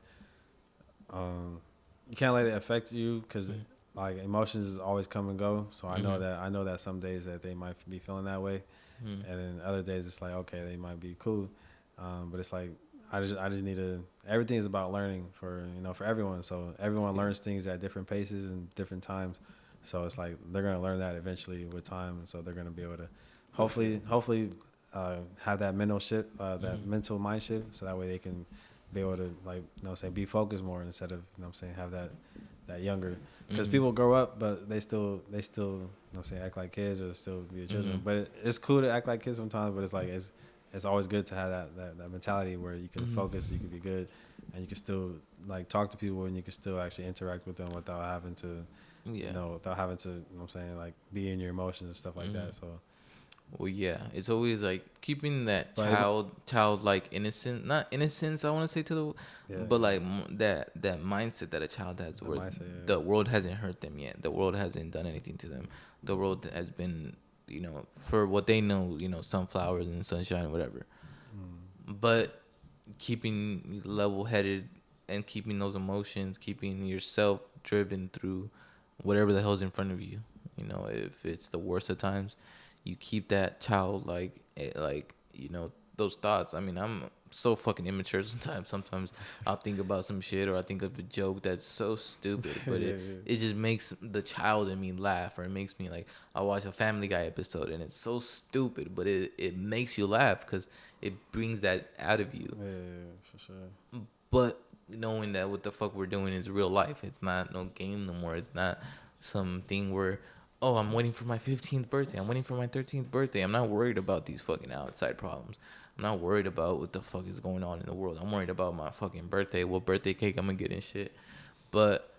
[SPEAKER 2] you can't let it affect you because like emotions always come and go. So I know that some days that they might be feeling that way, and then other days it's like okay, they might be cool, but it's like I just need to. Everything is about learning for everyone. So everyone learns things at different paces and different times. So it's like they're gonna learn that eventually with time. So they're gonna be able to hopefully have that mental shift, that mental mind shift, so that way they can be able to be focused more instead of have that younger, because people grow up but they still act like kids or still be children. But it's cool to act like kids sometimes, but it's like it's always good to have that mentality where you can focus, you can be good, and you can still like talk to people and you can still actually interact with them without having to like be in your emotions and stuff like that. So
[SPEAKER 1] well, yeah, it's always like keeping that childlike innocent, not innocence, I want to say but like that mindset that a child has, where the world hasn't hurt them yet. The world hasn't done anything to them. The world has been, for what they know, sunflowers and sunshine, whatever. But keeping level-headed and keeping those emotions, keeping yourself driven through whatever the hell's in front of you. If it's the worst of times, you keep that child those thoughts. I mean, I'm so fucking immature sometimes. Sometimes I'll think about some shit, or I think of a joke that's so stupid, but it just makes the child in me laugh, or it makes me like, I watch a Family Guy episode and it's so stupid, but it makes you laugh because it brings that out of you.
[SPEAKER 2] Yeah, for sure.
[SPEAKER 1] But knowing that what the fuck we're doing is real life. It's not no game no more. It's not something where, oh, I'm waiting for my 15th birthday. I'm waiting for my 13th birthday. I'm not worried about these fucking outside problems. I'm not worried about what the fuck is going on in the world. I'm worried about my fucking birthday, what birthday cake I'm gonna get and shit. But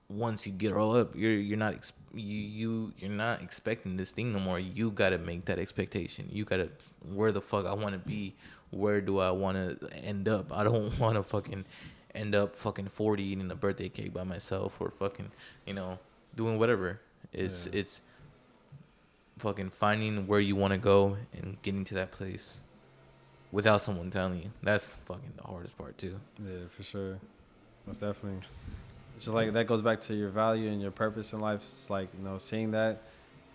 [SPEAKER 1] once you get all up, you're not you're not expecting this thing no more. You gotta make that expectation. You gotta, where the fuck I want to be. Where do I want to end up? I don't want to fucking end up fucking 40 eating a birthday cake by myself, or fucking doing whatever. It's fucking finding where you want to go and getting to that place without someone telling you. That's fucking the hardest part too.
[SPEAKER 2] Yeah, for sure. Most definitely. It's just like that goes back to your value and your purpose in life. It's like, seeing that,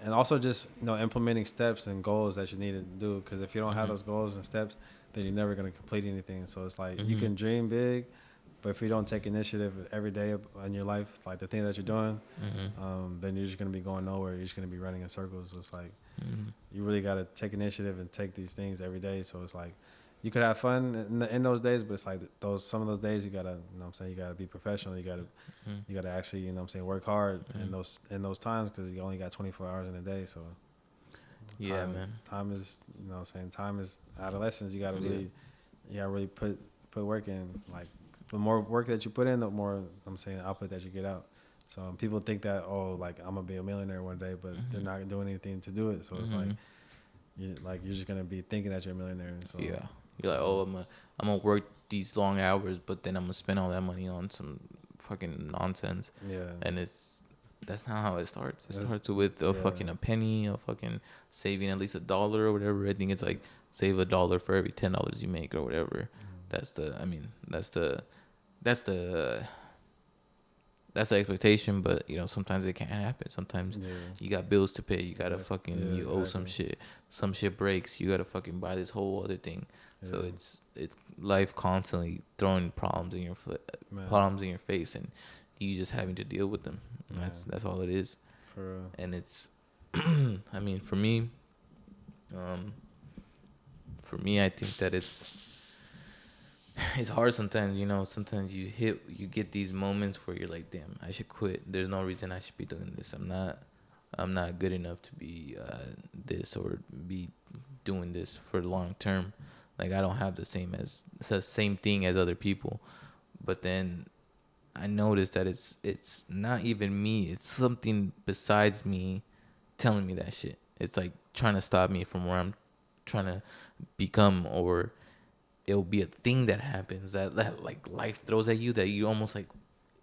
[SPEAKER 2] and also just, implementing steps and goals that you need to do. Because if you don't have those goals and steps, then you're never going to complete anything. So it's like you can dream big, but if you don't take initiative every day in your life, like the thing that you're doing, then you're just going to be going nowhere. You're just going to be running in circles. So it's like you really got to take initiative and take these things every day. So it's like you could have fun in those days, but it's like some of those days you got to, you got to be professional. You got to actually, work hard in those times, because you only got 24 hours in a day. So time is, time is adolescence. You got to really put work in. Like, the more work that you put in, the more output that you get out. So people think that, like, I'm gonna be a millionaire one day, but they're not doing anything to do it. So it's like you're just gonna be thinking that you're a millionaire. So
[SPEAKER 1] you're like, I'm gonna work these long hours, but then I'm gonna spend all that money on some fucking nonsense. Yeah, and that's not how it starts. It starts with fucking a penny, a fucking saving at least $1 or whatever. I think it's like save $1 for every $10 you make or whatever. That's the expectation, but sometimes it can't happen. Sometimes you got bills to pay. You gotta you owe some shit. Some shit breaks. You gotta fucking buy this whole other thing. Yeah. So it's life constantly throwing problems in your face, and you just having to deal with them. That's all it is. For real. And it's, I mean, for me, I think that it's hard sometimes. Sometimes you get these moments where you're like, damn, I should quit. There's no reason I should be doing this. I'm not good enough to be this, or be doing this for the long term. Like, I don't have the same thing as other people. But then I noticed that it's not even me. It's something besides me telling me that shit. It's like trying to stop me from where I'm trying to become, or it'll be a thing that happens that like life throws at you, that you almost like,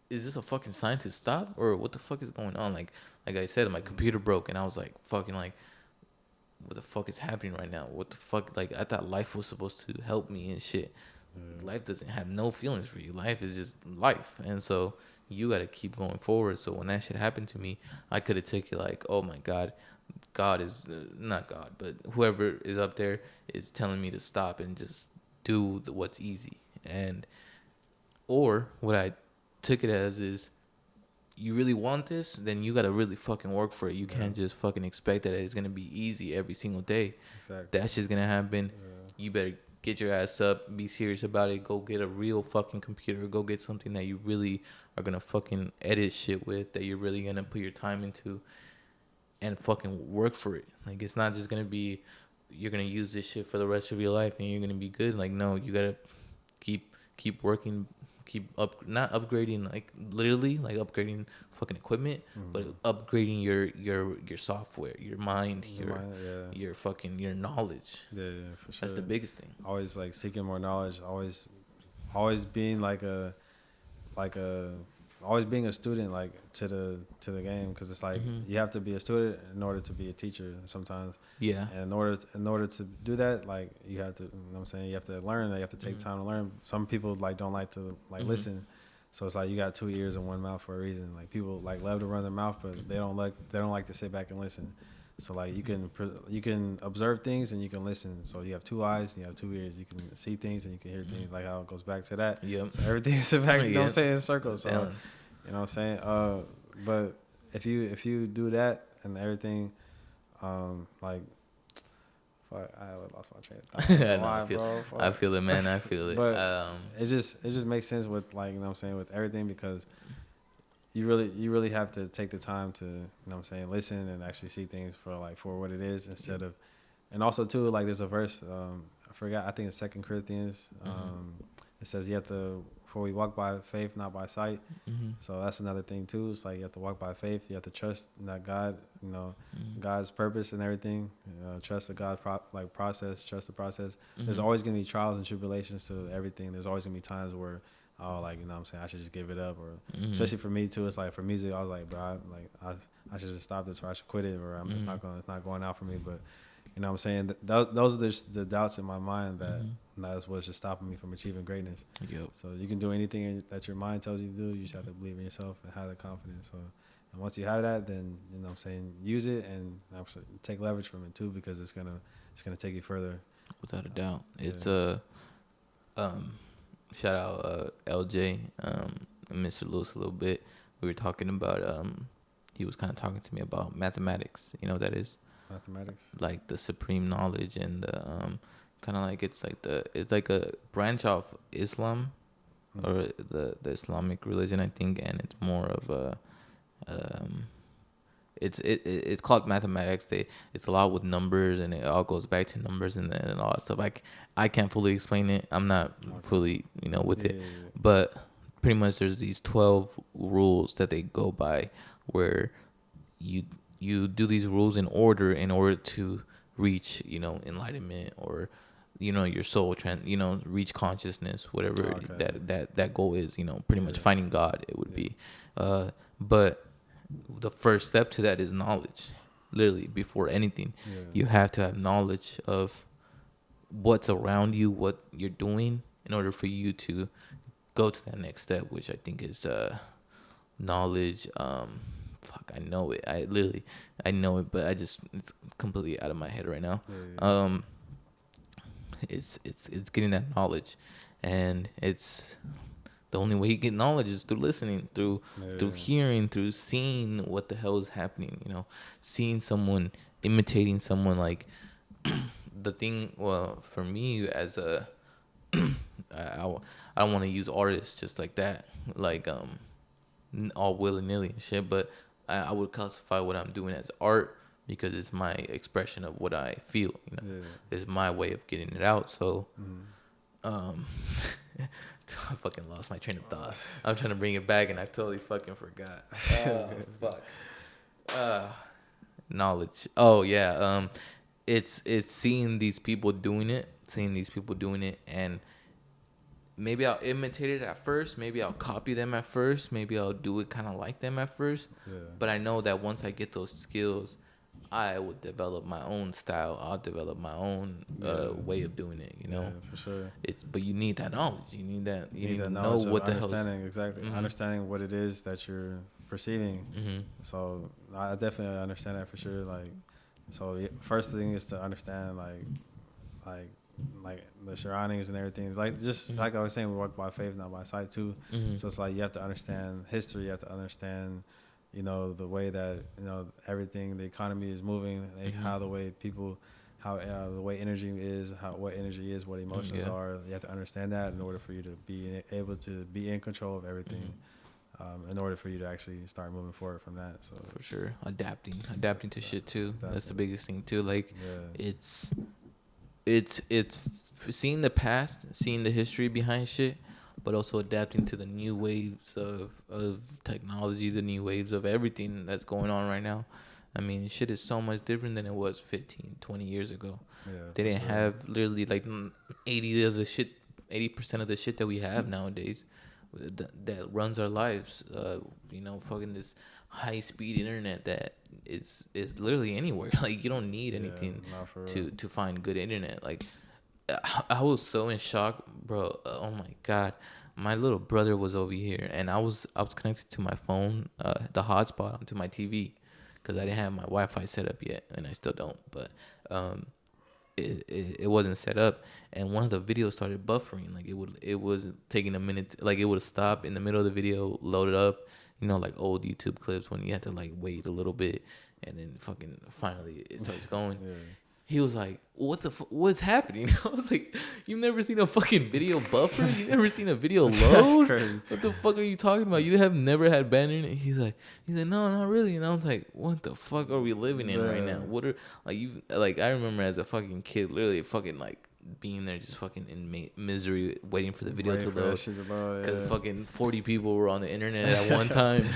[SPEAKER 1] is this a fucking sign to stop, or what the fuck is going on? Like I said, my computer broke, and I was like fucking like what the fuck is happening right now? What the fuck? Like, I thought life was supposed to help me and shit. Life doesn't have no feelings for you. Life is just life. And so you got to keep going forward. So when that shit happened to me, I could have taken like, oh my God, God is not God, but whoever is up there is telling me to stop and just do what's easy. And, or what I took it as is, you really want this, then you gotta really fucking work for it. You can't just fucking expect that it's gonna be easy every single day.
[SPEAKER 2] Exactly.
[SPEAKER 1] That's just gonna happen. You better get your ass up, be serious about it. Go get a real fucking computer. Go get something that you really are gonna fucking edit shit with, that you're really gonna put your time into, and fucking work for it. Like, it's not just gonna be you're gonna use this shit for the rest of your life and you're gonna be good. Like, no, you gotta keep working, not upgrading, like literally like upgrading fucking equipment, but upgrading your software, your mind, your fucking your knowledge.
[SPEAKER 2] Yeah, for sure.
[SPEAKER 1] That's the biggest thing.
[SPEAKER 2] Always like seeking more knowledge. Always being always being a student, like to the game, because it's like you have to be a student in order to be a teacher sometimes.
[SPEAKER 1] Yeah.
[SPEAKER 2] And in order to do that, like you have to, you know what I'm saying, you have to learn. You have to take time to learn. Some people like don't like to listen, so it's like you got 2 ears and 1 mouth for a reason. Like people like love to run their mouth, but they don't like to sit back and listen. So like you can observe things and you can listen. So you have 2 eyes and you have 2 ears. You can see things and you can hear things. Like how it goes back to that.
[SPEAKER 1] Yep.
[SPEAKER 2] So everything is back. You know what I'm saying? In circles. So
[SPEAKER 1] Balance.
[SPEAKER 2] you know what I'm saying. But if you do that and everything, like. Fuck, I lost my train of thought.
[SPEAKER 1] I feel it, man. I feel it.
[SPEAKER 2] But it just makes sense with, like, you know what I'm saying, with everything, because you really have to take the time to, you know what I'm saying, listen and actually see things for what it is, instead of, and also too, like there's a verse, I forgot, I think it's 2 Corinthians, it says you have to, for we walk by faith, not by sight. So that's another thing too. It's like you have to walk by faith. You have to trust that God, you know, God's purpose and everything. Trust the God process. Trust the process. There's always gonna be trials and tribulations to everything. There's always gonna be times where, like, you know what I'm saying, I should just give it up, or especially for me too. It's like for music, I was like, bro, I should just stop this, or I should quit it, or it's not going out for me. But you know what I'm saying? Those are the doubts in my mind that's what's just stopping me from achieving greatness.
[SPEAKER 1] Yep.
[SPEAKER 2] So you can do anything that your mind tells you to do. You just have to believe in yourself and have that confidence. So, and once you have that, then, you know what I'm saying, use it and take leverage from it too, because it's gonna take you further.
[SPEAKER 1] Without a doubt. It's shout out LJ, and Mr. Lewis a little bit. We were talking about he was kind of talking to me about mathematics. You know what that is?
[SPEAKER 2] Mathematics,
[SPEAKER 1] like the supreme knowledge, and the kind of like it's like a branch of Islam, or the Islamic religion, I think, and it's more of a it's called mathematics. It's a lot with numbers, and it all goes back to numbers and all that stuff. I can't fully explain it. I'm not fully with it, but pretty much there's these 12 rules that they go by, where you do these rules in order to reach, enlightenment, or, your soul reach consciousness, whatever that goal is, pretty much finding God, it would be. But the first step to that is knowledge. Literally, before anything, you have to have knowledge of what's around you, what you're doing, in order for you to go to that next step, which I think is knowledge. I know it. I know it, but it's completely out of my head right now. It's getting that knowledge, and it's the only way you get knowledge is through listening, through hearing, through seeing what the hell is happening. Seeing someone, imitating someone. Like the thing. Well, for me, as a I don't want to use artists just like that, like all willy-nilly and shit, but I would classify what I'm doing as art, because it's my expression of what I feel. It's my way of getting it out. So, I fucking lost my train of thought. I'm trying to bring it back, and I totally fucking forgot. Fuck. Knowledge. Oh yeah. It's seeing these people doing it, and maybe I'll imitate it at first. Maybe I'll copy them at first. Maybe I'll do it kind of like them at first. Yeah. But I know that once I get those skills, I would develop my own style. I'll develop my own way of doing it. You know,
[SPEAKER 2] Yeah, for sure.
[SPEAKER 1] but you need that knowledge. You need that. You need
[SPEAKER 2] that
[SPEAKER 1] to know
[SPEAKER 2] knowledge of
[SPEAKER 1] what the hell.
[SPEAKER 2] understanding exactly,
[SPEAKER 1] Mm-hmm.
[SPEAKER 2] understanding what it is that you're perceiving.
[SPEAKER 1] Mm-hmm.
[SPEAKER 2] So I definitely understand that for sure. Like, so first thing is to understand like like the surroundings and everything. Like just
[SPEAKER 1] Mm-hmm.
[SPEAKER 2] like I was saying, we walk by faith, not by sight too.
[SPEAKER 1] Mm-hmm.
[SPEAKER 2] So it's like you have to understand history. You have to understand, the way that everything, the economy is moving, like how the way people, how the way energy is, what energy is, what emotions are. You have to understand that in order for you to be able to be in control of everything. In order for you to actually start moving forward from that. So
[SPEAKER 1] For sure, adapting to shit too. That's the biggest thing too. Like,
[SPEAKER 2] yeah.
[SPEAKER 1] it's seeing the past, seeing the history behind shit, but also adapting to the new waves of technology, the new waves of everything that's going on right now. I mean, shit is so much different than it was 15, 20 years ago.
[SPEAKER 2] Yeah,
[SPEAKER 1] They didn't have literally like 80% of the shit that we have nowadays that runs our lives. Fucking this high speed internet that is literally anywhere. Like, you don't need anything to find good internet. Like, I was so in shock, bro. Oh my god, my little brother was over here, and I was connected to my phone, the hotspot onto my TV, because I didn't have my Wi-Fi set up yet, and I still don't. But it wasn't set up, and one of the videos started buffering. Like, it was taking a minute. Like, it would stop in the middle of the video, load it up. Like old YouTube clips when you have to like wait a little bit, and then fucking finally it starts going.
[SPEAKER 2] Yeah.
[SPEAKER 1] He was like, what's happening? I was like, you've never seen a fucking video buffer? You've never seen a video load? What the fuck are you talking about? You have never had bad internet? He's like, no, not really. And I was like, what the fuck are we living in right now? What are, like, I remember as a fucking kid, literally fucking like being there just fucking in misery waiting for the video to load. Because fucking 40 people were on the internet at one time.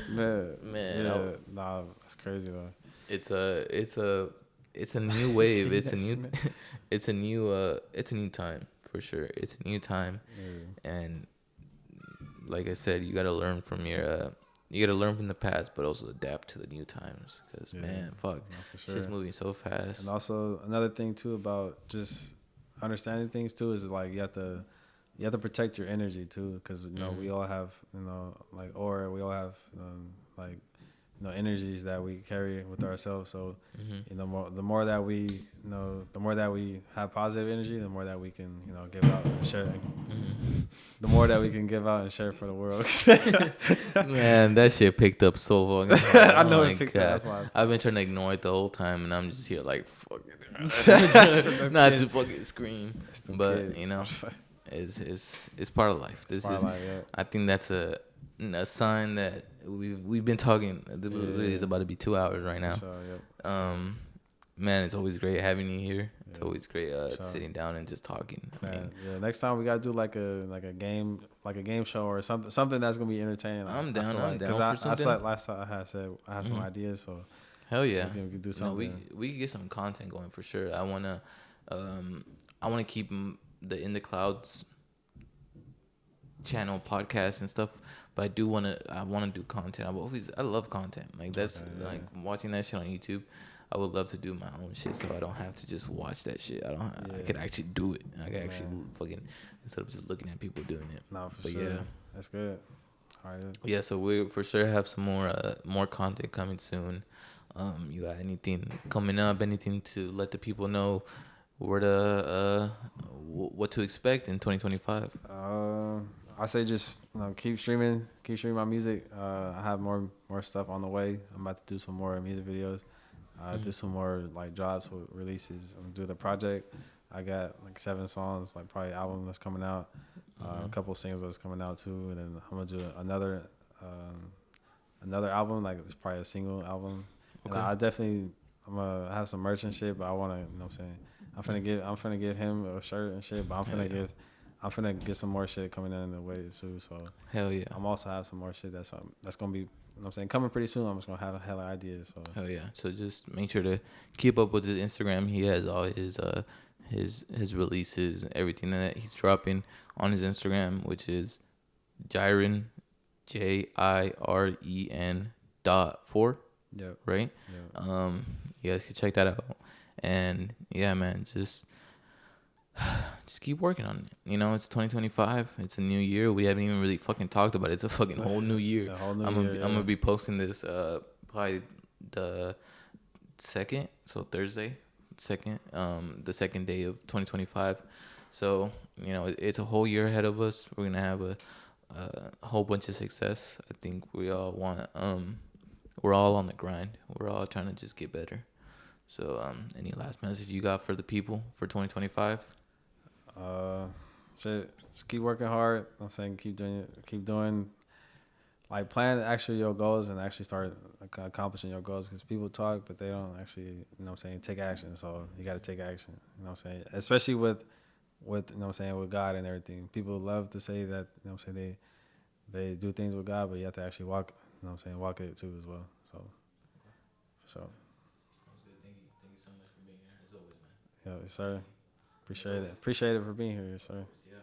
[SPEAKER 1] Man.
[SPEAKER 2] Yeah, nah, that's crazy though.
[SPEAKER 1] It's a new wave. It's a new time for sure. It's a new time, and like I said, you gotta learn from the past, but also adapt to the new times. Because man, fuck, no, sure. Shit's moving so fast.
[SPEAKER 2] And also another thing too about just understanding things too is like you have to protect your energy too, because we all have like aura, we all have like energies that we carry with ourselves. So the more that we have positive energy, the more that we can give out and share. The more that we can give out and share for the world.
[SPEAKER 1] Man, that shit picked up so fucking hard.
[SPEAKER 2] I know it picked up. That's why
[SPEAKER 1] I've been trying to ignore it the whole time, and I'm just here like fuck it, not to fucking scream, but it's part of life. I think that's a sign that we've been talking. Literally, it's about to be 2 hours right now.
[SPEAKER 2] Sure, yep.
[SPEAKER 1] Man, it's always great having you here. It's always great sitting down and just talking.
[SPEAKER 2] Next time we gotta do like a game show or something that's gonna be entertaining.
[SPEAKER 1] I'm down
[SPEAKER 2] for something. Last time I had some ideas, so
[SPEAKER 1] hell yeah,
[SPEAKER 2] we can do something.
[SPEAKER 1] We can get some content going for sure. I wanna keep the In the Clouds channel podcast and stuff, but I want to do content. I love content. Like that's like watching that shit on YouTube. I would love to do my own shit, so I don't have to just watch that shit. I could actually do it. I could actually fucking, instead of just looking at people doing it.
[SPEAKER 2] No, for sure. Yeah, that's good. All right.
[SPEAKER 1] Yeah, so we for sure have some more content coming soon. You got anything coming up? Anything to let the people know where to what to expect in 2025?
[SPEAKER 2] I say just keep streaming my music. I have more stuff on the way. I'm about to do some more music videos. Do some more like drops with releases. I'm gonna do the project. I got like 7 songs, like probably album that's coming out, a couple singles that's coming out too, and then I'm gonna do another album, like it's probably a single album. Okay. And I'm gonna have some merch and shit, but I wanna, what I'm saying, I'm finna give him a shirt and shit, but I'm finna get some more shit coming in the way too. So
[SPEAKER 1] hell yeah,
[SPEAKER 2] I'm also have some more shit that's gonna be, I'm saying, coming pretty soon. I'm just gonna have a hella ideas. So
[SPEAKER 1] hell yeah. So just make sure to keep up with his Instagram. He has all his releases and everything that he's dropping on his Instagram, which is Jiren, JIREN.4.
[SPEAKER 2] Yep.
[SPEAKER 1] right?
[SPEAKER 2] Yep.
[SPEAKER 1] You guys can check that out. And yeah, man, just keep working on it. You know, it's 2025. It's a new year. We haven't even really fucking talked about it. It's a fucking whole new year.
[SPEAKER 2] A whole new
[SPEAKER 1] I'm
[SPEAKER 2] year.
[SPEAKER 1] I'm gonna be posting this probably the second, so Thursday, the second day of 2025. So you know, it's a whole year ahead of us. We're gonna have a whole bunch of success. I think we all want. We're all on the grind. We're all trying to just get better. So, any last message you got for the people for 2025?
[SPEAKER 2] Shit, just keep working hard. I'm saying keep doing, like, plan actually your goals and actually start accomplishing your goals, because people talk but they don't actually, you know what I'm saying, take action. So you got to take action, you know what I'm saying, especially with you know what I'm saying, with God and everything. People love to say that, you know what I'm saying, they do things with God, but you have to actually walk, you know what I'm saying, walk it too as well. So for sure.
[SPEAKER 1] Sounds good. Thank you so much for being here as always, man.
[SPEAKER 2] Yeah, sir. Appreciate it for being here, sir.
[SPEAKER 1] Yeah.